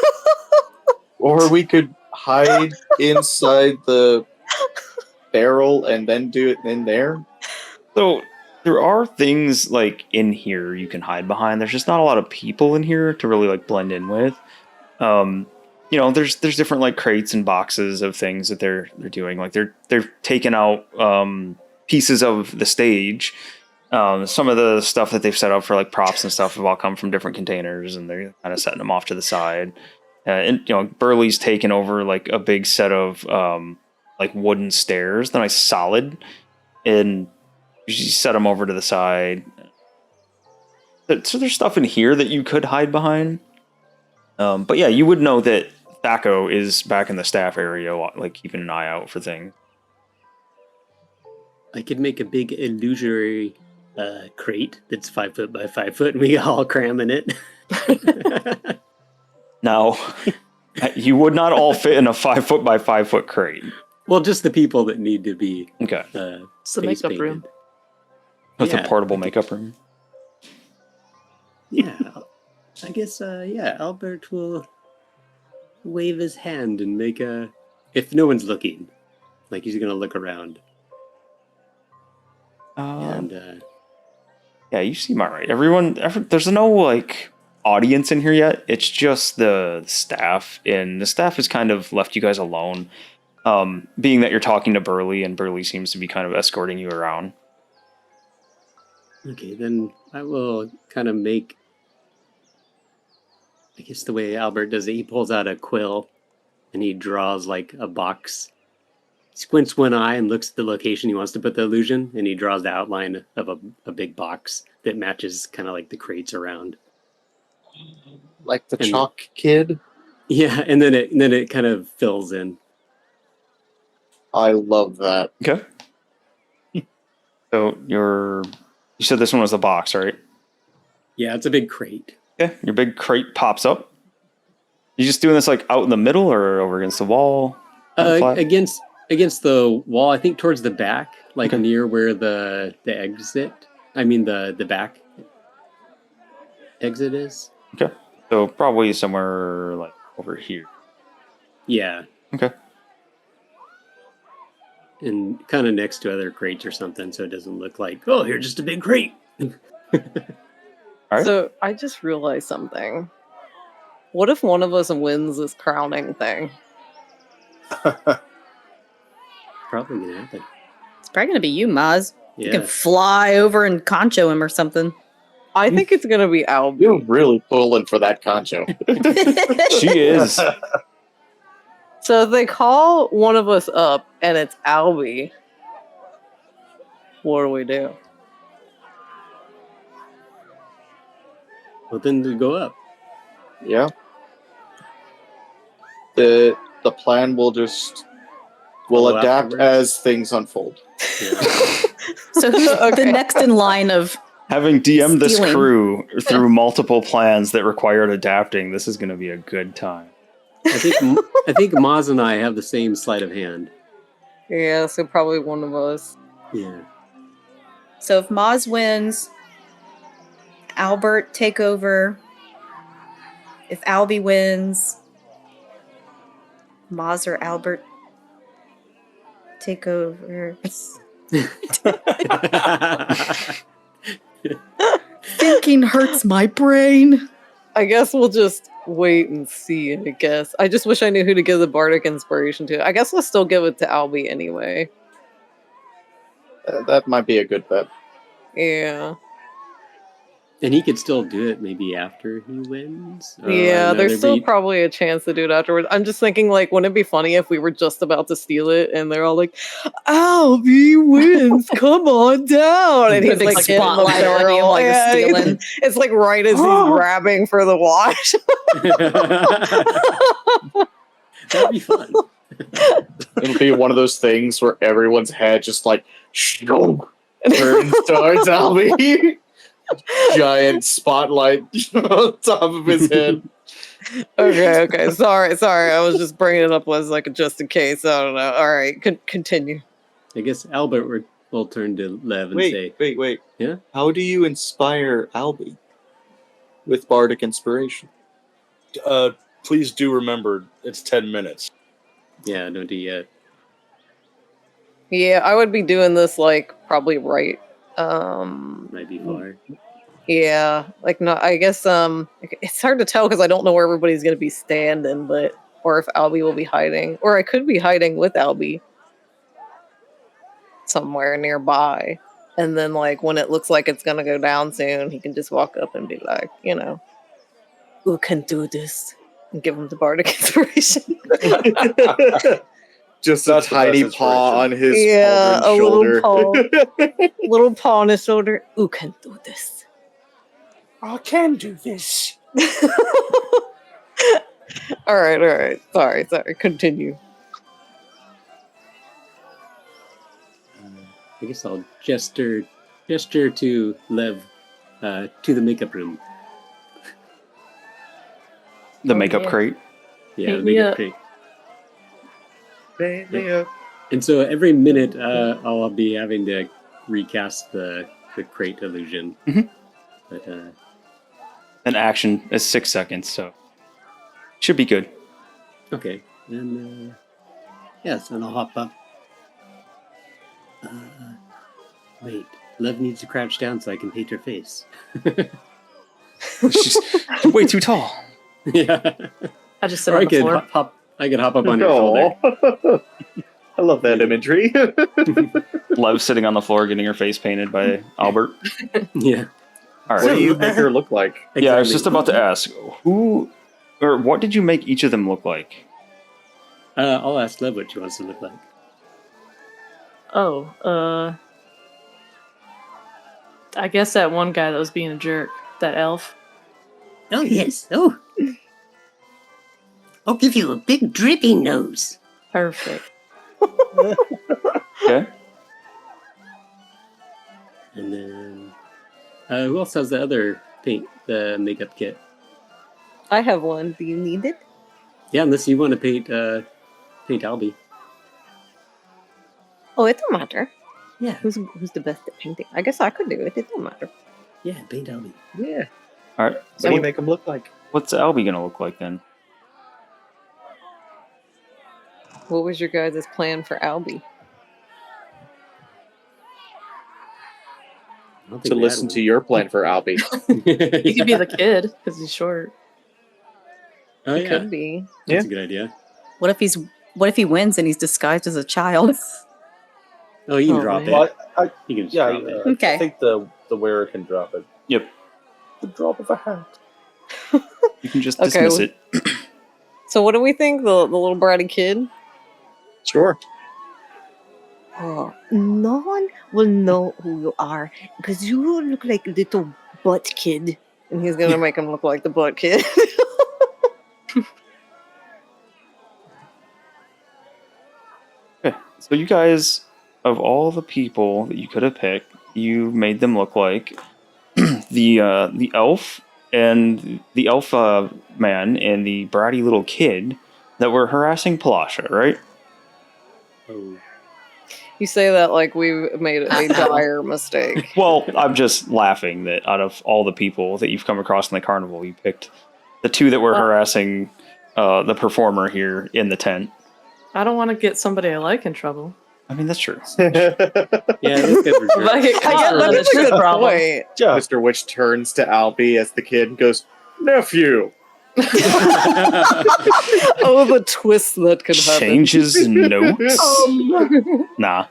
Or we could hide inside the barrel and then do it in there. So there are things like in here you can hide behind. There's just not a lot of people in here to really like blend in with. There's different like crates and boxes of things that they're doing. Like they're taking out pieces of the stage. Some of the stuff that they've set up for like props and stuff have all come from different containers, and they're kind of setting them off to the side. Burley's taken over like a big set of like wooden stairs, the nice solid, and you set them over to the side. So there's stuff in here that you could hide behind. But yeah, you would know that Thaco is back in the staff area, like keeping an eye out for things. I could make a big illusory crate that's 5 foot by 5 foot, and we all cram in it. No, you would not all fit in a 5 foot by 5 foot crate. Well, just the people that need to be. Okay. It's the makeup room. With Yeah. a portable makeup room. Yeah, I guess. Yeah, Albert will wave his hand and make a. If no one's looking, like he's gonna look around. Yeah, you seem all right. There's no like audience in here yet. It's just the staff, and the staff has kind of left you guys alone. Being that you're talking to Burley, and Burley seems to be kind of escorting you around. Okay, then I will kind of make I guess the way Albert does it, he pulls out a quill and he draws like a box. Squints one eye and looks at the location he wants to put the illusion, and he draws the outline of a big box that matches kind of like the crates around. Like the And- chalk kid. Yeah, and then it kind of fills in. I love that. Okay. So you said this one was the box, right? Yeah, it's a big crate. Okay. Your big crate pops up. You just doing this like out in the middle or over against the wall? Flat? Against the wall, I think towards the back, like Okay. near where the exit. I mean the back exit is. Okay. So probably somewhere like over here. Yeah, Okay. and kind of next to other crates or something, so it doesn't look like, oh, here's just a big crate. All right. So I just realized something. What if one of us wins this crowning thing? Probably gonna happen. It's probably gonna be you, Maz. You Yeah. can fly over and concho him or something. I think it's gonna be Albie. You're really pulling for that concho. She is. So if they call one of us up and it's Albie, what do we do? Well, then to go up. Yeah. The plan will Follow adapt afterwards. as things unfold. Yeah. So who's Okay. the next in line of Having DM'd this Stealing. crew through multiple plans that required adapting, this is going to be a good time. I think Maz and I have the same sleight of hand. Yeah, so probably one of us. Yeah. So if Maz wins, Albert take over. If Albie wins, Maz or Albert take over. Thinking hurts my brain. I guess we'll just wait and see, I guess. I just wish I knew who to give the bardic inspiration to. I guess let's still give it to Albie anyway. That might be a good bet. Yeah. And he could still do it maybe after he wins. or Yeah, there's another still beat. probably a chance to do it afterwards. I'm just thinking, like, wouldn't it be funny if we were just about to steal it and they're all like, Albie wins, come on down. And Put a he's big like, getting the spotlight on you barrel. while you're Yeah, stealing. It's like right as he's grabbing for the watch. That'd be fun. It'll be one of those things where everyone's head just like turns towards Albie. Giant spotlight on top of his head. Okay. Sorry. I was just bringing it up as like a just in case. I don't know. All right, continue. I guess Albert will turn to Lev and say, Wait. Yeah? How do you inspire Albie with bardic inspiration? Please do remember, it's 10 minutes. yeah, don't do yet. Yeah, I would be doing this like probably right. Might be far. Yeah, like no, I guess it's hard to tell because I don't know where everybody's gonna be standing, but or if Albie will be hiding, or I could be hiding with Albie somewhere nearby, and then like when it looks like it's gonna go down soon, he can just walk up and be like, who can do this, and give him the bardic inspiration. Just That's a the tiny best paw on his Yeah, a shoulder. Little paw on his shoulder. Who can do this? I can do this. All right. Sorry. Continue. I guess I'll gesture to Lev to the makeup room. The makeup yeah. crate. Yeah, Paint the me makeup up. crate. And so every minute I'll be having to recast the crate illusion. Mhm. But An action is 6 seconds, so should be good. okay. And yes, and I'll hop up. Wait, Lev needs to crouch down so I can paint her face. She's way too tall. Yeah. I just sit Or on I the could floor. I could hop up on her shoulder. Aw. I love that imagery. Lev sitting on the floor getting her face painted by Albert. Yeah. All What do right. you make her look like? Yeah, I was Exactly. just about to ask, who or what did you make each of them look like? I'll ask Lev what she wants to look like. Oh, I guess that one guy that was being a jerk, that elf. Oh, yes. Oh. I'll give you a big drippy nose. Perfect. Okay. And then, who else has the other the makeup kit? I have one. Do you need it? Yeah, unless you want to paint Albie. Oh, it don't matter. Yeah. Who's the best at painting? I guess I could do it. It don't matter. Yeah, paint Albie. Yeah. All right. What do you make them look like? What's Albie gonna look like then? What was your guys' plan for Albie? To listen to your plan for Albie. He could be the kid because he's short. Oh It yeah, could be. that's a good idea. What if he wins and he's disguised as a child? Oh, you can Oh, drop man. it. I You can just yeah, drop it. I Okay. think the wearer can drop it. Yep. The drop of a hat. You can just Okay, dismiss well- it. So what do we think? The little bratty kid? Sure. Oh, no one will know who you are because you look like a little butt kid. And he's gonna make him look like the butt kid. Okay. So you guys, of all the people that you could have picked, you made them look like the elf and the elf man and the bratty little kid that were harassing Palasha, right? Oh. You say that like we made a dire mistake. Well, I'm just laughing that out of all the people that you've come across in the carnival, you picked the two that were harassing the performer here in the tent. I don't want to get somebody I like in trouble. I mean, that's true. Yeah, those guys were If I jerks. get caught, Yeah, then that is it's a your good problem. point. Yeah. Mr. Witch turns to Albie as the kid and goes, "Nephew." Oh, the twist that could happen. Changes notes? Nah.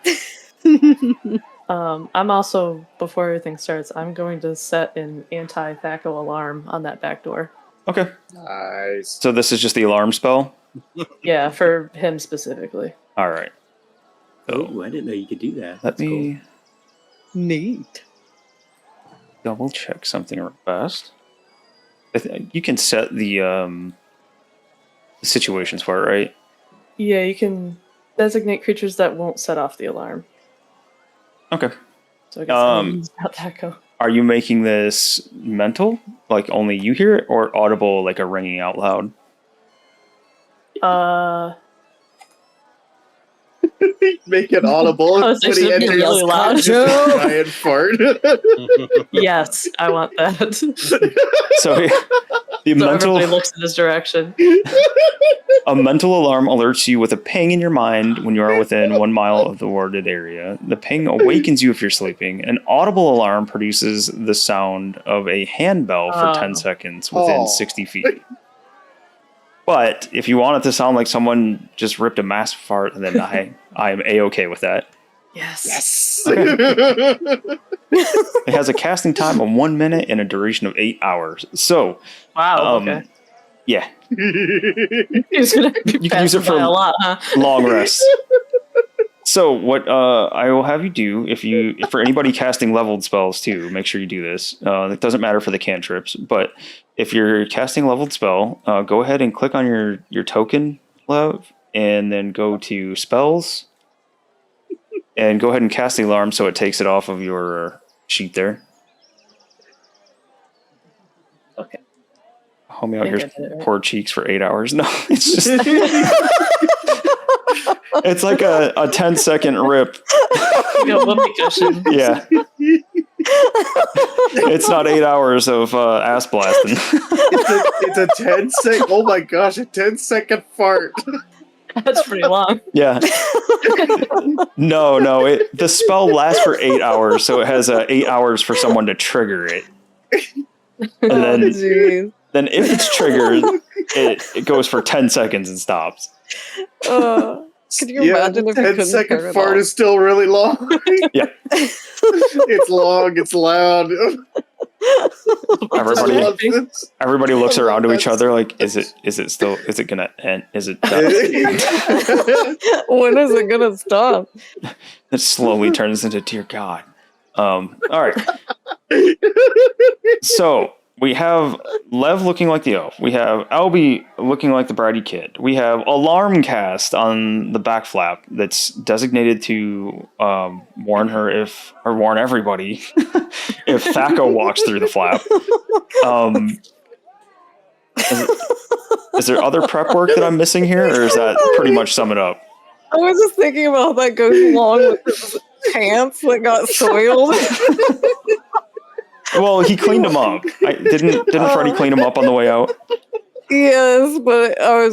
I'm also, before everything starts, I'm going to set an anti-THACO alarm on that back door. Okay. Nice. So this is just the alarm spell? Yeah, for him specifically. All right. Oh, I didn't know you could do that. Let That's cool. me Neat. double check something real fast. You can set the situations for it, right? Yeah, you can designate creatures that won't set off the alarm. Okay. So I guess it's not THACO. Are you making this mental? Like only you hear it, or audible, like a ringing out loud? Make it audible Oh, it's when he actually enters really loud. just a giant fart. Yes, I want that. So the So mental everybody looks in this direction. a mental alarm alerts you with a ping in your mind when you are within 1 mile of the warded area. The ping awakens you if you're sleeping. An audible alarm produces the sound of a handbell for 10 seconds within 60 feet. But if you want it to sound like someone just ripped a massive fart, then I am A-okay with that. Yes. It has a casting time of 1 minute and a duration of 8 hours. So, Wow. Okay. yeah, It's gonna be you can use it for a lot, huh? long rests. So what I will have you do, if for anybody casting leveled spells too, make sure you do this. It doesn't matter for the cantrips, but if you're casting a leveled spell, go ahead and click on your token, Lev, and then go to spells, and go ahead and cast the alarm so it takes it off of your sheet there. Okay. Homie out I think here's I did it right. poor cheeks for 8 hours. No, it's just it's like a 10-second rip. You got whoopee cushion. Yeah. It's not 8 hours of ass blasting. It's a 10-second. Oh my gosh, a 10-second fart. That's pretty long. Yeah. No. The spell lasts for 8 hours, so it has 8 hours for someone to trigger it. And then, Jeez. then if it's triggered, it goes for 10 seconds and stops. Could you imagine if you couldn't 10-second turn it fart off? is still really long. Yeah. It's long, it's loud. Everybody looks around to each other like, is it gonna end? Is it done? When is it gonna stop? It slowly turns into dear God. All right. So we have Lev looking like the elf. We have Albie looking like the bratty kid. We have alarm cast on the back flap that's designated to warn everybody if Thaco walks through the flap. Is there other prep work that I'm missing here, or is that pretty much sum it up? I was just thinking about how that goes along with his pants that got soiled. Well, he cleaned them up. Didn't Freddy clean them up on the way out? Yes, but I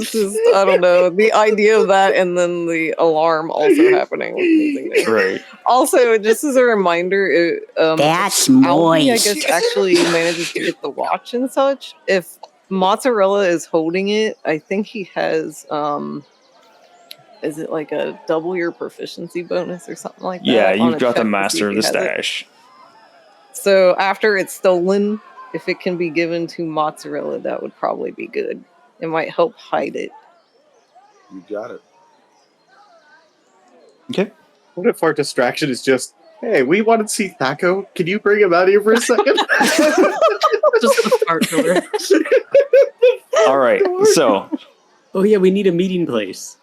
don't know. The idea of that and then the alarm also happening was amazing. Right. Also, just as a reminder, That's Albie, I moist. guess, actually manages to get the watch and such. If Mozzarella is holding it, I think he has, is it like a double your proficiency bonus or something like that? Yeah, on you've a got the check to see master if of the he has it? stash. So after it's stolen, if it can be given to Mozzarella, that would probably be good. It might help hide it. You got it. Okay. What if our distraction is just, hey, we want to see Thaco. Can you bring him out here for a second? Just the fart killer. All right. So Oh yeah, we need a meeting place.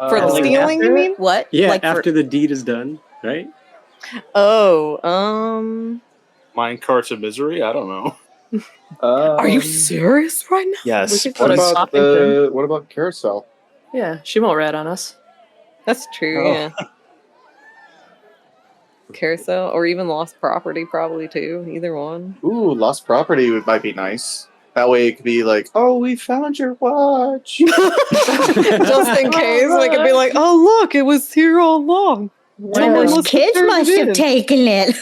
For the stealing, you mean? What? Yeah, Like after the deed is done, right? Oh, Mine carts of misery? I don't know. are you serious right now? yes, We could What put a about Stoppington. what about Carousel? Yeah, she won't rat on us. That's true, Oh. yeah. Carousel, or even lost property, probably too. Either one. Ooh, lost property might be nice. That way it could be like, oh, we found your watch. Just in case, we could be like, oh, look, it was here all along. One of those Someone kids turned must it have in. taken it.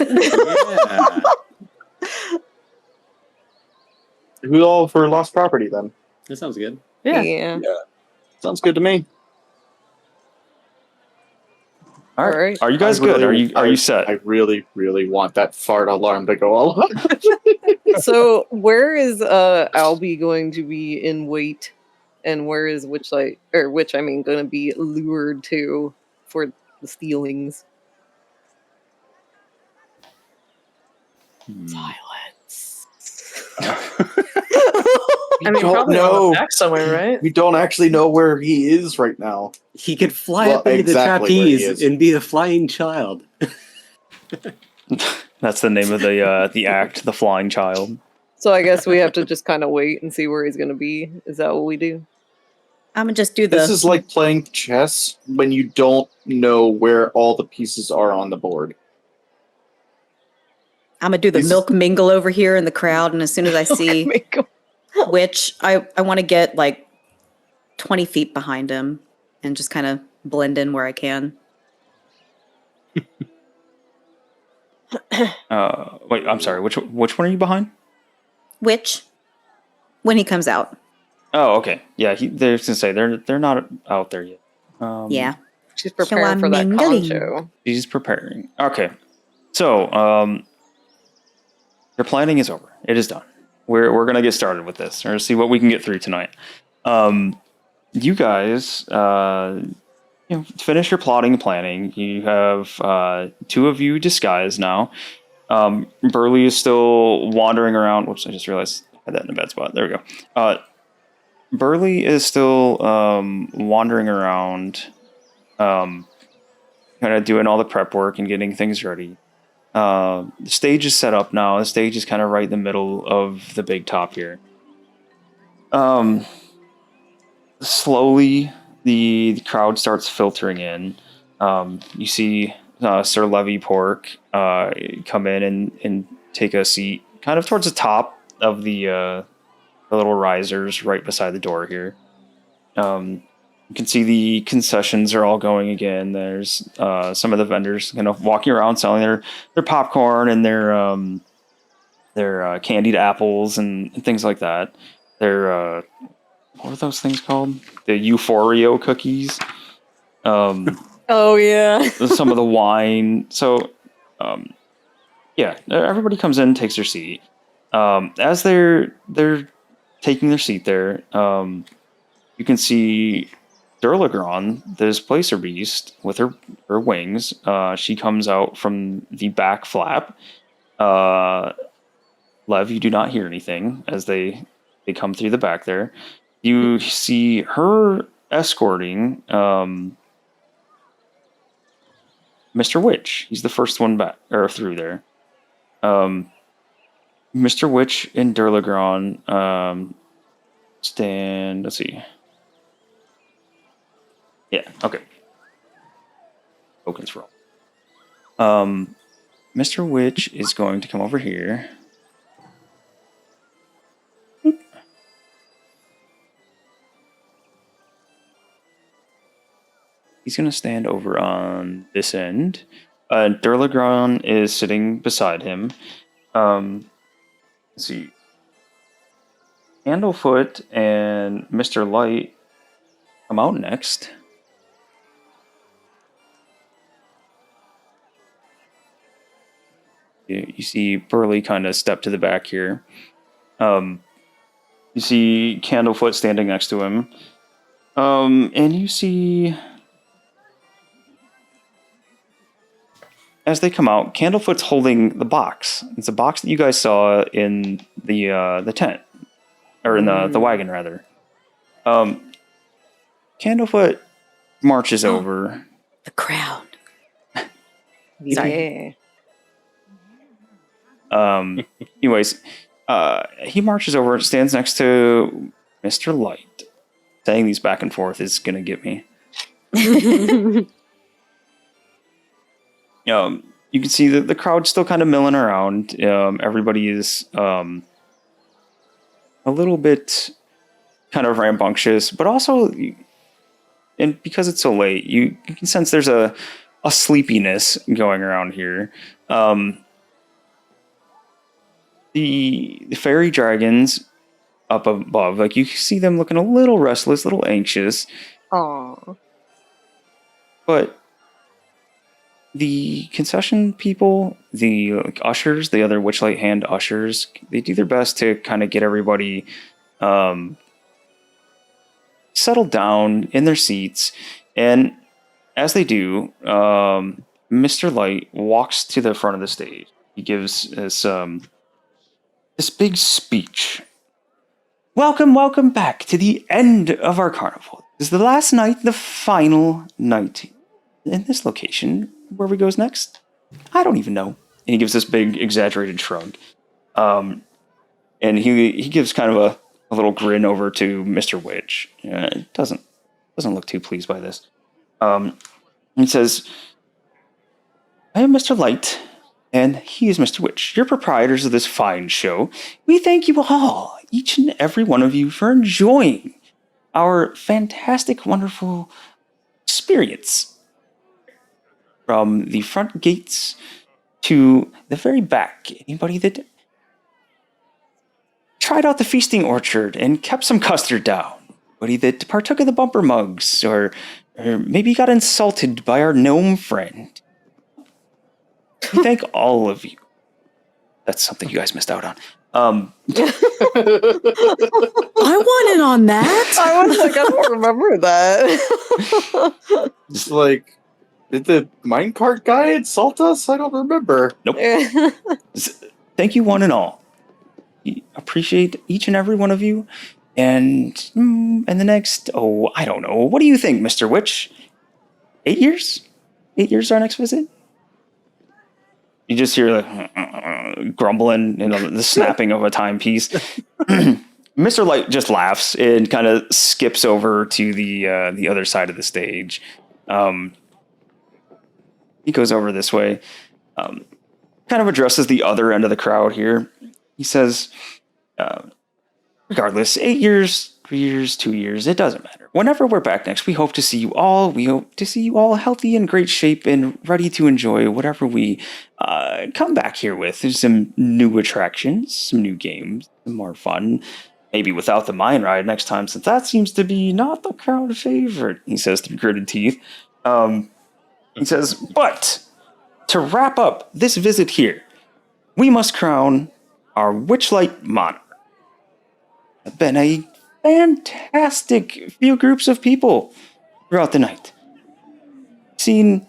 Yeah. Who all for lost property then? That sounds good. Yeah. Sounds good to me. all right. Alright. Are you guys good? Are you set? I really, really want that fart alarm to go all up. So where is Albie going to be in wait, and where is Witchlight, or Witch, I mean, going to be lured to for the stealings? Silence. I mean, don't probably know. on the back somewhere, right? We don't actually know where he is right now. He could fly Well, up into exactly where the he trapeze is. and be a flying child. That's the name of the act, the flying child. So I guess we have to just kind of wait and see where he's going to be. Is that what we do? I'm gonna just do the. This is like playing chess when you don't know where all the pieces are on the board. I'm gonna do the These- milk mingle over here in the crowd, and as soon as I see Make him- Witch, I want to get like 20 feet behind him and just kind of blend in where I can. Wait, I'm sorry. Which one are you behind? Witch, when he comes out. Oh, okay. Yeah, they're gonna say they're not out there yet. Yeah. She's preparing I'm for that con mingling. show. She's preparing. Okay. So, your planning is over. It is done. We're gonna get started with this. We're gonna see what we can get through tonight. You guys, finish your plotting and planning. You have two of you disguised now. Burley is still wandering around. Whoops! I just realized I had that in a bad spot. There we go. Burley is still wandering around, kind of doing all the prep work and getting things ready. The stage is set up now. The stage is kind of right in the middle of the big top here. Slowly, the crowd starts filtering in. You see Sir Levy Pork come in and take a seat kind of towards the top of the little risers right beside the door here. You can see the concessions are all going again. There's some of the vendors kind of walking around selling their popcorn and their candied apples and things like that. Their what are those things called? The Euphoria cookies. Oh yeah. Some of the wine. So Yeah, everybody comes in, takes their seat. As they're taking their seat there, you can see Durlagron, the Displacer Beast, with her wings. She comes out from the back flap. Lev, you do not hear anything as they come through the back there. You see her escorting Mr. Witch. He's the first one back or through there. Mr. Witch and Durlagron stand. Let's see. Yeah. Okay. Tokens for all. Mr. Witch is going to come over here. He's going to stand over on this end. Durlagron is sitting beside him. Let's see. Candlefoot and Mr. Light come out next. You see Burley kind of step to the back here. You see Candlefoot standing next to him. And you see, as they come out, Candlefoot's holding the box. It's a box that you guys saw in the tent, or in the wagon rather. Candlefoot marches over. The crown. Yeah. Anyways, he marches over, stands next to Mr. Light. Saying these back and forth is gonna get me. You can see the crowd still kind of milling around. Everybody is a little bit kind of rambunctious, but also, and because it's so late, you can sense there's a sleepiness going around here. The fairy dragons up above, like you see them looking a little restless, a little anxious. Aww. But the concession people, the ushers, the other Witchlight Hand ushers, they do their best to kind of get everybody settled down in their seats. And as they do, Mr. Light walks to the front of the stage. He gives this big speech. Welcome back to the end of our carnival. This is the last night, the final night in this location. Where we goes next? I don't even know. And he gives this big exaggerated shrug. And he gives kind of a little grin over to Mr. Witch. Doesn't look too pleased by this. He says, I am Mr. Light, and he is Mr. Witch, your proprietors of this fine show. We thank you all, each and every one of you, for enjoying our fantastic, wonderful experience. From the front gates to the very back. Anybody that tried out the feasting orchard and kept some custard down. Anybody that partook of the bumper mugs, or maybe got insulted by our gnome friend. We thank all of you. That's something you guys missed out on. I want in on that. I was like, I don't remember that. It's like, did the minecart guy insult us? I don't remember. Nope. Thank you, one and all. We appreciate each and every one of you. And the next, I don't know. What do you think, Mr. Witch? 8 years? 8 years our next visit? You just hear grumbling and the snapping of a timepiece. Mr. Light just laughs and kind of skips over to the other side of the stage. He goes over this way, kind of addresses the other end of the crowd here. He says, regardless, 8 years, 3 years, 2 years, it doesn't matter. Whenever we're back next, we hope to see you all. We hope to see you all healthy and great shape and ready to enjoy whatever we come back here with. There's some new attractions, some new games, some more fun. Maybe without the mine ride next time, since that seems to be not the crowd favorite, he says through gritted teeth. He says, but to wrap up this visit here, we must crown our Witchlight Monarch. It's been a fantastic few groups of people throughout the night. Seen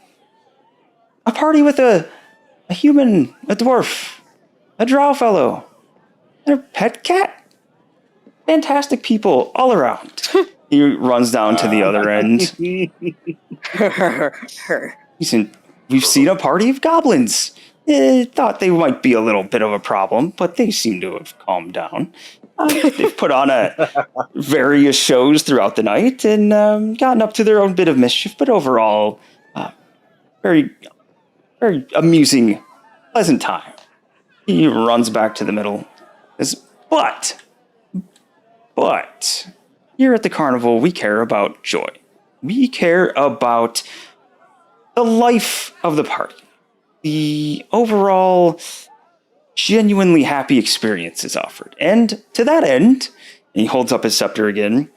a party with a human, a dwarf, a drow fellow, and a pet cat. Fantastic people all around. He runs down to the other end. We've seen a party of goblins. Thought they might be a little bit of a problem, but they seem to have calmed down. They've put on various shows throughout the night and gotten up to their own bit of mischief, but overall, very, very amusing, pleasant time. He runs back to the middle. But here at the carnival, we care about joy. We care about the life of the party. The overall genuinely happy experience is offered. And to that end, and he holds up his scepter again,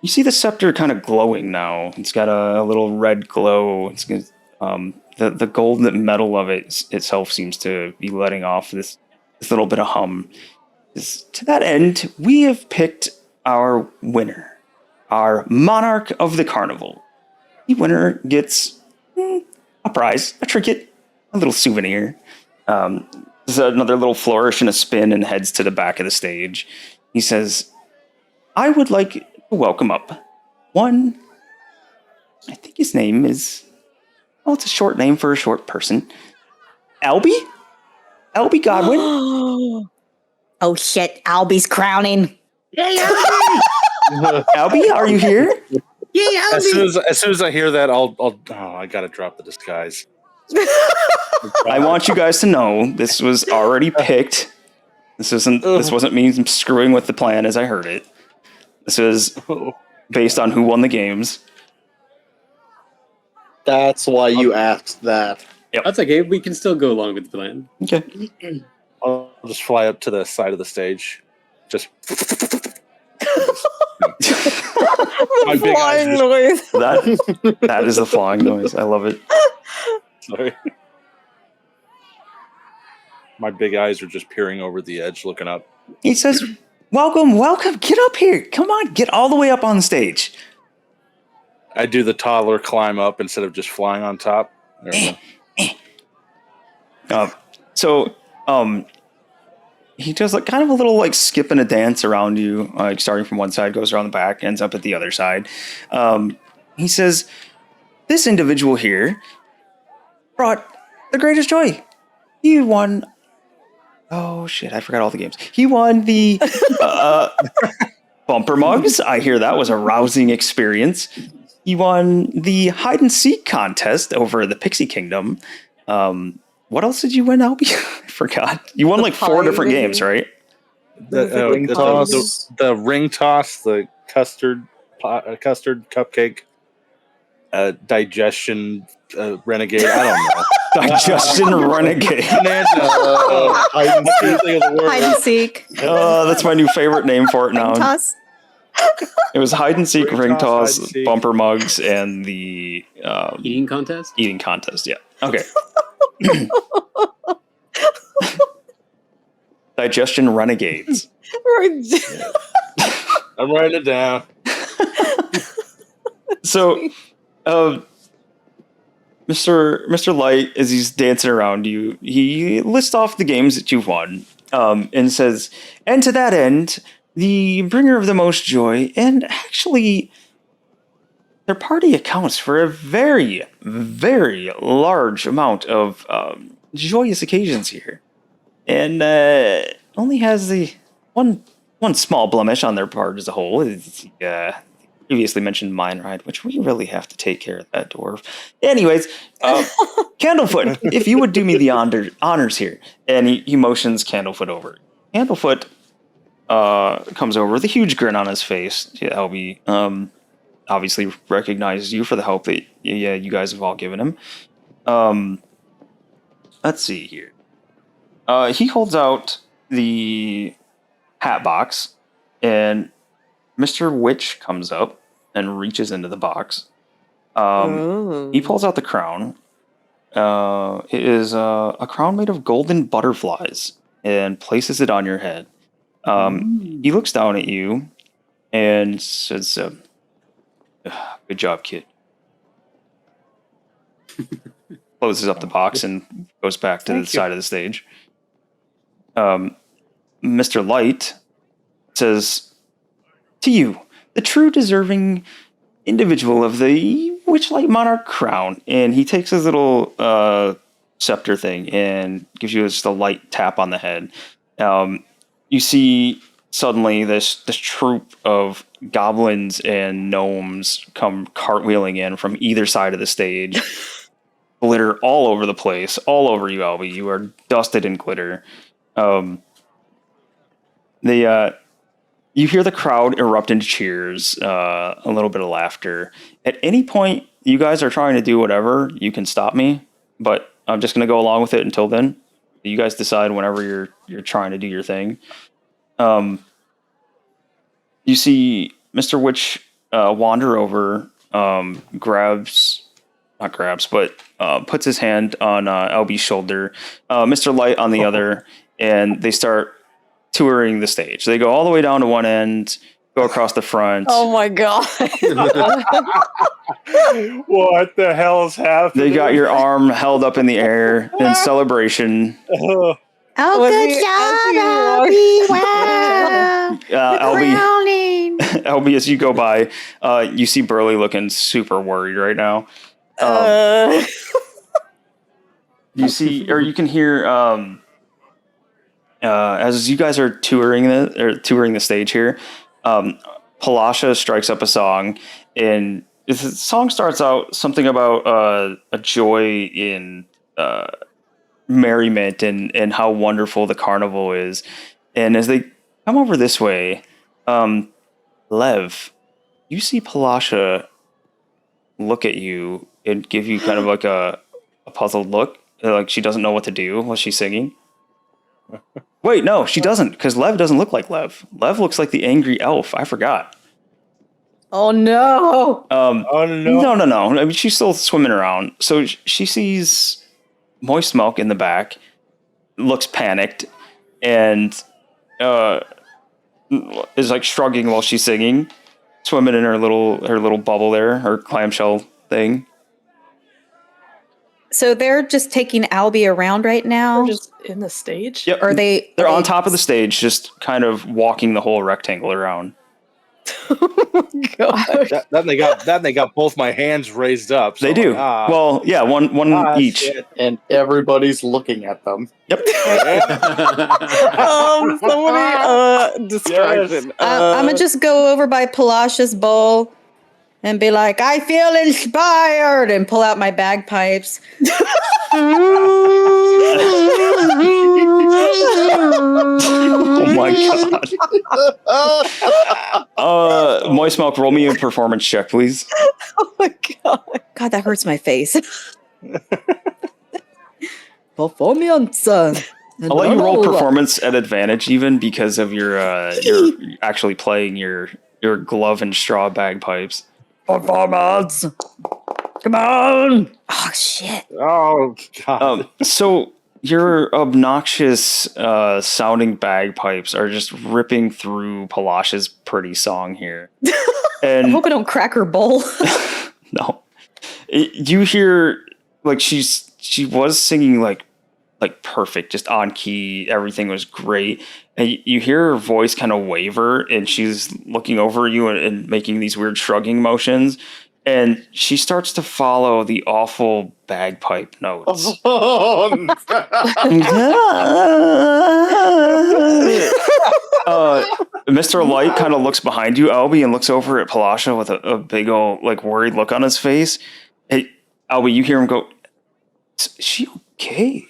you see the scepter kind of glowing now. It's got a little red glow. It's the golden metal of it itself seems to be letting off this little bit of hum. To that end, we have picked our winner, our monarch of the carnival. The winner gets a prize, a trinket, a little souvenir. There's another little flourish and a spin and heads to the back of the stage. He says, I would like to welcome up one, I think his name is, well, it's a short name for a short person. Albie? Albie Godwin? Oh shit, Albie's crowning. Yay, Albie! Albie, are you here? Yay, Albie! As soon as I hear that, I gotta drop the disguise. I want you guys to know this was already picked. This wasn't me screwing with the plan as I heard it. This is based on who won the games. That's why you asked that. Yep. That's okay. We can still go along with the plan. Okay. I'll just fly up to the side of the stage. Just The flying noise. That is the flying noise. I love it. Sorry. My big eyes are just peering over the edge, looking up. He says, welcome, get up here. Come on, get all the way up on stage. I do the toddler climb up instead of just flying on top. There we go. He does like kind of a little like skip and a dance around you, like starting from one side, goes around the back, ends up at the other side. He says, this individual here brought the greatest joy. He won. Oh shit, I forgot all the games. He won the bumper mugs. I hear that was a rousing experience. He won the hide and seek contest over the Pixie Kingdom. What else did you win, Albie? I forgot. You won like 4 different games, right? The ring toss, the custard cupcake, digestion renegade. I don't know. Digestion renegade. Hide and seek. That's my new favorite name for it now. Ring toss. It was hide and seek, ring toss, bumper mugs, and the Eating contest? eating contest. Yeah. Okay. Digestion renegades. I'm writing it down. So, Mr. Light, as he's dancing around you, he lists off the games that you've won, and says, and to that end, the bringer of the most joy, and actually, their party accounts for a very, very large amount of joyous occasions here, and only has the one small blemish on their part as a whole. It's previously mentioned mine ride, which we really have to take care of that dwarf. Anyways, Candlefoot, if you would do me the honors here, and he motions Candlefoot over. Candlefoot comes over with a huge grin on his face to help me. Obviously recognizes you for the help that you guys have all given him. Let's see here. He holds out the hat box, and Mr. Witch comes up and reaches into the box. He pulls out the crown, It is a crown made of golden butterflies and places it on your head. He looks down at you and says, "Good job, kid." Closes up the box and goes back to the side of the stage. Mr. Light says, "To you, the true deserving individual of the Witchlight Monarch crown," and he takes his little scepter thing and gives you just a light tap on the head. You see suddenly this troop of goblins and gnomes come cartwheeling in from either side of the stage. Glitter all over the place, all over you, Albie. You are dusted in glitter. You hear the crowd erupt into cheers, a little bit of laughter. At any point, you guys are trying to do whatever, you can stop me, but I'm just going to go along with it until then. You guys decide whenever you're trying to do your thing. You see Mr. Witch wander over, puts his hand on Albie's shoulder, Mr. Light on the other, and they start touring the stage. They go all the way down to one end, go across the front. Oh my god. What the hell is happening? They got your arm held up in the air in celebration. Oh, good job, Albie! Wow. Albie, as you go by, you see Burley looking super worried right now. You see, or you can hear, as you guys are touring the stage here, Palasha strikes up a song, and the song starts out something about a joy in merriment and how wonderful the carnival is. And as they come over this way, Lev, you see Palasha look at you and give you kind of like a puzzled look, like she doesn't know what to do while she's singing. Wait, no, she doesn't, because Lev doesn't look like Lev. Lev looks like the angry elf. I forgot. Oh no! No. I mean, she's still swimming around. So she sees Moist Milk in the back, looks panicked, and is like shrugging while she's singing, swimming in her little bubble there, her clamshell thing. So they're just taking Albie around right now? We're just in the stage? Yep. Or They're on top of the stage, just kind of walking the whole rectangle around. Then they got both my hands raised up. So They do. Well, yeah, one each. Shit. And everybody's looking at them. Yep. Somebody distraction. I'm gonna just go over by Palasha's bowl and be like, I feel inspired, and pull out my bagpipes. Oh my god. Moist Milk, roll me a performance check, please. Oh my god. God, that hurts my face. Performance. I'll let you roll performance at advantage, even because of your actually playing your glove and straw bagpipes. Performance. Come on. Oh shit. Oh god. So your obnoxious sounding bagpipes are just ripping through Palasha's pretty song here. And I hope I don't crack her bowl. no. You hear like she was singing like perfect, just on key, everything was great. And you hear her voice kind of waver, and she's looking over you and making these weird shrugging motions. And she starts to follow the awful bagpipe notes. Mr. Light kind of looks behind you, Albie, and looks over at Palasha with a big old like worried look on his face. Hey, Albie, you hear him go, "Is she okay?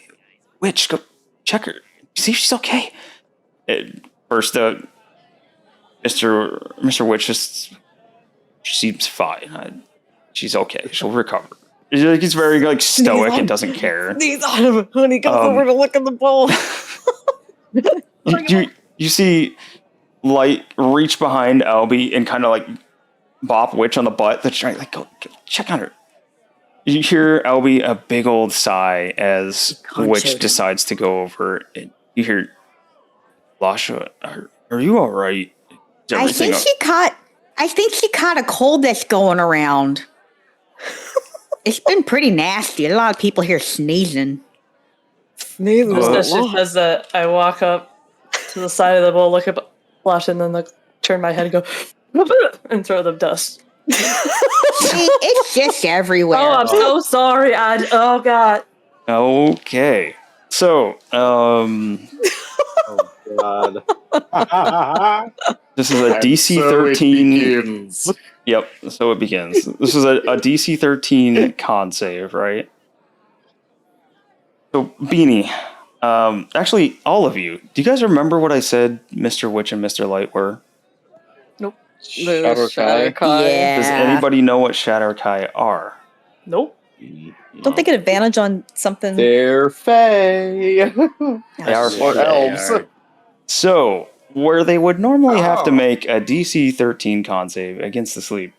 Witch, go check her. See if she's okay." First, Mr. Witch just seems fine. She's okay. She'll recover. He's very like stoic and doesn't care. These autumn honey comes over to look in the bowl. You see Light reach behind Albie and kind of like bop Witch on the butt. That's right. Like, go check on her. You hear Albie a big old sigh as Can't Witch show them. decides to go over. And you hear, Lasha, are you all right? Is I everything think she caught a cold that's going around. It's been pretty nasty. A lot of people here sneezing. Sneezing Just a as she lot. says that, I walk up to the side of the bowl, look up, flash, and then turn my head and go, and throw the dust. See, it's just everywhere. Oh, I'm so sorry. Oh, God. Okay. So, Oh God. this is a And DC so it 13. begins. Yep, so it begins. This is a DC 13 con save, right? So, Beanie, actually, all of you, do you guys remember what I said Mr. Witch and Mr. Light were? The Shadow Shadow Kai? Kai. Yeah. Does anybody know what Shadow Kai are? Nope. Don't they get advantage on something? They're Fae. They are Or Fae. elves. So, where they would normally have to make a DC 13 con save against the sleep,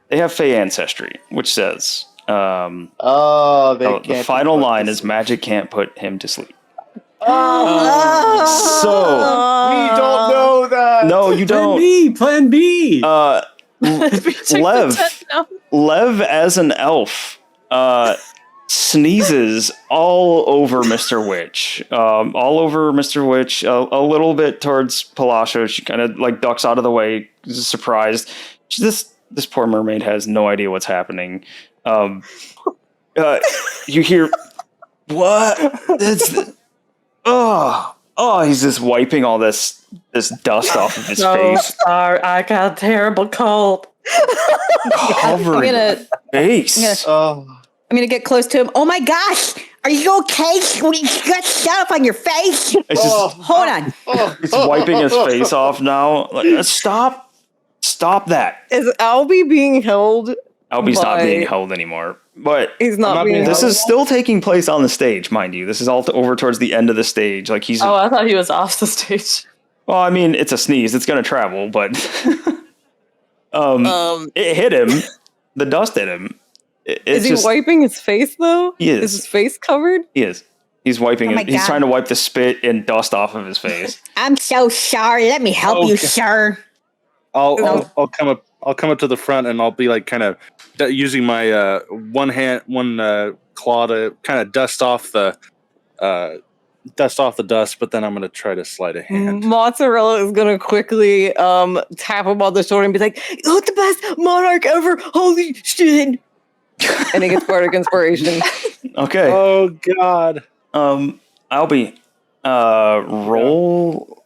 they have Fae ancestry, which says, Oh, they can't. the final line is magic can't put him to sleep. Oh, So, we don't know that. no, you don't. Plan B. Lev as an elf sneezes all over Mr. Witch. All over Mr. Witch, a little bit towards Palasha. She kind of like ducks out of the way, surprised. This poor mermaid has no idea what's happening. You hear, what? He's just wiping all this dust off of his So face. sorry. I got a terrible cold. Covered face. Oh, I'm gonna get close to him. Oh my gosh! Are you okay? You got stuff on your face. It's just, Hold on. he's wiping his face off now. Like, stop that. Is Albie being held? Albie's not By- being held anymore. But He's not being this held. is still taking place on the stage, mind you. This is all over towards the end of the stage. Like he's, Oh, I thought he was off the stage. well, I mean, it's a sneeze. It's going to travel, but it hit him. The dust hit him. Is he wiping his face though? He is. Is his face covered? He is. He's wiping Oh my it. He's God. trying to wipe the spit and dust off of his face. I'm so sorry. Let me help you, Okay. sir. I'll come up. I'll come up to the front and I'll be like kind of using my one claw to kind of dust off the dust, but then I'm gonna try to slide a hand. Mozzarella is gonna quickly tap him on the shoulder and be like, "You're the best monarch ever! Holy shit!" And he gets bardic inspiration. Okay. Oh God. Albie, roll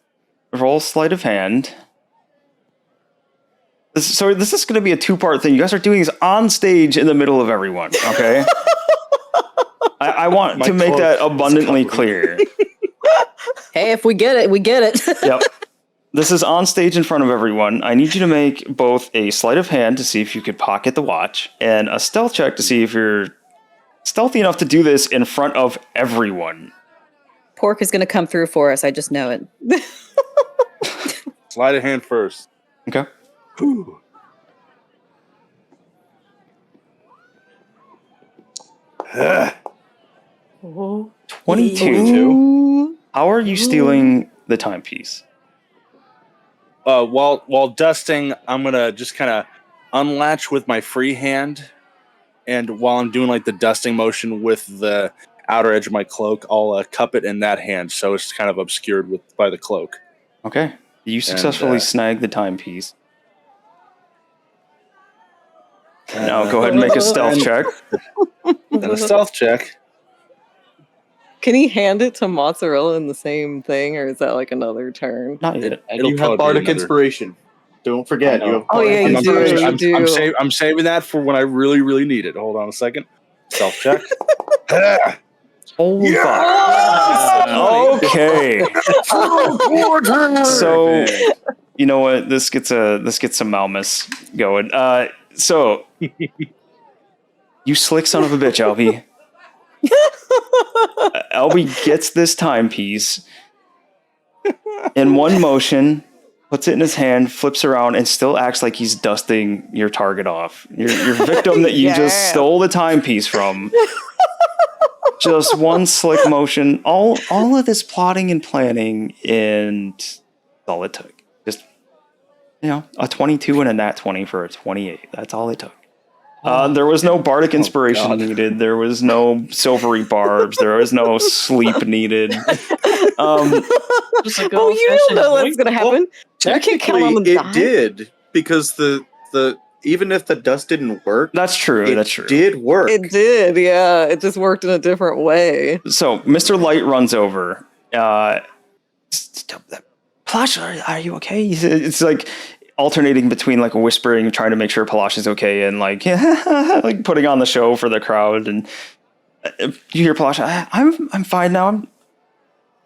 sleight of hand. So this is going to be a two-part thing. You guys are doing this on stage in the middle of everyone, okay? I want My to make cloak that is abundantly covered. clear. Hey, if we get it, we get it. Yep. This is on stage in front of everyone. I need you to make both a sleight of hand to see if you could pocket the watch and a stealth check to see if you're stealthy enough to do this in front of everyone. Pork is going to come through for us. I just know it. Slide a hand first. Okay. Whew. Oh. 22. How are you stealing the timepiece? While dusting, I'm gonna just kind of unlatch with my free hand, and while I'm doing like the dusting motion with the outer edge of my cloak, I'll cup it in that hand, so it's kind of obscured by the cloak. Okay. You successfully snag the timepiece. Now go ahead and make a stealth check. And a stealth check. Can he hand it to Mozzarella in the same thing, or is that like another turn? Not yet. and It'll you probably have be bardic another- inspiration. Don't forget. I You know. have Oh, yeah, bardic you do. inspiration. You do. I'm saving that for when I really, really need it. Hold on a second. Stealth check. Holy fuck. Okay. So, you know what? This gets some Malmus going. So you slick son of a bitch, Albie. Albie gets this timepiece in one motion. puts it in his hand, flips around, and still acts like he's dusting your target off. Your victim that you just stole the timepiece from. Just one slick motion. All of this plotting and planning, and that's all it took. Just, a 22 and a nat 20 for a 28. That's all it took. There was no bardic inspiration needed. There was no silvery barbs. There was no sleep needed. Just a good You don't know what's going to happen. Well, technically, it did, because the even if the dust didn't work, that's true. It did work. It did, yeah. It just worked in a different way. So Mr. Light runs over. Palash, are you okay? It's like alternating between like whispering, trying to make sure Palash is okay, and like like putting on the show for the crowd. And you hear Palash, I'm fine now.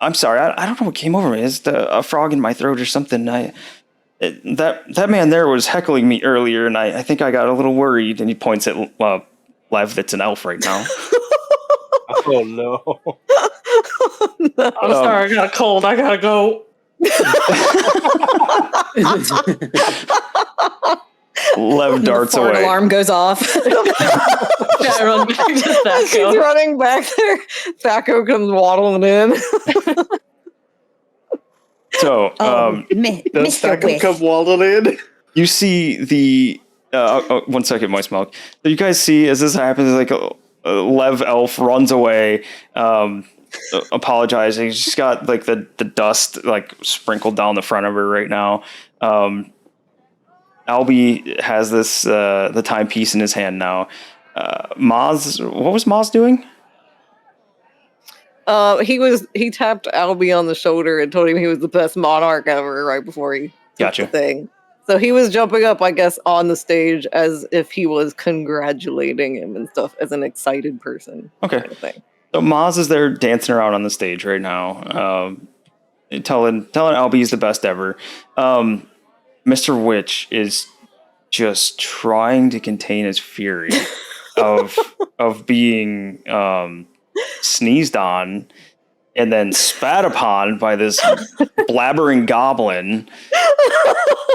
I'm sorry. I don't know what came over me. It's a frog in my throat or something. That man there was heckling me earlier, and I think I got a little worried. And he points at Lev, that's an elf right now. Oh no! I'm sorry, I got a cold. I gotta go. Lev darts the fart away. alarm goes off. I run back to Thaco. He's running back there. Thaco comes waddling in. So, does Mr. Thaco Wish. come waddling in? you see the 1 second, Moist Milk. So you guys see as this happens, like a Lev elf runs away, apologizing. She's got like the dust like sprinkled down the front of her right now. Albie has this the timepiece in his hand now. Maz, what was Maz doing? He tapped Albie on the shoulder and told him he was the best monarch ever right before he took the thing. So he was jumping up, I guess, on the stage as if he was congratulating him and stuff as an excited person. Okay. Kind of thing. So Maz is there dancing around on the stage right now, telling Albie he's the best ever. Mr. Witch is just trying to contain his fury of being sneezed on and then spat upon by this blabbering goblin.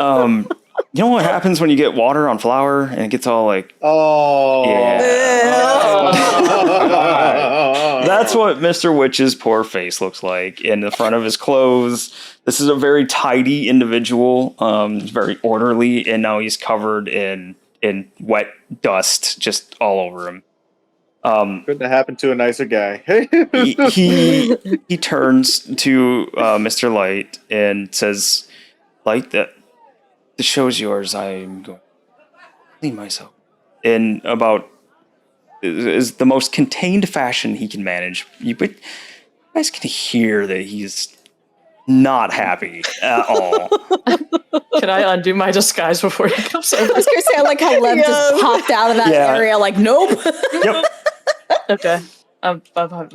You know what happens when you get water on flour and it gets all like... Oh. Yeah. That's what Mr. Witch's poor face looks like in the front of his clothes. This is a very tidy individual, very orderly, and now he's covered in wet dust just all over him. Couldn't have happened to a nicer guy. he turns to Mr. Light and says, Light, the show's yours. I'm going to clean myself. In about is the most contained fashion he can manage. But you guys can hear that he's not happy at all. Can I undo my disguise before he comes over? I was gonna say, I like how Lev just popped out of that area, like, nope. Yep. Okay. I'm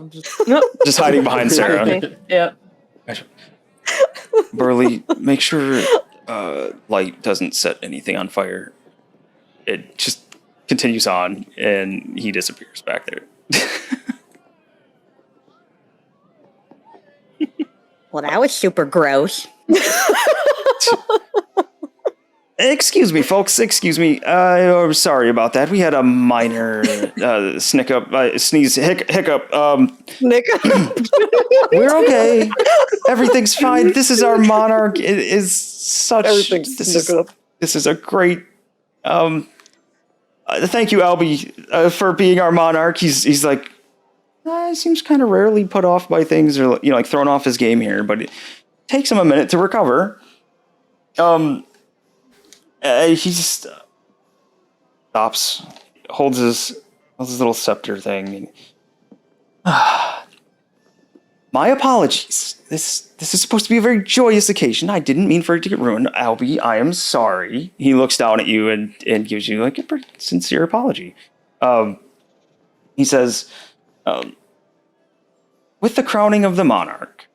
just nope. Just hiding behind Sarah. Yeah. Burley, make sure Light doesn't set anything on fire. It just continues on, and he disappears back there. Well, that was super gross. Excuse me, folks. Excuse me. I'm sorry about that. We had a minor sneeze, hiccup. We're okay. Everything's fine. This is our monarch. It is such. This is a great. Thank you, Albie, for being our monarch. He's like, seems kind of rarely put off by things, or like thrown off his game here, but it takes him a minute to recover. He just stops, holds his little scepter thing. And, my apologies. This is supposed to be a very joyous occasion. I didn't mean for it to get ruined. Albie, I am sorry. He looks down at you and gives you like a pretty sincere apology. He says, with the crowning of the monarch,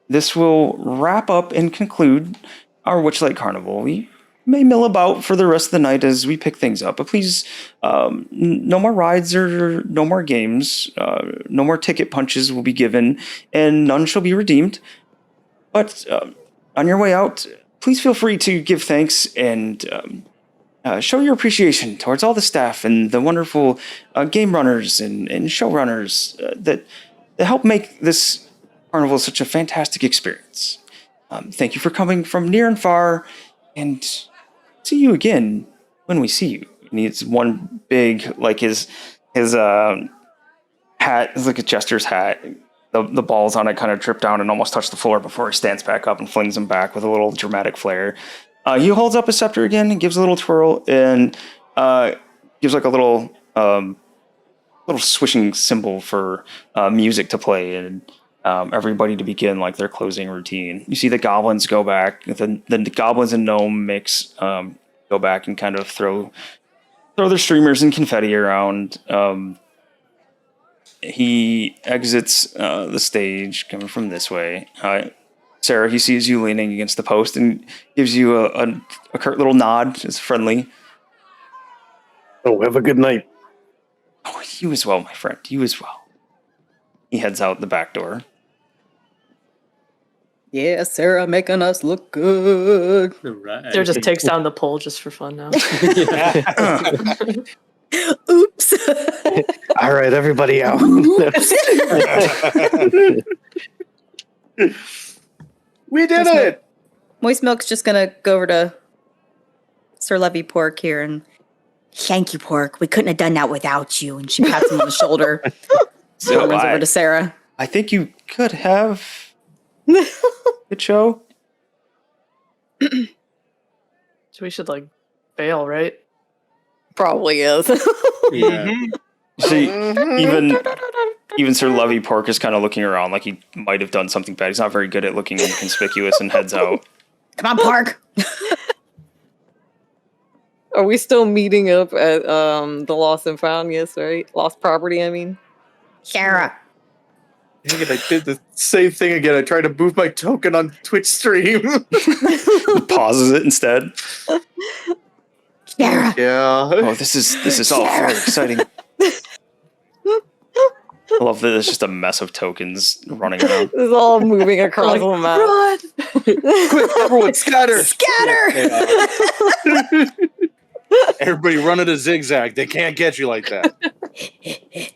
this will wrap up and conclude our Witchlight Carnival. We may mill about for the rest of the night as we pick things up, but please, no more rides or no more games. No more ticket punches will be given, and none shall be redeemed. But on your way out, please feel free to give thanks and show your appreciation towards all the staff and the wonderful game runners and showrunners that help make this carnival such a fantastic experience. Thank you for coming from near and far, and see you again when we see you. And it's one big, like his hat is like a jester's hat. The balls on it kind of trip down and almost touch the floor before he stands back up and flings them back with a little dramatic flair. He holds up his scepter again and gives a little twirl and gives like a little swishing symbol for music to play and everybody to begin like their closing routine. You see the goblins go back, the goblins and gnome mix go back and kind of throw their streamers and confetti around. He exits the stage coming from this way. Sarah, he sees you leaning against the post and gives you a curt little nod. It's friendly. Oh, have a good night. Oh, you as well, my friend. You as well. He heads out the back door. Yeah, Sarah making us look good. All right. Sarah just takes down the pole just for fun now. Oops. All right, everybody out. We did it! Moist Milk's just gonna go over to Sir Levy Pork here and Thank you, Pork. We couldn't have done that without you. she pats him on the shoulder. So runs over to Sarah. I think you could have good show. So we should like bail, right? Probably is. Yeah. See, even Sir Levy Pork is kind of looking around like he might have done something bad. He's not very good at looking inconspicuous and heads out. Come on, Pork. Are we still meeting up at the Lost and Found? Yes, right? Lost Property, I mean. Sarah. Dang it, I did the same thing again. I tried to move my token on Twitch stream. Pauses it instead. Sarah. Yeah. Oh, this is all very exciting. I love that it's just a mess of tokens running around. It's all moving across the map. Run! Quick, everyone, scatter! Scatter! Everybody run at a zigzag. They can't get you like that.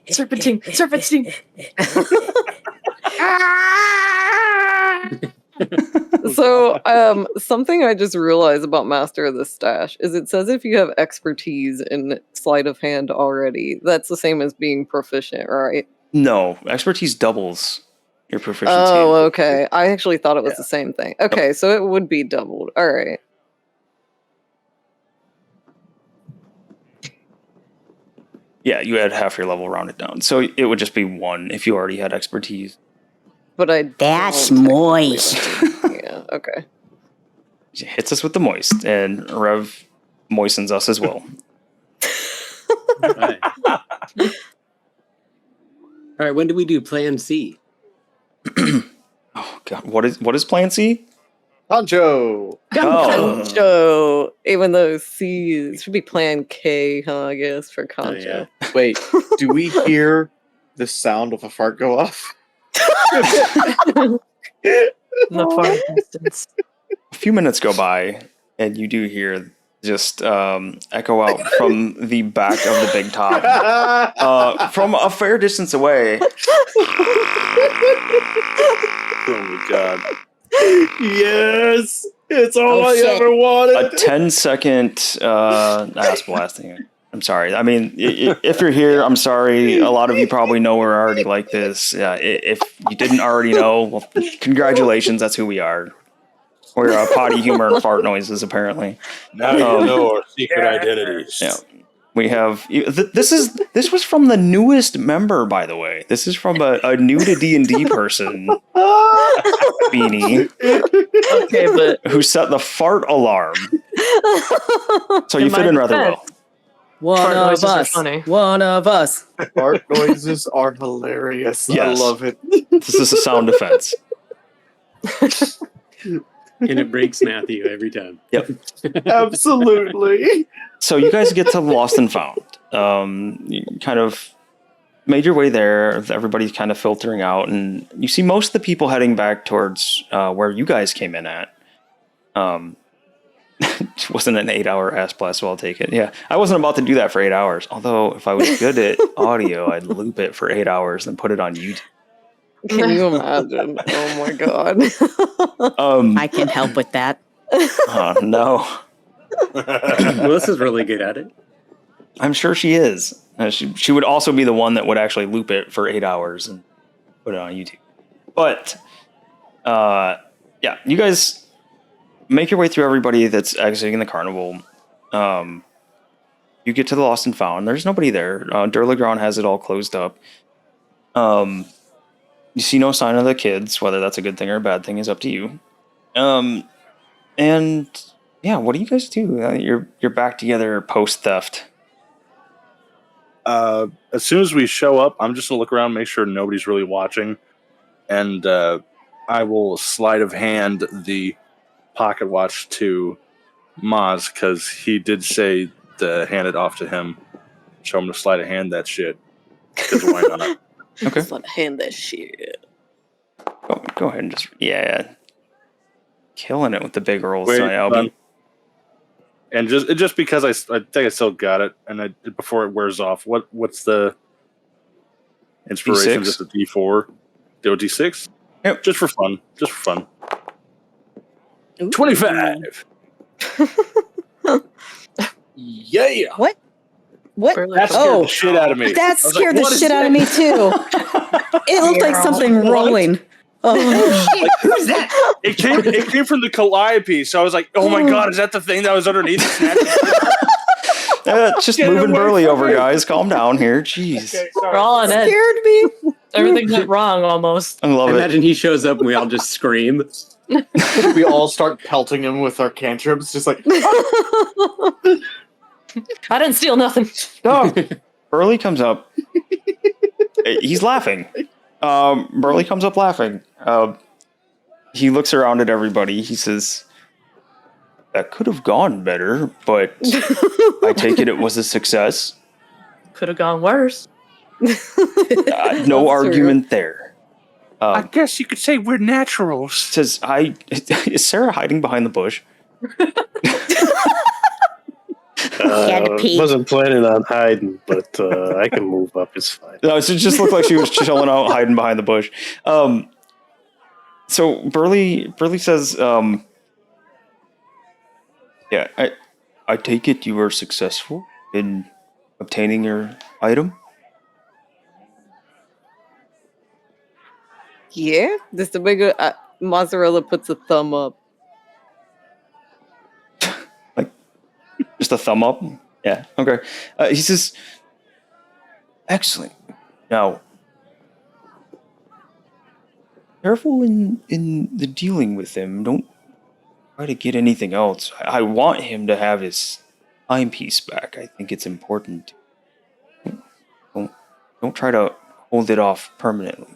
Serpentine. So, something I just realized about Master of the Stash is it says if you have expertise in sleight of hand already, that's the same as being proficient, right? No, expertise doubles your proficiency. Oh, okay. I actually thought it was the same thing. Okay, so it would be doubled. All right. Yeah, you had half your level rounded down. So it would just be 1 if you already had expertise. But I That's don't moist. Yeah, okay. She hits us with the moist, and Rev moistens us as well. All right. All right, when do we do Plan C? Oh God, what is Plan C? Poncho! Oh, Concho. Even though C should be Plan K, huh? I guess for Concho. Wait, do we hear the sound of a fart go off? In the far distance. a few minutes go by, and you do hear just echo out from the back of the big top, from a fair distance away. Oh my god. Yes! It's all I shit. ever wanted! A 10-second ass blasting. I'm sorry. I mean, if you're here, I'm sorry. A lot of you probably know we're already like this. If you didn't already know, well, congratulations. That's who we are. We're potty humor and fart noises, apparently. Now you know our secret identities. Yeah. We have this was from the newest member, by the way. This is from a new to D&D person, Beanie, Okay, but who set the fart alarm. So you In fit my in rather defense, well. One Fart of noises are us. funny. One of us. Fart noises are hilarious. Yes. I love it. This is a sound defense. And it breaks Matthew every time. Yep. Absolutely. So you guys get to Lost and Found. You kind of made your way there. Everybody's kind of filtering out, and you see most of the people heading back towards where you guys came in at. It wasn't an 8-hour ass blast, so I'll take it. Yeah, I wasn't about to do that for 8 hours. Although, if I was good at audio, I'd loop it for 8 hours and put it on YouTube. Can you imagine? Oh my god. I can help with that. No. Melissa's really good at it. I'm sure she is. She would also be the one that would actually loop it for 8 hours and put it on YouTube. But, yeah, you guys make your way through everybody that's exiting the carnival. You get to the Lost and Found. There's nobody there. Durlagron has it all closed up. You see no sign of the kids. Whether that's a good thing or a bad thing is up to you. And yeah, what do you guys do? You're back together post theft. As soon as we show up, I'm just gonna look around, make sure nobody's really watching, and I will sleight of hand the pocket watch to Maz, because he did say to hand it off to him. Show him to sleight of hand that shit. Because why not? Okay. Just let hand that shit. Go ahead and just killing it with the big rolls. Wait, Albie. And just because I think I still got it, and before it wears off, what's the inspiration? D6? Just a D4, do a D6. Yep. Just for fun. 25. Yeah. What? That scared the shit out of me. That I was scared like, the what shit is out of me too. It looked like something rolling. Oh. Who's that? It came from the calliope, so I was like, "Oh my god, is that the thing that was underneath?" Just Get moving away Burley from over, me. guys. Calm down here. Jeez. Okay, We're all on edge. Scared me. Everything went wrong almost. I love it. Imagine he shows up and we all just scream. We all start pelting him with our cantrips, just like, I didn't steal nothing. Oh, Burley comes up. He's laughing. Burley comes up laughing. He looks around at everybody. He says, "That could have gone better, but I take it was a success." Could have gone worse. No argument there. I guess you could say we're naturals. Says, is Sarah hiding behind the bush? had to pee. Wasn't planning on hiding, but I can move up. It's fine. No, it just looked like she was chilling out, hiding behind the bush. So Burley says, "Yeah, I take it you were successful in obtaining your item." Yeah, just a bigger mozzarella puts a thumb up. Just a thumb up? Yeah, okay. He says, "Excellent. Now, careful in the dealing with him. Don't try to get anything else. I want him to have his timepiece back. I think it's important. Don't try to hold it off permanently.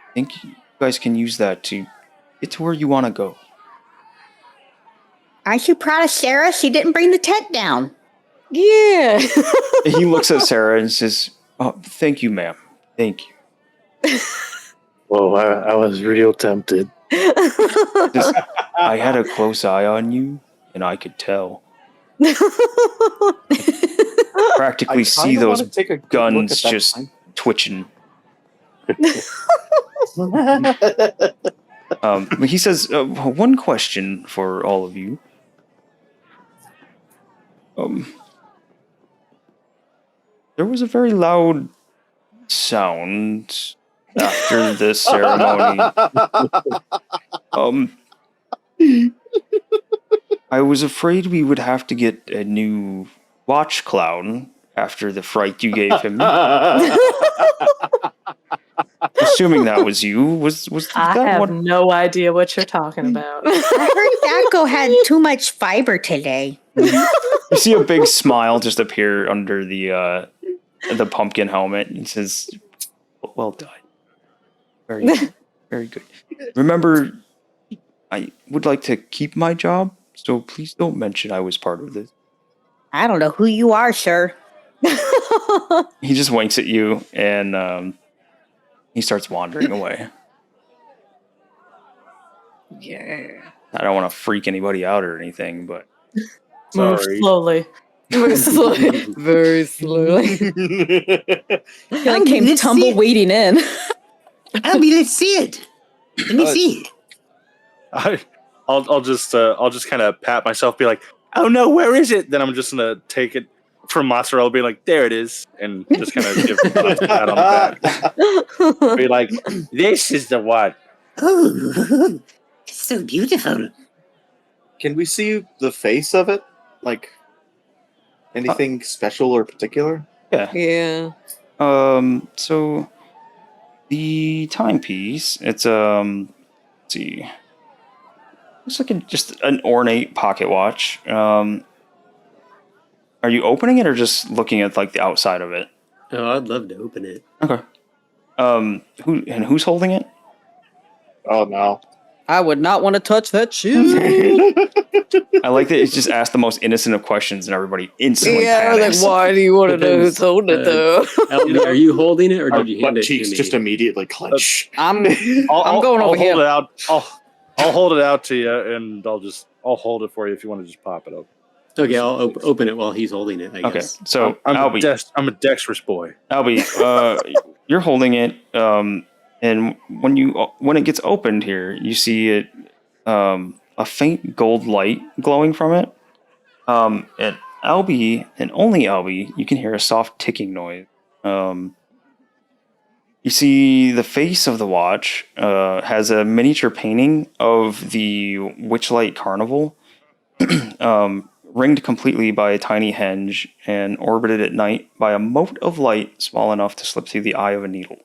I think you guys can use that to get to where you want to go." Aren't you proud of Sarah? She didn't bring the tent down. Yeah. He looks at Sarah and says, "Oh, thank you, ma'am. Thank you." Whoa, I was real tempted. I had a close eye on you, and I could tell. Practically see those guns just twitching. But he says, one question for all of you. There was a very loud sound after the ceremony. I was afraid we would have to get a new watch clown after the fright you gave him. Assuming that was you, was I that have what? no idea what you're talking about. I heard Daco had too much fiber today. You see a big smile just appear under the pumpkin helmet. He says, "Well done. Very good. Very good. Remember, I would like to keep my job, so please don't mention I was part of this." I don't know who you are, sir. He just winks at you, and he starts wandering away. Yeah. I don't want to freak anybody out or anything, but Move Sorry. slowly. Very slowly. Very slowly. He like came tumbleweeding in. Abby, let's see it. Let me see. I'll just kind of pat myself, be like, "Oh no, where is it?" Then I'm just gonna take it from Mozzarella, be like, "There it is," and just kind of give a pat on the back. Be like, "This is the one." Oh, it's so beautiful. Can we see the face of it? Like anything special or particular? yeah. Yeah. So the timepiece, it's let's see. Looks like just an ornate pocket watch. Are you opening it or just looking at like the outside of it? Oh, I'd love to open it. Okay. Who's holding it? Oh no. I would not want to touch that shit. I like that it's just asked the most innocent of questions and everybody instantly Yeah, like, panics. why do you want to know who's Depends, holding it, though? Albie, are you holding it or Our did you butt hand it to cheeks me? just immediately clench. I'm I'll going over hold here. it out. I'll hold it out to you, and I'll hold it for you if you want to just pop it open. Okay, I'll open it while he's holding it, I Okay, guess. so I'm Albie, I'm a dexterous boy. Albie, you're holding it, and when it gets opened here, you see it, a faint gold light glowing from it. And Albie, and only Albie, you can hear a soft ticking noise. You see the face of the watch has a miniature painting of the Witchlight Carnival, ringed completely by a tiny henge and orbited at night by a mote of light small enough to slip through the eye of a needle.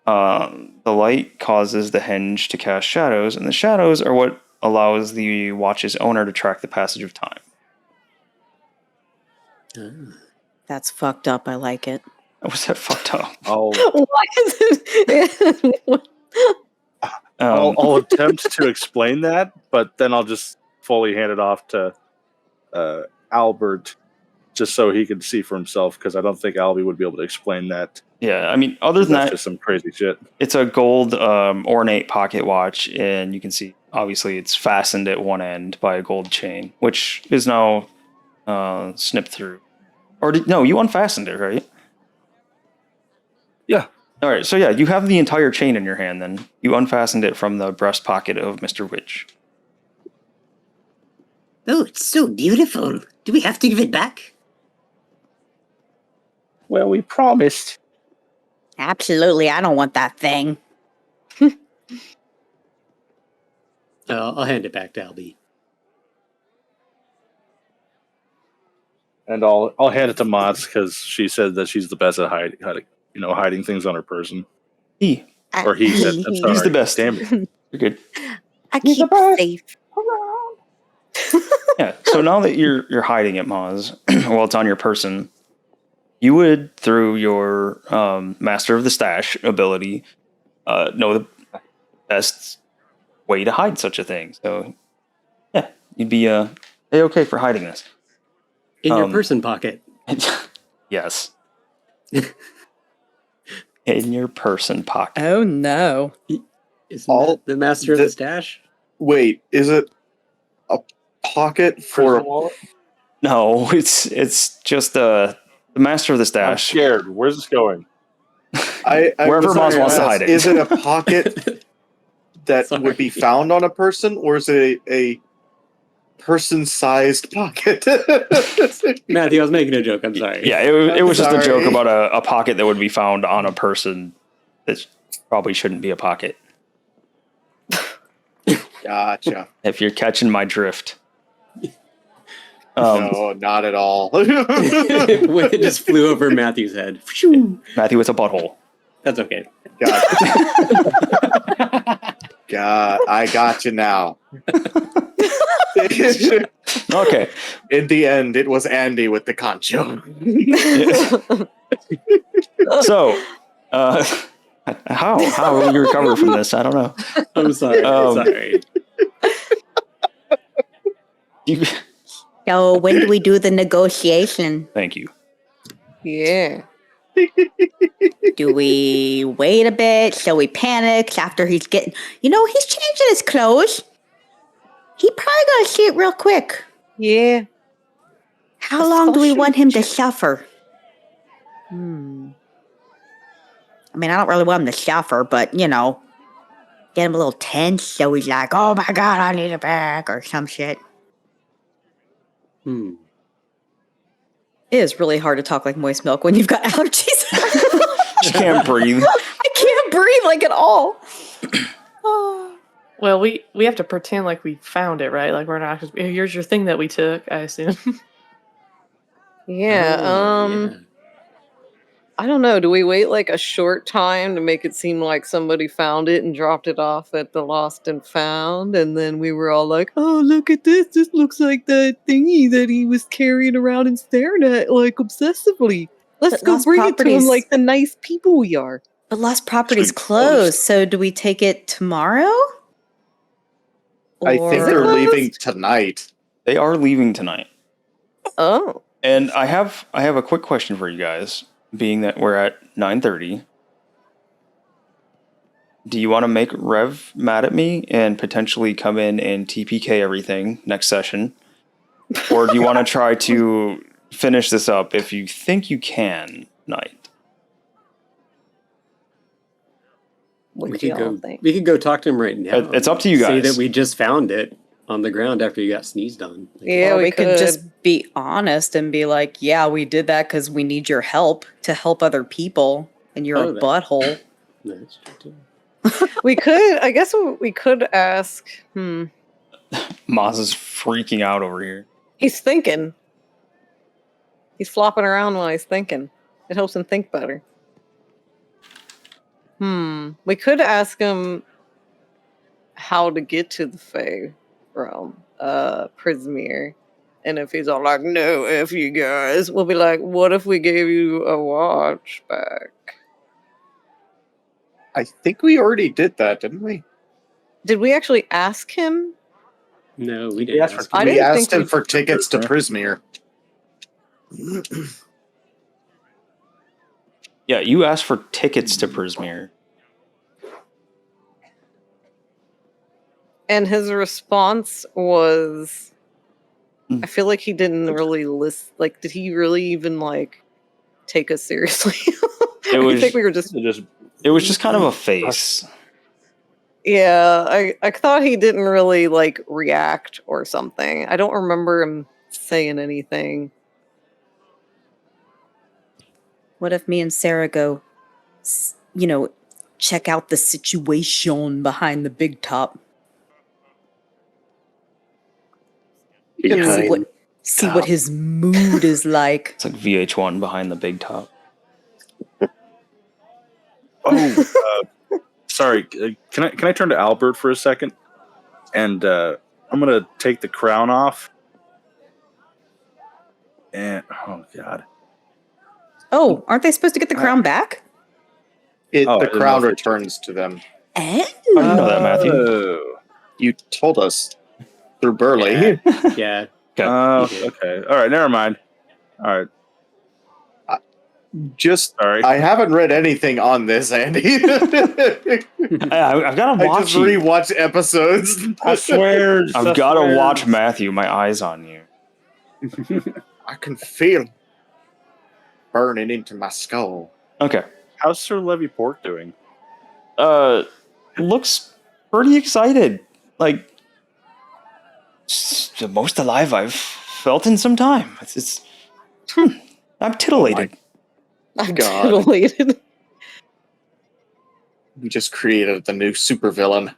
The light causes the henge to cast shadows, and the shadows are what allows the watch's owner to track the passage of time. That's fucked up. I like it. Was that fucked up? I'll Why is it? I'll attempt to explain that, but then I'll just fully hand it off to Albert, just so he can see for himself, because I don't think Albie would be able to explain that. Yeah, I mean, other than That's that, just some crazy shit. it's a gold ornate pocket watch, and you can see, obviously, it's fastened at one end by a gold chain, which is now snipped through. Or no, you unfastened it, right? Yeah. All right, so yeah, you have the entire chain in your hand then. You unfastened it from the breast pocket of Mr. Witch. Oh, it's so beautiful. Do we have to give it back? Well, we promised. Absolutely, I don't want that thing. I'll hand it back to Albie. And I'll hand it to Mods, because she said that she's the best at hiding things on her person. He Or he said, I'm sorry. He's the best. Damn it. You're good. I keep safe. Yeah. So now that you're hiding it, Maz, well, it's on your person. You would, through your Master of the Stash ability, know the best way to hide such a thing. So, yeah, you'd be A-okay for hiding this. In your person pocket. Yes. In your person pocket. Oh no. Isn't that the master of the stash? Wait, is it a pocket for a... No, it's just the Master of the I'm Stash. scared. Where's this going? Wherever was Moz wants to ask, hide it. Is it a pocket that Sorry. would be found on a person, or is it a person-sized pocket? Matthew, I was making a joke. I'm sorry. Yeah, it was just a Sorry. joke about a pocket that would be found on a person that probably shouldn't be a pocket. Gotcha. If you're catching my drift. No, not at all. It just flew over Matthew's head. Phew. Matthew, it's a butthole. That's okay. Gotcha. God, I got you now. Okay. In the end, it was Andy with the concho. So, how will you recover from this? I don't know. I'm sorry. Sorry. So when do we do the negotiation? Thank you. Yeah. Do we wait a bit? Shall we panic after he's getting... he's changing his clothes. He probably gonna see it real quick. Yeah. How long do we Especially- want him to suffer? Hmm. I mean, I don't really want him to suffer, but, you know, get him a little tense so he's like, oh my god, I need it back, or some shit. Hmm. It is really hard to talk like moist milk when you've got allergies. She can't breathe. I can't breathe like at all. Oh. Well, we have to pretend like we found it, right? Like we're not just, here's your thing that we took, I assume. Yeah. Oh, yeah. I don't know. Do we wait like a short time to make it seem like somebody found it and dropped it off at the Lost and Found? And then we were all like, oh, look at this. This looks like the thingy that he was carrying around and staring at like obsessively. Let's But go Lost bring it to him Properties- like the nice people we are. But Lost Property's It's closed, so do we take it tomorrow? I think they're Or- leaving tonight. They are leaving tonight. Oh. And I have a quick question for you guys, being that we're at 9:30. Do you want to make Rev mad at me and potentially come in and TPK everything next session? Or do you want to try to finish this up if you think you can tonight? What We do could y'all go. think? We could go talk to him right now. It's up to you Say guys. that we just found it on the ground after you got sneezed on. Like, Yeah, or we we could could. just be honest and be like, yeah, we did that because we need your help to help other people, and you're Oh, a that- butthole. no, that's true too. We could, I guess we could ask. Maz is freaking out over here. He's thinking. He's flopping around while he's thinking. It helps him think better. We could ask him how to get to the Fae realm, Prismeer. And if he's all like, no, F you guys, we'll be like, what if we gave you a watch back? I think we already did that, didn't we? Did we actually ask him? No, we We didn't. asked for- ask I him. We didn't asked think him we- for tickets to Prismeer. Yeah, you asked for tickets to Prismeer. And his response was, Mm. I feel like he didn't really list. Like, did he really even like take us seriously? It I was- think we were just. It was just kind of a face. Yeah, I thought he didn't really like react or something. I don't remember him saying anything. What if me and Sarah go, you know, check out the situation behind the big top? See what his mood is like. It's like VH1 behind the big top. Sorry. Can I turn to Albert for a second? And I'm gonna take the crown off. And oh god, Oh, aren't they supposed to get the crown back? The I didn't crown know if returns to them. Oh. How do you know that, Matthew? Oh. You told us through Burley. Yeah. Okay. All right. Never mind. All right. Just, Sorry. I haven't read anything on this, Andy. I've got to I watch just you. rewatch episodes. I swear. I've got to watch Matthew. My eyes on you. I can feel burning into my skull. Okay. How's Sir Levy Pork doing? Looks pretty excited. Like the most alive I've felt in some time. I'm titillated. I'm God. titillated. We just created the new supervillain.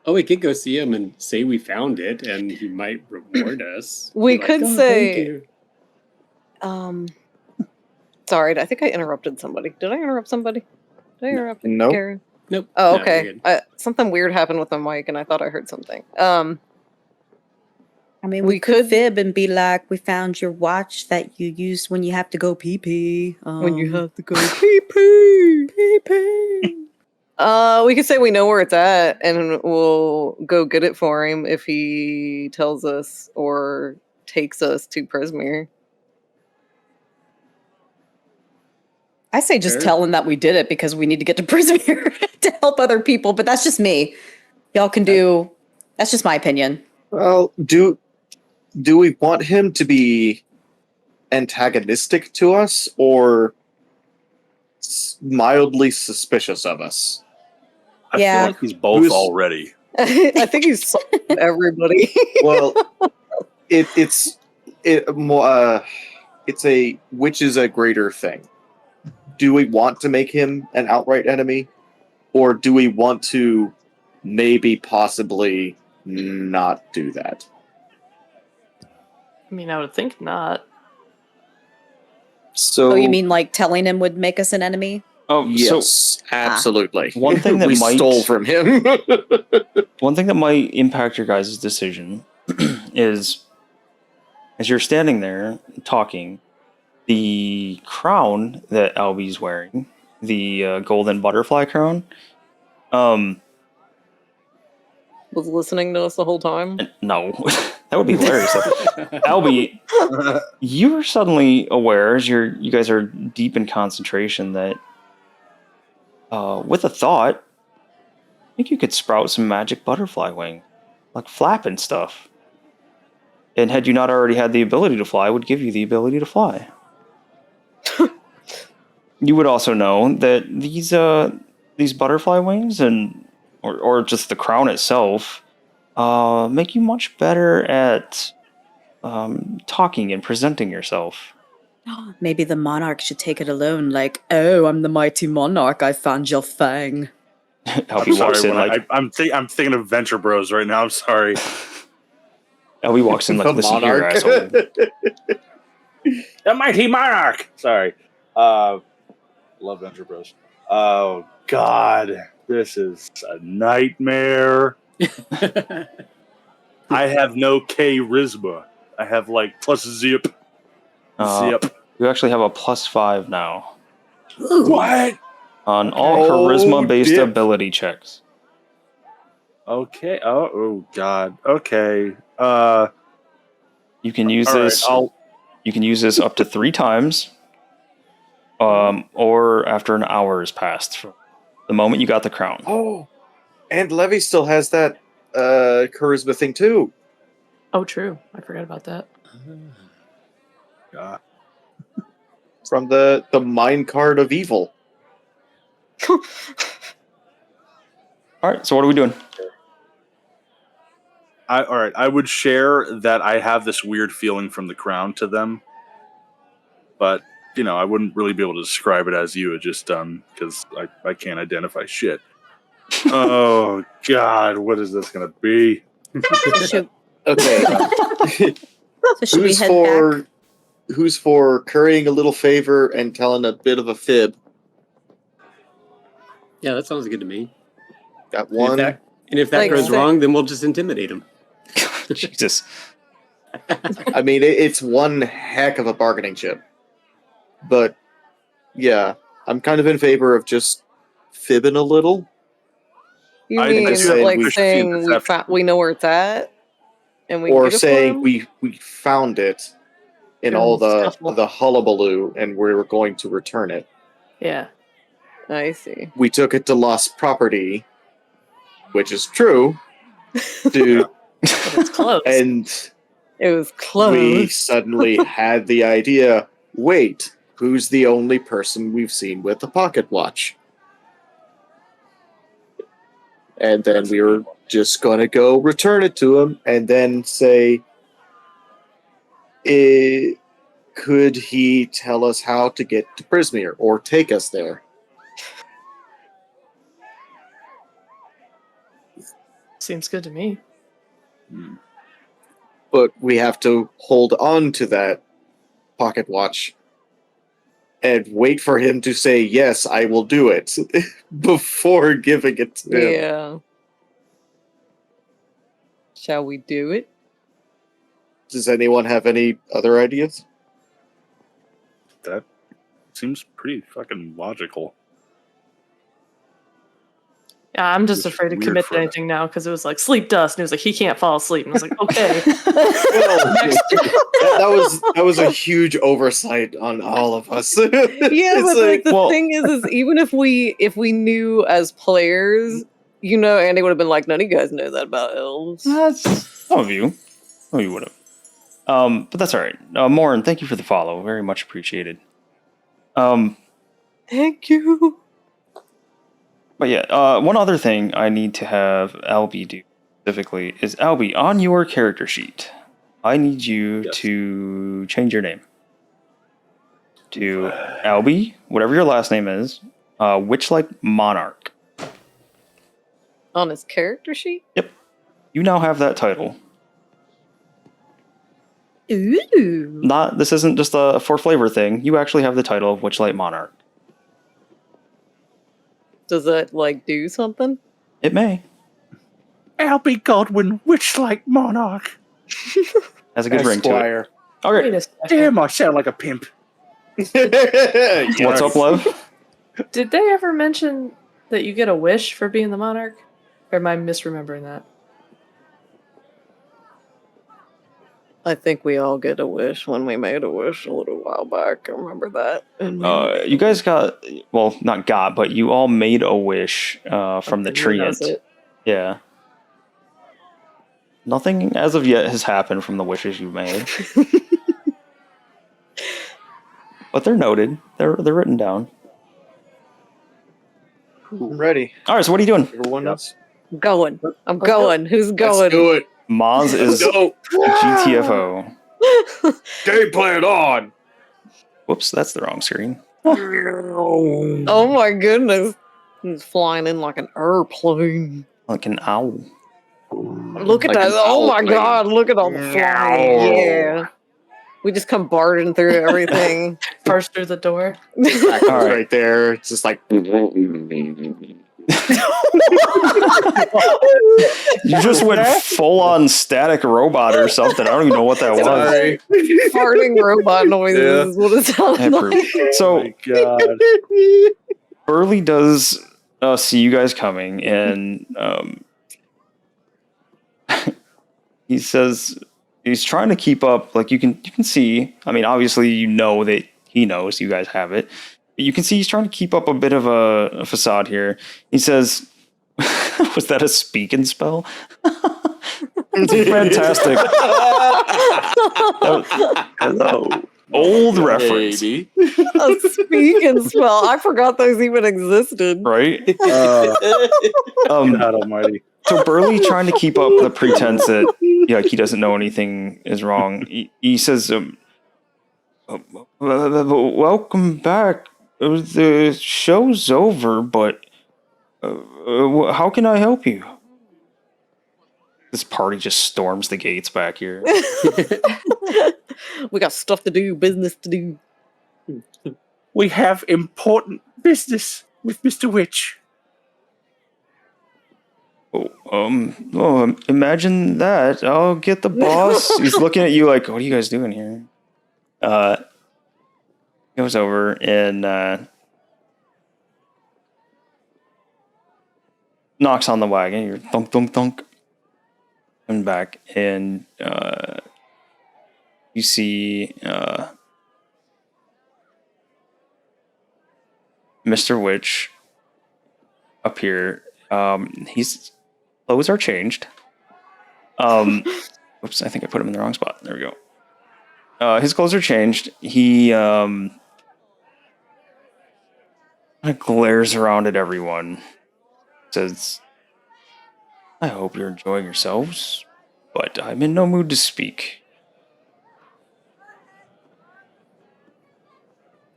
Oh, we could go see him and say we found it, and he might reward us. We Like, could "Oh, say- thank you." Sorry, I think I interrupted somebody. Did I interrupt somebody? Did I interrupt Nope. Karen? Nope. Oh, No, okay. you're good. Something weird happened with the mic, and I thought I heard something. I mean, We we could could- fib and be like, we found your watch that you use when you have to go pee pee. When you have to go pee pee, pee pee. We could say we know where it's at, and we'll go get it for him if he tells us or takes us to Prismeer. I say just Fair. tell him that we did it because we need to get to Prismeer to help other people, but that's just me. Y'all can do. That's just my opinion. Well, do we want him to be antagonistic to us or mildly suspicious of us? I Yeah. feel like he's both Who's- already. I think he's sold everybody. Well, it's a which is a greater thing. Do we want to make him an outright enemy, or do we want to maybe possibly not do that? I mean, I would think not. So Oh, you mean like telling him would make us an enemy? Oh, yes, absolutely. One thing that we might- stole from him. one thing that might impact your guys' decision is as you're standing there talking, the crown that Albie's wearing, the golden butterfly crown, Was listening to us the whole time. no, that would be hilarious. Albie, you're suddenly aware as you guys are deep in concentration that with a thought, I think you could sprout some magic butterfly wing, like flapping stuff. And had you not already had the ability to fly, it would give you the ability to fly. You would also know that these butterfly wings or just the crown itself make you much better at talking and presenting yourself. Maybe the monarch should take it alone. Like, oh, I'm the mighty monarch. I found your fang. Albie I'm walks sorry. in like I'm thinking of Venture Bros right now. I'm sorry. Albie walks in like, The listen here, monarch. asshole. The mighty monarch. Sorry. Love Venture Bros. Oh God, this is a nightmare. I have no charisma. I have like plus zip. Zip. You actually have a +5 now What? on all Oh, charisma-based dip. ability checks. Okay. Oh God. Okay. You can use All right, this. You can use this up to 3 times, or after an hour has passed from the moment you got the crown. Oh, and Levy still has that charisma thing too. Oh, true. I forgot about that. God. From the mine card of evil. All right, so what are we doing? All right. I would share that I have this weird feeling from the crown to them, but I wouldn't really be able to describe it as you had just done because I can't identify shit. Oh God, what is this gonna be? Should, Okay. so should we head back? Who's for currying a little favor and telling a bit of a fib? Yeah, that sounds good to me. Got And one. if that Like, goes say- wrong, then we'll just intimidate him. Jesus. I mean, it's one heck of a bargaining chip. But yeah, I'm kind of in favor of just fibbing a little. You I mean do have like appreciation saying we know where it's at, and we can Or get it for saying him? we found it in Doing all the scuffle. hullabaloo and we were going to return it. Yeah. I see. We took it to lost property, which is true. But it's close. And It was close. we suddenly had the idea, wait, who's the only person we've seen with a pocket watch? And then we were just going to go return it to him and then say, could he tell us how to get to Prismeer or take us there? Seems good to me. But we have to hold on to that pocket watch and wait for him to say, yes, I will do it, before giving it to him. Yeah. Shall we do it? Does anyone have any other ideas? That seems pretty fucking logical. I'm just Which is afraid to weird commit for to that. anything now because it was like sleep dust, and it was like he can't fall asleep, and I was like, okay. that was a huge oversight on all of us. Yeah, It's but like the well- thing is even if we knew as players, Andy would have been like, none of you guys know that about elves. Some of you would have. But that's all right. Morin, thank you for the follow. Very much appreciated. Thank you. But yeah, one other thing I need to have Albie do specifically is Albie, on your character sheet, I need you to change your name to Albie, whatever your last name is, Witchlight Monarch. On his character sheet? Yep. You now have that title. Ooh. This isn't just a for flavor thing. You actually have the title of Witchlight Monarch. Does that do something? It may. Albie Godwin, Witchlight Monarch. Has a good ring to it. Esquire. Okay. Wait a second. Damn, I sound like a pimp. What's up, Lev? Did they ever mention that you get a wish for being the monarch? Or am I misremembering that? I think we all get a wish when we made a wish a little while back. I remember that. And You guys got, well, not got, but you all made a wish from the treant. Yeah. Nothing as of yet has happened from the wishes you made. But they're noted. They're written down. I'm ready. All right, so what are you doing? Everyone else? Going. I'm going. Who's going? Let's do it. Maz is Go. GTFO. Game plan on. Whoops, that's the wrong screen. Oh my goodness. He's flying in like an airplane. Like an owl. Look at Like that. an Oh my owl plane. god, look at all the flying. Yeah. We just come barging through everything. First through the door. All right. right there. It's just like. You just went full on static robot or something. I don't even know what that was. Sorry. Farting robot noises is what it sounded That like. proved- So God. Burley does see you guys coming, and he says he's trying to keep up. Like you can see. I mean, obviously you know that he knows you guys have it. But you can see he's trying to keep up a bit of a facade here. He says, "Was that a speaking spell?" Fantastic. Hello. Old reference, A speaking spell. I forgot those even existed. right? God almighty. So Burley trying to keep up the pretense that he doesn't know anything is wrong. He says, "Welcome back. The show's over, but how can I help you?" This party just storms the gates back here. We got stuff to do, business to do. We have important business with Mr. Witch. Imagine that. I'll get the boss. He's looking at you like, "What are you guys doing here?" Goes over and knocks on the wagon. You're thunk, thunk, thunk. Coming back, and you see Mr. Witch appear. His clothes are changed. Oops, I think I put him in the wrong spot. There we go. His clothes are changed. He kind of glares around at everyone. Says, "I hope you're enjoying yourselves, but I'm in no mood to speak."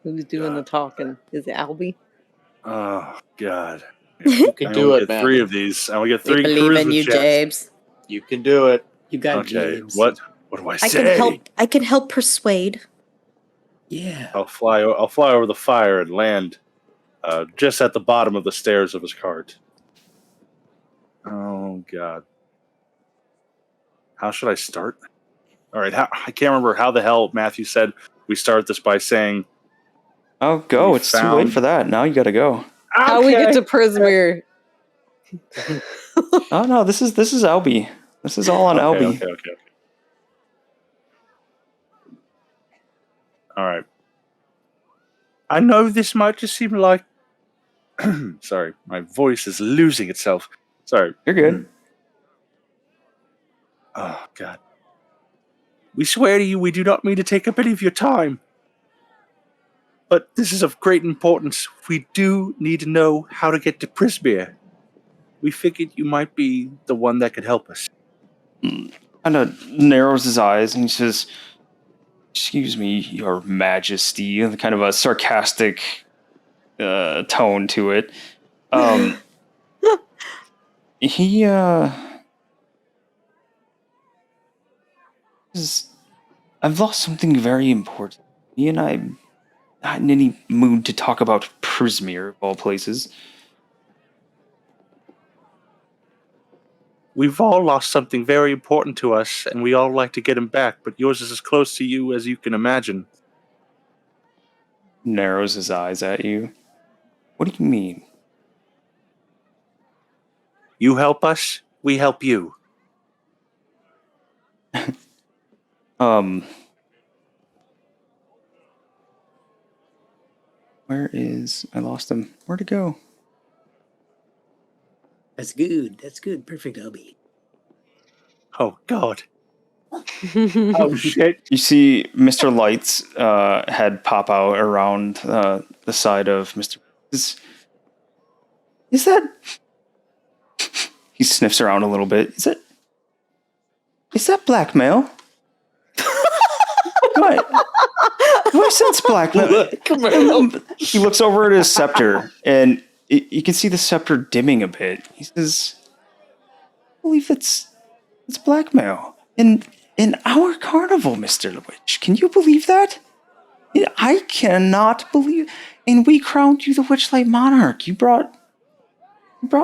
Who's doing the talking? Is it Albie? Oh God. You can do it, Get man. 3 of these. I will get We 3 believe in charisma you, checks. James. You can do it. You got Okay. James. What do I I say? can help. I can help persuade. Yeah. I'll fly over the fire and land just at the bottom of the stairs of his cart. Oh God. How should I start? All right. I can't remember how the hell Matthew said we start this by saying. Oh, go. We It's too found- late for that. Now you gotta go. How we get to Prismeer? Oh no, this is Albie. This is all on Albie. Okay. All right. I know this might just seem like. Sorry, my voice is losing itself. Sorry. You're good. Oh, God. We swear to you, we do not mean to take up any of your time. But this is of great importance. We do need to know how to get to Prismeer. We figured you might be the one that could help us. Kind of narrows his eyes and he says, "Excuse me, Your Majesty," with kind of a sarcastic tone to it. I've lost something very important. He and I not in any mood to talk about Prismeer, of all places. We've all lost something very important to us, and we all like to get him back, but yours is as close to you as you can imagine. Narrows his eyes at you. What do you mean? You help us, we help you. Where is... I lost him. Where'd it go? That's good. That's good. Perfect, Albie. Oh, God. Oh, shit. You see Mr. Light's head pop out around the side of Mr. Is that... He sniffs around a little bit. Is that blackmail? Do I sense blackmail? He looks over at his scepter, and you can see the scepter dimming a bit. He says, "I believe it's blackmail. In our carnival, Mr. Witch. Can you believe that? I cannot believe... And we crowned you the Witchlight Monarch. You brought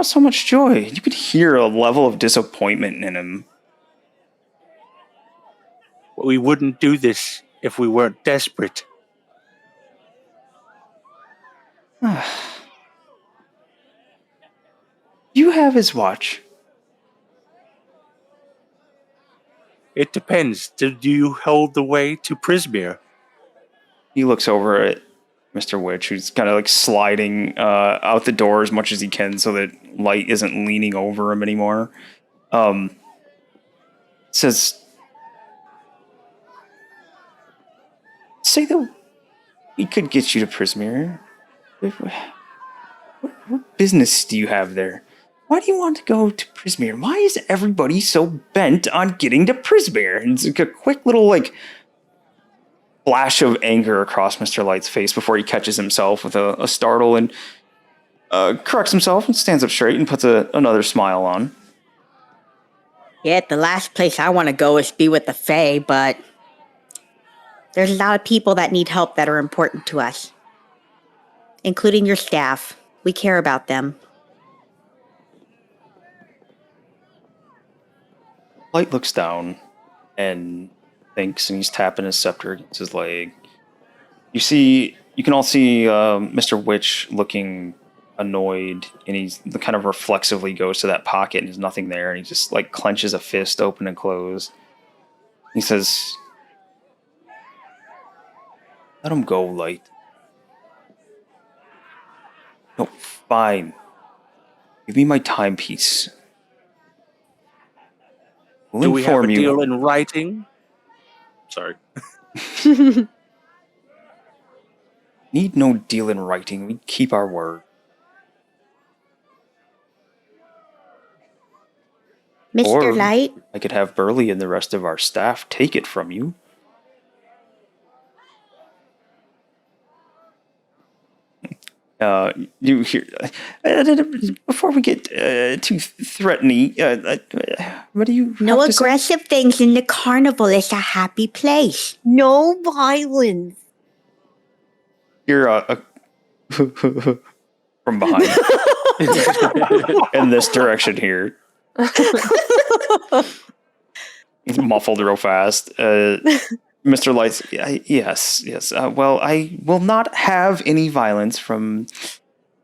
so much joy." You could hear a level of disappointment in him. We wouldn't do this if we weren't desperate. You have his watch. It depends. Do you hold the way to Prismeer? He looks over at Mr. Witch, who's kind of like sliding out the door as much as he can so that light isn't leaning over him anymore. Says, "Say that we could get you to Prismeer. What business do you have there? Why do you want to go to Prismeer? Why is everybody so bent on getting to Prismeer?" And it's like a quick little like flash of anger across Mr. Light's face before he catches himself with a startle and corrects himself and stands up straight and puts another smile on. Yeah, the last place I want to go is be with the Fae, but there's a lot of people that need help that are important to us, including your staff. We care about them. Light looks down and thinks, and he's tapping his scepter against his leg. You can all see Mr. Witch looking annoyed, and he's kind of reflexively goes to that pocket and there's nothing there, and he just like clenches a fist open and close. He says, "Let him go, Light." "No, fine. Give me my timepiece. We'll Do we have a inform you." deal in writing? Sorry. Need no deal in writing. We keep our word. Mr. Or Light? I could have Burley and the rest of our staff take it from you. You hear... before we get too threatening, what do you No have to say? aggressive things in the carnival. It's a happy place. No violence. You're from behind. In this direction here. Muffled real fast. Mr. Lights, yes. Well, I will not have any violence from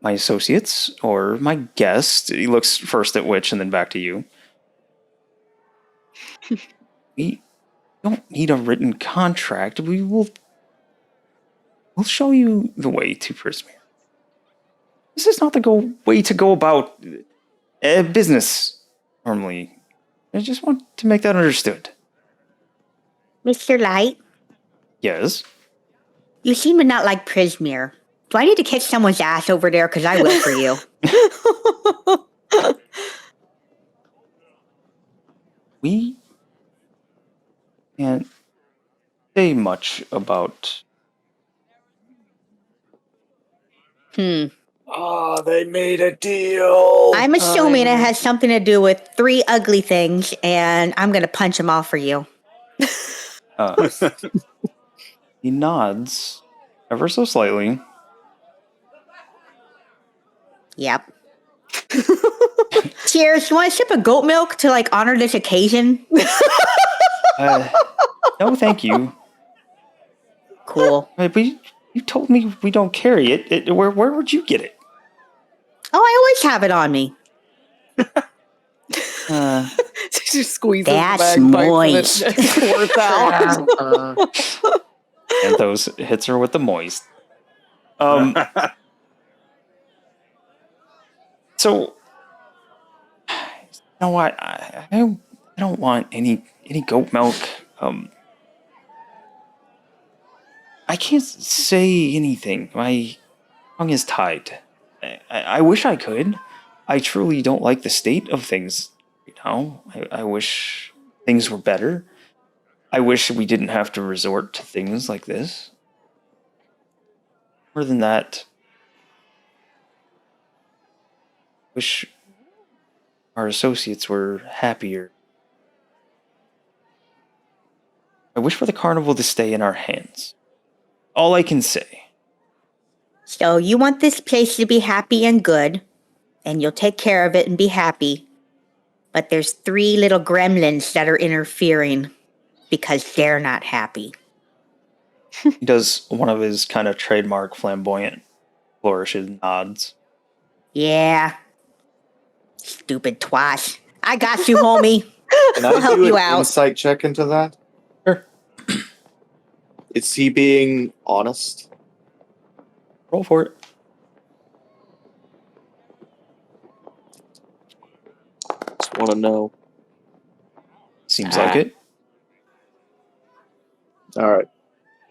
my associates or my guest, he looks first at Witch and then back to you. We don't need a written contract. We'll show you the way to Prismeer. This is not the way to go about business normally. I just want to make that understood. Mr. Light, Yes. you seem to not like Prismeer. Do I need to kick someone's ass over there? Because I will for you. We can't say much about... Oh, they made a deal. I'm assuming it has something to do with 3 ugly things, and I'm going to punch them off for you. He nods ever so slightly. Yep. Cheers. You want a sip of goat milk to honor this occasion? No, thank you. Cool. But you told me we don't carry it. Where would you get it? Oh, I always have it on me. She squeezes That's the bagpipe moist. and it pours out. And those hits her with the moist. So, you know what? I don't want any goat milk. I can't say anything. My tongue is tied. I wish I could. I truly don't like the state of things right now. I wish things were better. I wish we didn't have to resort to things like this. More than that, wish our associates were happier. I wish for the carnival to stay in our hands. All I can say. So you want this place to be happy and good, and you'll take care of it and be happy. But there's 3 little gremlins that are interfering because they're not happy. He does one of his kind of trademark flamboyant flourishes, nods. Yeah. Stupid twat. I got you, homie. Can We'll I help do you an out. insight check into that? Sure. Is he being honest? Roll for it. Just want to know. Seems like it. All right.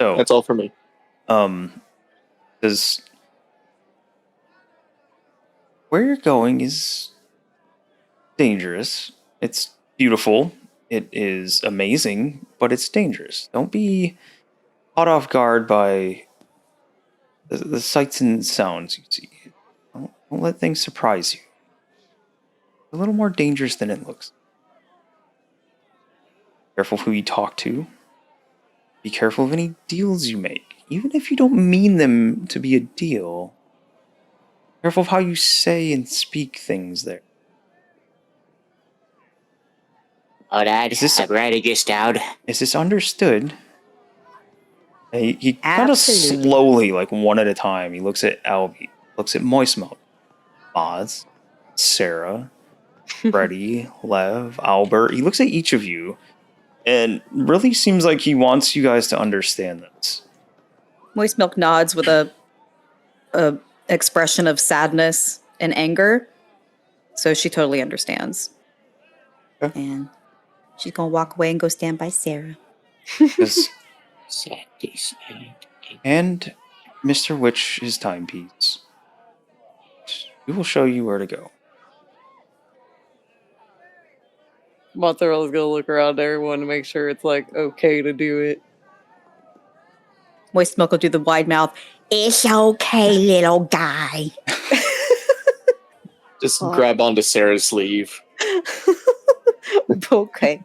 So That's all for me. Because where you're going is dangerous. It's beautiful. It is amazing, but it's dangerous. Don't be caught off guard by the sights and sounds you see. Don't let things surprise you. It's a little more dangerous than it looks. Careful who you talk to. Be careful of any deals you make, even if you don't mean them to be a deal. Careful of how you say and speak things there. Oh, Dad, I'm writing this down. Is this understood? He kind of Absolutely. slowly, one at a time, he looks at Albie, looks at Moistmouth, Moz, Sarah, Freddie, Lev, Albert. He looks at each of you and really seems like he wants you guys to understand this. Moist Milk nods with a expression of sadness and anger. So she totally understands. Okay. And she's going to walk away and go stand by Sarah. And Mr. Witch his timepiece. We will show you where to go. Mozzarella's gonna look around everyone to make sure it's okay to do it. Moist Milk will do the wide mouth. It's okay, little guy. Just grab onto Sarah's sleeve. Okay.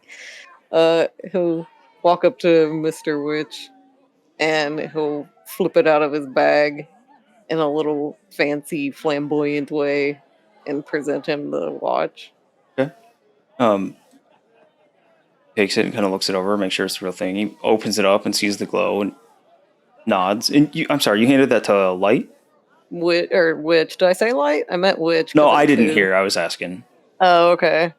He'll walk up to Mr. Witch and he'll flip it out of his bag in a little fancy, flamboyant way and present him the watch. Okay. Takes it and kind of looks it over, makes sure it's the real thing. He opens it up and sees the glow and nods. And I'm sorry, you handed that to Light? witch. Did I say light? I meant witch. No, 'cause I it's didn't two. hear. I was asking. Oh, okay.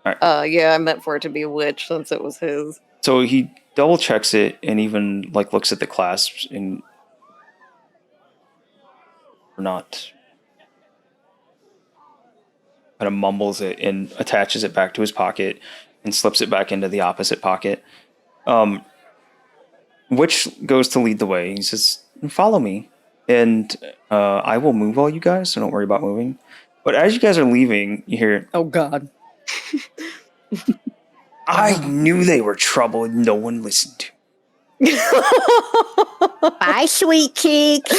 All right. Yeah, I meant for it to be a witch since it was his. So he double checks it and even like looks at the clasps and not kind of mumbles it and attaches it back to his pocket and slips it back into the opposite pocket. Witch goes to lead the way. He says, "Follow me, and I will move all you guys, so don't worry about moving." But as you guys are leaving, you hear, Oh God. "I knew they were trouble, and no one listened to me." Bye, sweet cheeks.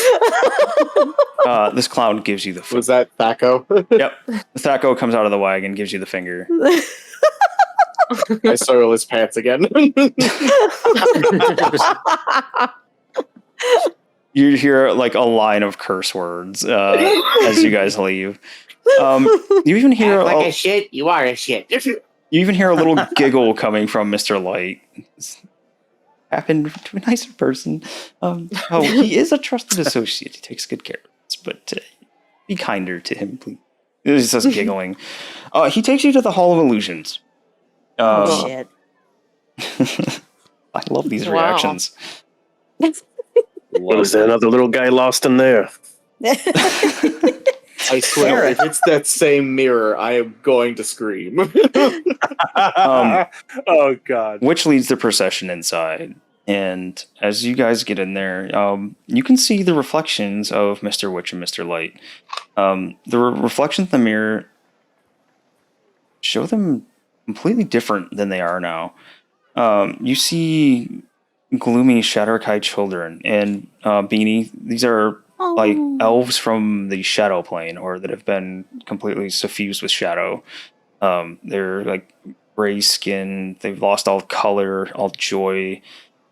This clown gives you the finger. Was that Thaco? Yep. Thaco comes out of the wagon, gives you the finger. I soil his pants again. You hear like a line of curse words as you guys leave. You even hear Act like a shit, you are a shit. you even hear a little giggle coming from Mr. Light. It's happened to a nicer person. He is a trusted associate. He takes good care of us, but be kinder to him, please. He's just giggling. He takes you to the Hall of Illusions. Oh, shit. I love these Wow. reactions. Was there another little guy lost in there? I swear, if it's that same mirror, I am going to scream. Oh God! Which leads the procession inside. And as you guys get in there, you can see the reflections of Mr. Witch and Mr. Light. The reflections in the mirror show them completely different than they are now. You see gloomy Shadowkai children and Beanie. These are like elves from the shadow plane, or that have been completely suffused with shadow. They're like gray skin. They've lost all color, all joy.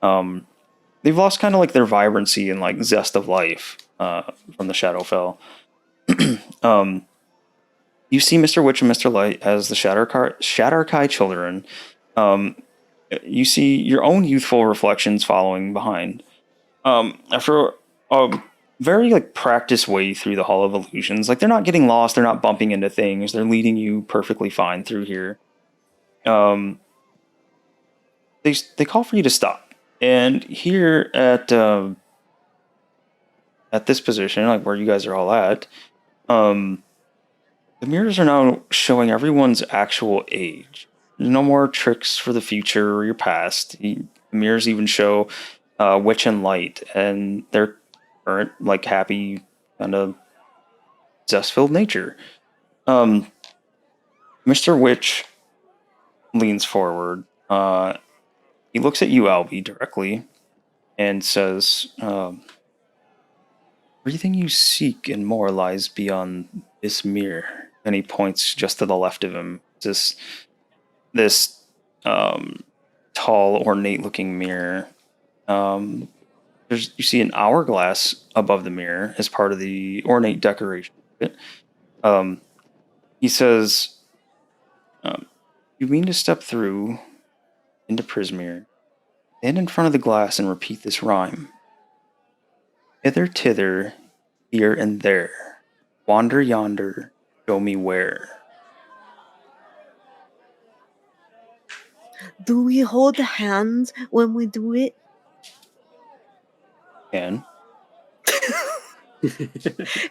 They've lost kind of like their vibrancy and like zest of life from the Shadowfell. You see Mr. Witch and Mr. Light as the Shadowkai children. You see your own youthful reflections following behind. After a very like practiced way through the Hall of Illusions, like they're not getting lost, they're not bumping into things, they're leading you perfectly fine through here. They call for you to stop, and here at this position, like where you guys are all at, the mirrors are now showing everyone's actual age. There's no more tricks for the future or your past. The mirrors even show Witch and Light and their current, like, happy, kind of zest-filled nature. Mr. Witch leans forward. He looks at you, Albie, directly, and says, "Everything you seek and more lies beyond this mirror." And he points just to the left of him. This tall, ornate-looking mirror. You see an hourglass above the mirror as part of the ornate decoration. He says, "You mean to step through into Prismeer, stand in front of the glass and repeat this rhyme. Hither, tither, here and there. Wander yonder, show me where." Do we hold hands when we do it? And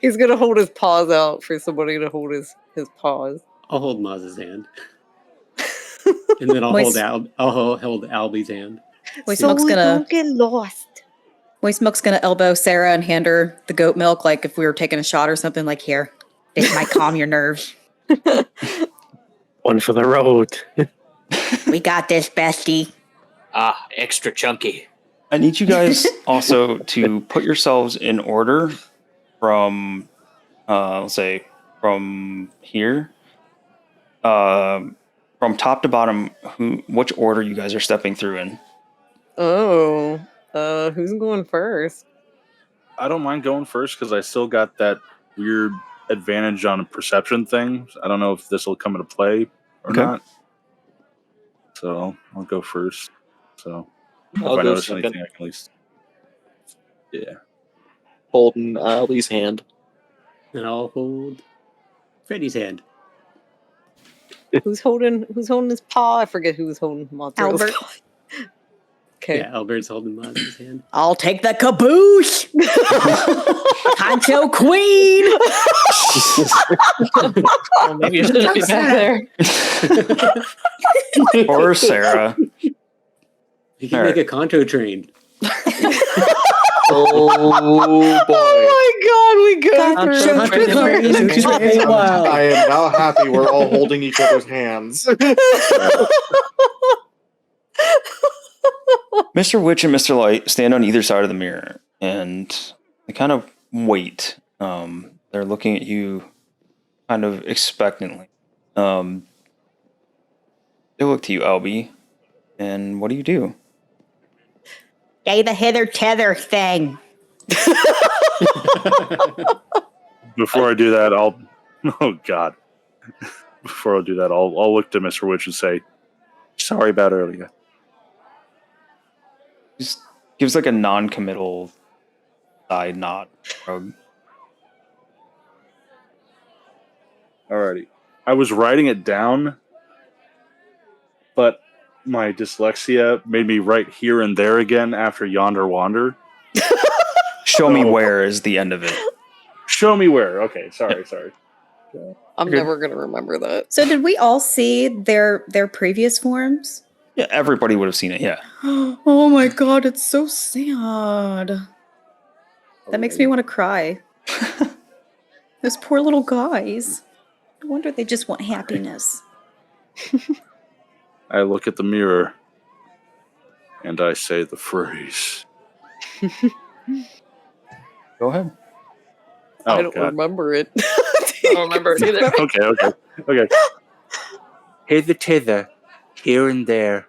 He's gonna hold his paws out for somebody to hold his paws. I'll hold Maz's hand, and then I'll hold Albie's hand. Wait, So Smoke's we gonna don't get lost. Smoke's gonna elbow Sarah and hand her the goat milk, like if we were taking a shot or something. Like, here, this might calm your nerves. One for the road. We got this, bestie. Extra chunky. I need you guys also to put yourselves in order from, let's say, from here, from top to bottom. Which order you guys are stepping through in? Oh, who's going first? I don't mind going first because I still got that weird advantage on a perception thing. I don't know if this will come into play or not. So I'll go first. So if I'll I go notice second. anything, I can at least. Yeah. Holding Albie's hand. And I'll hold Freddy's hand. Who's holding his paw? I forget who was holding Montero's Albert. paw. Okay. Yeah, Albert's holding Maz's hand. I'll take the caboose. Honcho Queen. Well, maybe you shouldn't be back there. Or Sarah. You can All make right. a Conto train. Oh boy. Oh my god, we go Gotcha. through. I am now happy we're all holding each other's hands. Mr. Witch and Mr. Light stand on either side of the mirror, and they kind of wait. They're looking at you kind of expectantly. They look to you, Albie, and what do you do? Say the hither tether thing. Before I do that, I'll. Oh God! Before I do that, I'll look to Mr. Witch and say, "Sorry about earlier." Just gives like a non-committal side nod. Shrug. Alrighty. I was writing it down, but my dyslexia made me write here and there again after yonder wander. Show me where is the end of it. Show me where. Okay, sorry. I'm Okay. never gonna remember that. So did we all see their previous forms? Yeah, everybody would have seen it. Yeah. Oh my god, it's so sad. That makes me want to cry. Those poor little guys. No wonder they just want happiness. I look at the mirror and I say the phrase. Go ahead. Oh, I don't God. remember it. I don't remember it either. Okay. Hither, tither, here and there,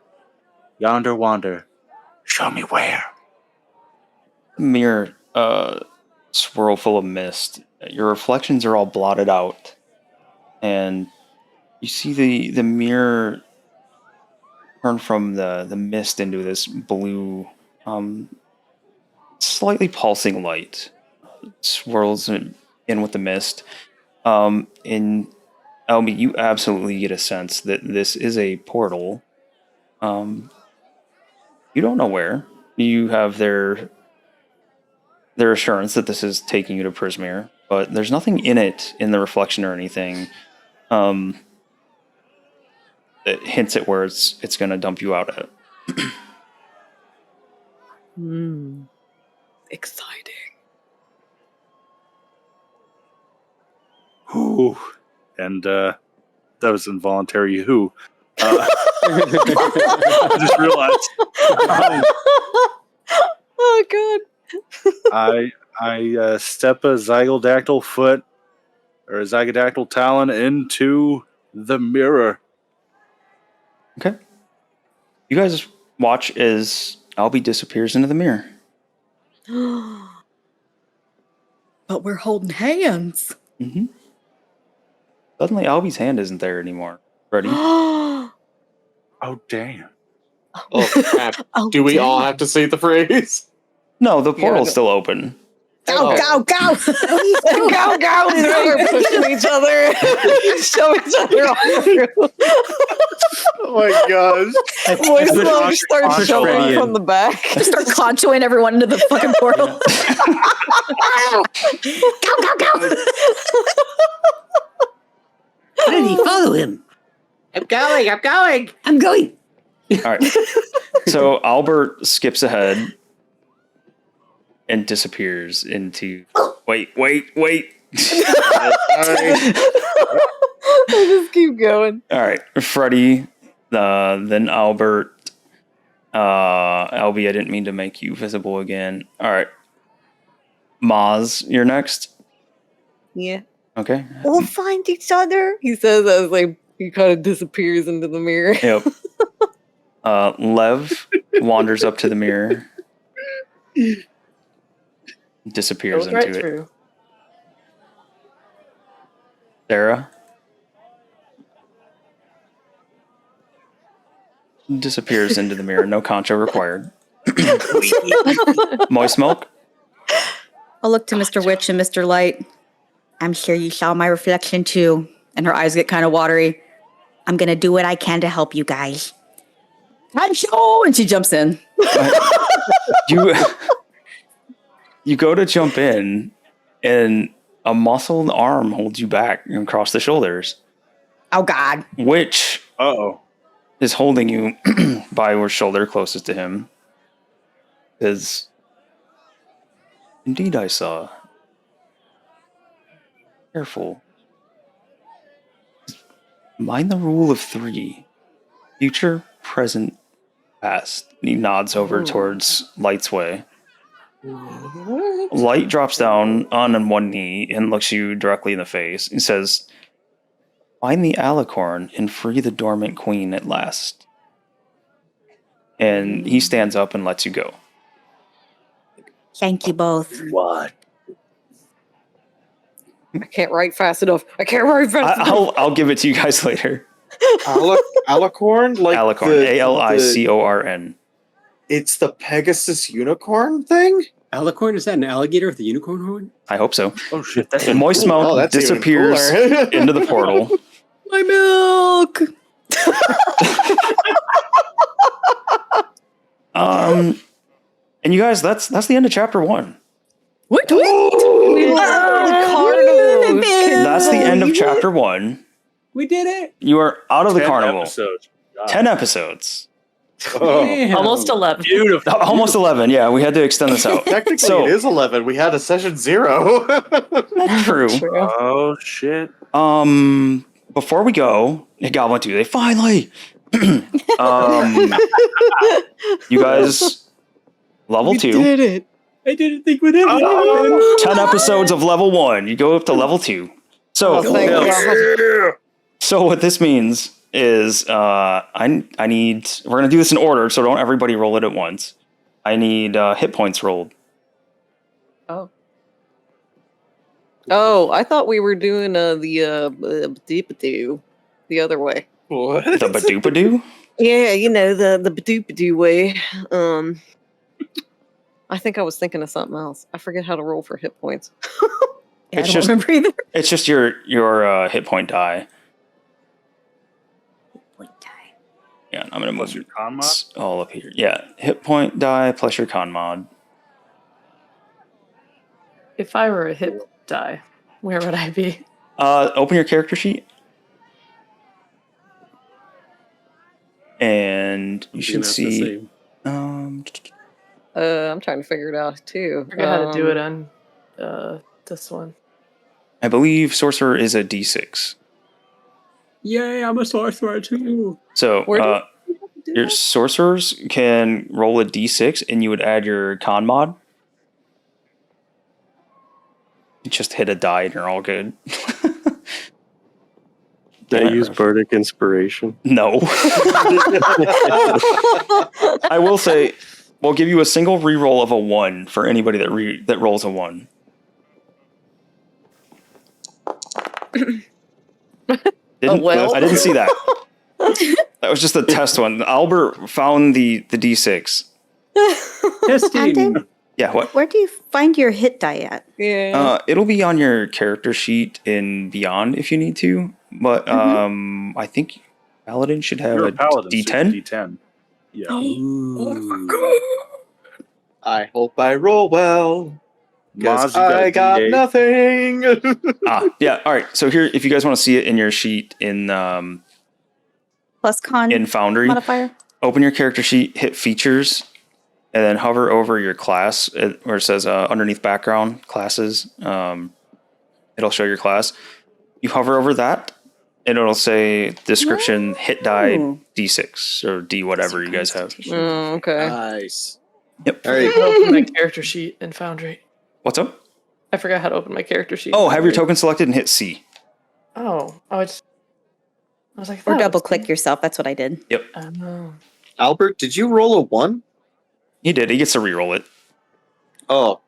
yonder wander. Show me where. Mirror, swirl full of mist. Your reflections are all blotted out, and you see the mirror turn from the mist into this blue, slightly pulsing light. Swirls in with the mist. In Elmi, you absolutely get a sense that this is a portal. You don't know where. You have their assurance that this is taking you to Prismeer, but there's nothing in it, in the reflection or anything, that hints at where it's going to dump you out at. Exciting. Ooh. And that was involuntary who. I just realized. Oh god. I step a zygodactyl foot or a zygodactyl talon into the mirror. Okay. You guys watch as Albie disappears into the mirror. But we're holding hands. Mm-hmm. Suddenly, Albie's hand isn't there anymore. Ready? Oh, damn. Oh crap. Do we all have to say the phrase? No, the portal's still open. Go, go, go. Go, go! They're pushing each other. Show each other all through. Oh my gosh. Voice love starts push showing Freddy from in. the back. Start conchoing everyone into the fucking portal. Go, go, go. Freddy, follow him. I'm going. I'm going. All right. So Albert skips ahead and disappears into. Wait. I just keep going. All right, Freddie, then Albert. Albie, I didn't mean to make you visible again. All right, Maz, you're next. Yeah. Okay. We'll find each other. He says as like he kind of disappears into the mirror. Yep. Lev wanders up to the mirror, disappears Goes right into it. through. Sarah disappears into the mirror. No concho required. Moist milk. I'll look to Mr. Witch and Mr. Light. I'm sure you saw my reflection too. And her eyes get kind of watery. I'm gonna do what I can to help you guys. Hancho! And she jumps in. You go to jump in, and a muscled arm holds you back across the shoulders, Oh, God. which Uh-oh. is holding you by your shoulder closest to him. Because indeed I saw. Careful. Mind the rule of 3. Future, present, past. And he nods over towards Light's way. Light drops down on one knee and looks you directly in the face. He says, "Find the alicorn and free the dormant queen at last." And he stands up and lets you go. Thank you both. What? I can't write fast enough. I can't write fast enough. I'll give it to you guys later. Alicorn? Like Alicorn. Alicorn. It's the Pegasus unicorn thing? Alicorn, is that an alligator with a unicorn horn? I hope so. Oh shit! That's Moist Mouth that's even disappears cooler. into the portal. My milk! And you guys, that's the end of chapter 1. What? We left the carnival. That's the end of chapter 1. We did it! You are out of the 10 carnival. episodes. God. 10 episodes. Damn. Almost 11. Beautiful. Almost 11. Yeah, we had to extend this out. Technically, So- it is 11. We had a session 0. That's true. Oh shit! Before we go, hey, Goblin 2, they finally. You guys, level 2. did it. I didn't think we'd have it. 10 episodes of level 1. You go up to level 2. So, Oh, thank God. so what this means is I need, we're going to do this in order, so don't everybody roll it at once. I need hit points rolled. Oh. Oh, I thought we were doing the other way. What? The Badoopadoo? Yeah, you know, the Badoo way. I think I was thinking of something else. I forget how to roll for hit points. Yeah, I It's don't just- remember either. It's just your hit point die. Yeah, I'm going to Plus move your con mod? it's all up here. Yeah, hit point die plus your con mod. If I were a hit die, where would I be? Open your character sheet. And you should see. I'm trying to figure it out too. I forgot how to do it on this one. I believe sorcerer is a d6. Yay, I'm a sorcerer too. So Where do do your that? sorcerers can roll a d6, and you would add your con mod. You just hit a die, and you're all good. They use bardic inspiration. No. I will say, we'll give you a single reroll of a 1 for anybody that rolls a 1. well. I didn't see that. That was just a test one. Albert found the d6. Testing. Brandon, Yeah, what? where do you find your hit die at? Yeah. It'll be on your character sheet in Beyond if you need to, but I think Paladin should have You're a a paladin. d10. D10. Yeah. Ooh. I hope I roll well. Maz, Because you got a I got D8. nothing. Yeah. All right. So here, if you guys want to see it in your sheet in Plus con Foundry, modifier. open your character sheet, hit features, and then hover over your class where it says underneath background classes. It'll show your class. You hover over that, and it'll say description hit die Ooh. d6 or d whatever you guys have. Oh, okay. Nice. Yep. All right. I open my character sheet in Foundry. What's up? I forgot how to open my character sheet. Oh, in have your Foundry. token selected and hit C. Oh, I was like, Or that double was- click yourself. That's what I did. Oh. Albert, did you roll a 1? He did. He gets to re-roll it. Oh,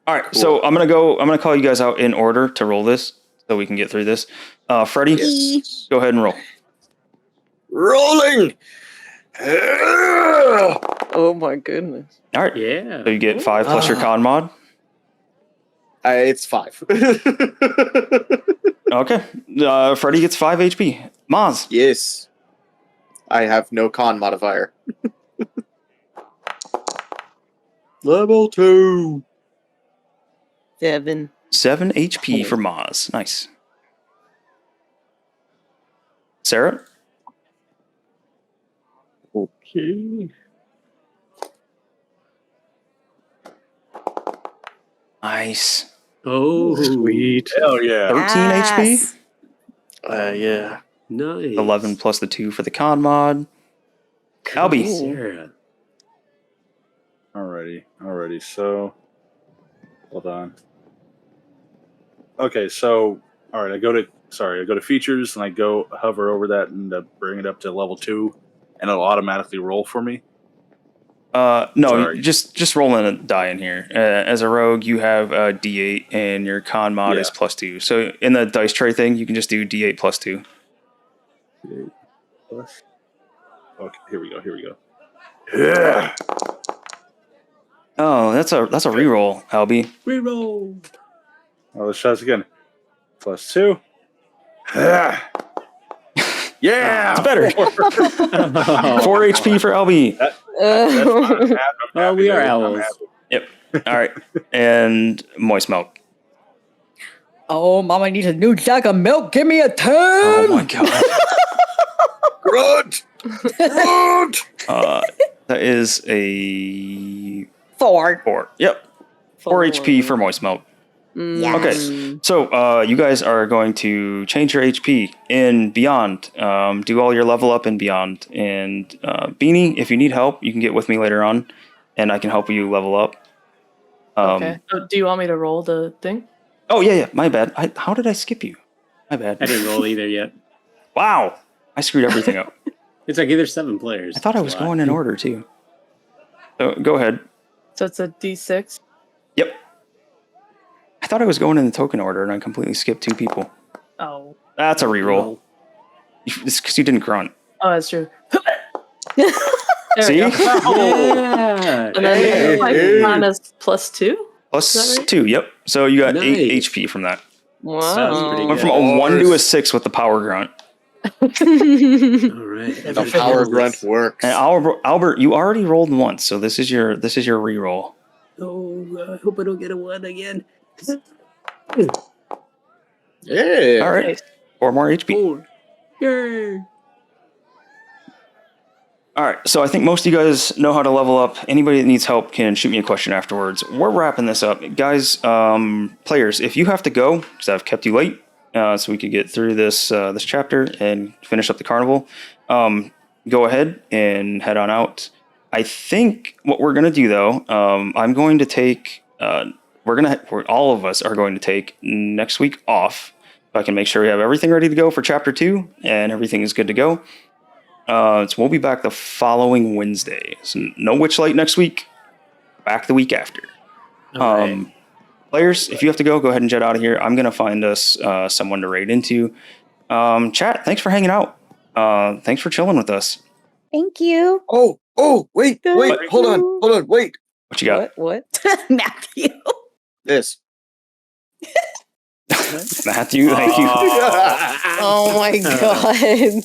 All right. So I'm gonna call you guys out in order to roll this, so we can get through this. Freddie, yes. go ahead and roll. Rolling! Oh my goodness. All right. Yeah. So you get 5 plus your con mod. It's 5. Okay. Freddy gets 5 HP. Maz. Yes. I have no con modifier. Level 2. 7. 7 HP for Maz. Nice. Sarah? Okay. Nice. Oh, Sweet. Hell yeah. 13 HP? Yes. Yeah. nice. 11 plus the 2 for the con mod. Albie. Sarah. Alrighty. So, hold on. Okay, so all right, I go to features and I go hover over that and bring it up to level 2, and it'll automatically roll for me. No, Sorry. just roll in a die in here. As a rogue, you have a D8 and your con mod is +2. So in the dice tray thing, you can just do D8 +2. Okay, here we go. Yeah. Oh, that's a reroll, Albie. Reroll. Oh, let's try this again. +2. Yeah. It's better. 4 HP for Albie. That's fine. Oh, we are I'm owls. happy. Yep. All right. And moist milk. Oh, Mama needs a new jug of milk. Give me a 10. Oh my god. Grunt! That is a 4. 4. Yep. 4 HP for moist milk. Yes. Okay, so you guys are going to change your HP in Beyond. Do all your level up in Beyond. And Beanie, if you need help, you can get with me later on, and I can help you level up. Okay. So do you want me to roll the thing? Oh, yeah, my bad. How did I skip you? My bad. I didn't roll either yet. Wow, I screwed everything up. It's like there's 7 players. I thought I was going in order, too. So go ahead. So it's a D6. Yep. I thought I was going in the token order, and I completely skipped 2 people. Oh. That's a reroll. It's because you didn't grunt. Oh, that's true. See? We go. Yeah. And then minus +2? Plus right? 2, yep. So you got 8 Nice. HP from that. Wow. pretty Went good. from a 1 to a 6 with the power grunt. All right. The power grunt works. And Albert, you already rolled once, so this is your reroll. Oh, I hope I don't get a 1 again. Yeah. All right, 4 more HP. 4. Yay. All right, so I think most of you guys know how to level up. Anybody that needs help can shoot me a question afterwards. We're wrapping this up, guys. Players, if you have to go, because I've kept you late, so we could get through this this chapter and finish up the carnival, go ahead and head on out. I think what we're gonna do though, I'm going to take. All of us are going to take next week off. So I can make sure we have everything ready to go for chapter 2 and everything is good to go. So we'll be back the following Wednesday. So no Witchlight next week. Back the week after. Right. Players, if you have to go ahead and jet out of here. I'm gonna find us someone to raid into. Chat, thanks for hanging out. Thanks for chilling with us. Thank you. Wait, hold on, wait. What you got? What? Matthew. This. Matthew, thank you. Oh my god.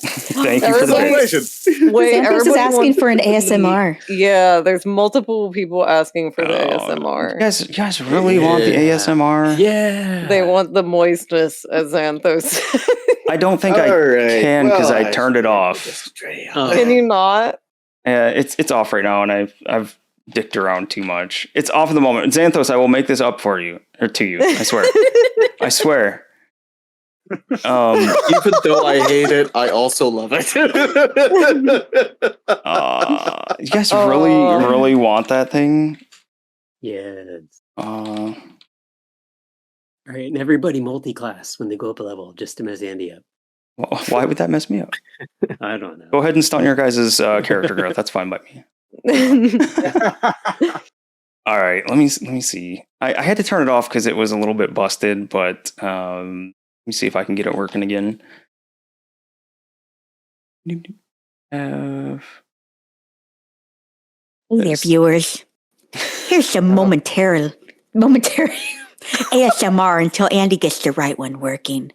Thank you for the raid. Wait, Santos is everybody asking wants for an to be- ASMR. Yeah, there's multiple people asking for the You ASMR. guys really want the ASMR? Yeah. They want the moistness, as Xanthos. I don't think I can because I turned it off. Can you not? It's off right now, and I've dicked around too much. It's off at the moment. Xanthos, I will make this up for you or to you. I swear. I swear. Even though I hate it, I also love it. You guys really want that thing? Yes. Uh, All right, and everybody multi-class when they go up a level, just to mess Andy up. why would that mess me up? I don't know. Go ahead and stunt your guys' character growth. That's fine by me. All right, let me see. I had to turn it off because it was a little bit busted, but let me see if I can get it working again. Hey there, viewers. Here's some momentary ASMR until Andy gets the right one working.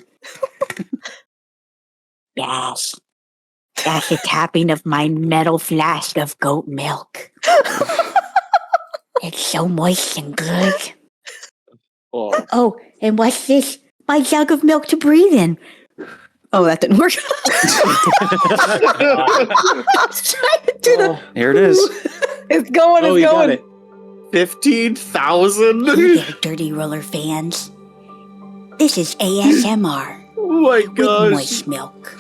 Yes. That's the tapping of my metal flask of goat milk. It's so moist and good. Oh, and what's this? My jug of milk to breathe in. Oh, that didn't work. I was trying to do the. Here it is. It's going, Oh, it's you got going. it. 15,000? Hey there, Dirty Roller fans. This is ASMR Oh my with gosh. moist milk.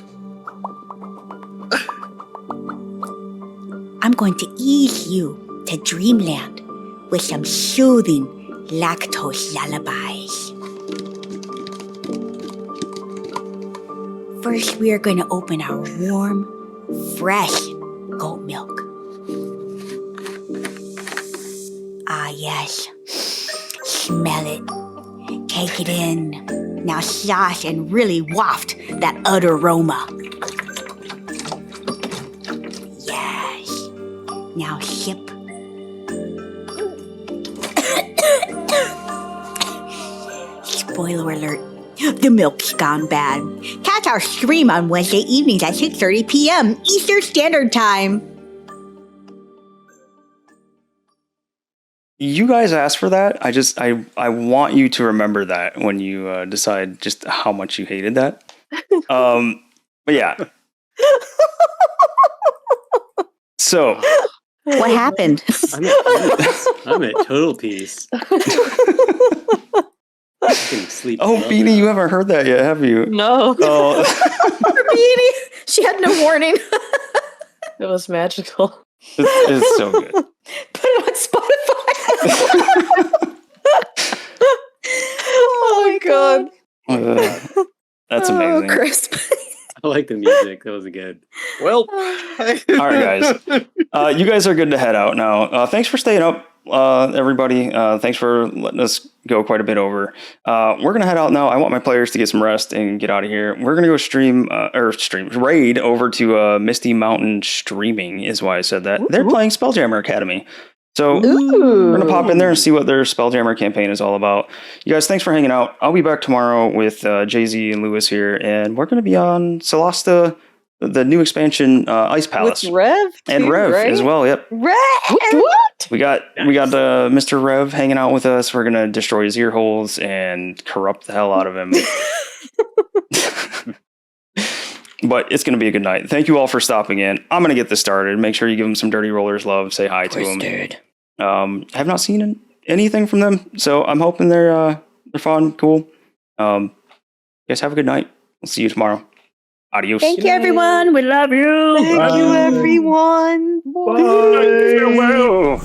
I'm going to ease you to dreamland with some soothing lactose lullabies. First, we are going to open our warm, fresh goat milk. Ah, yes. Smell it. Take it in. Now sauce and really waft that utter aroma. Yes. Now sip. Spoiler alert. The milk's gone bad. Catch our stream on Wednesday evenings at 6:30 p.m. Eastern Standard Time. You guys asked for that. I want you to remember that when you decide just how much you hated that. But yeah. So What happened? I'm at peace. I'm at total peace. I can sleep. Oh, well Beanie, now. you haven't heard that yet, have you? No, Oh, Beanie. She had no warning. it was magical. it's so good. Put it on Spotify. Oh my god. That's Oh, amazing. crisp. I like the music. That was good. Well, All right, guys. You guys are good to head out now. Thanks for staying up, everybody. Thanks for letting us go quite a bit over. We're gonna head out now. I want my players to get some rest and get out of here. We're gonna go raid over to Misty Mountain Streaming. Is why I said that. They're playing Spelljammer Academy. So we're gonna pop in there and see what their Spelljammer campaign is all about. You guys, thanks for hanging out. I'll be back tomorrow with Jay-Z and Lewis here, and we're gonna be on Solasta, the new expansion, Ice Palace, With Rev? and too, Rev right? as well. Yep, Rev! What? we got Mr. Rev hanging out with us. We're gonna destroy his ear holes and corrupt the hell out of him. But it's gonna be a good night. Thank you all for stopping in. I'm gonna get this started. Make sure you give them some Dirty Rollers love. Say hi to them. I have not seen anything from them, so I'm hoping they're fun, cool. You guys have a good night. We'll see you tomorrow. Adios. Thank you, everyone. We love you. Thank you, everyone. Bye.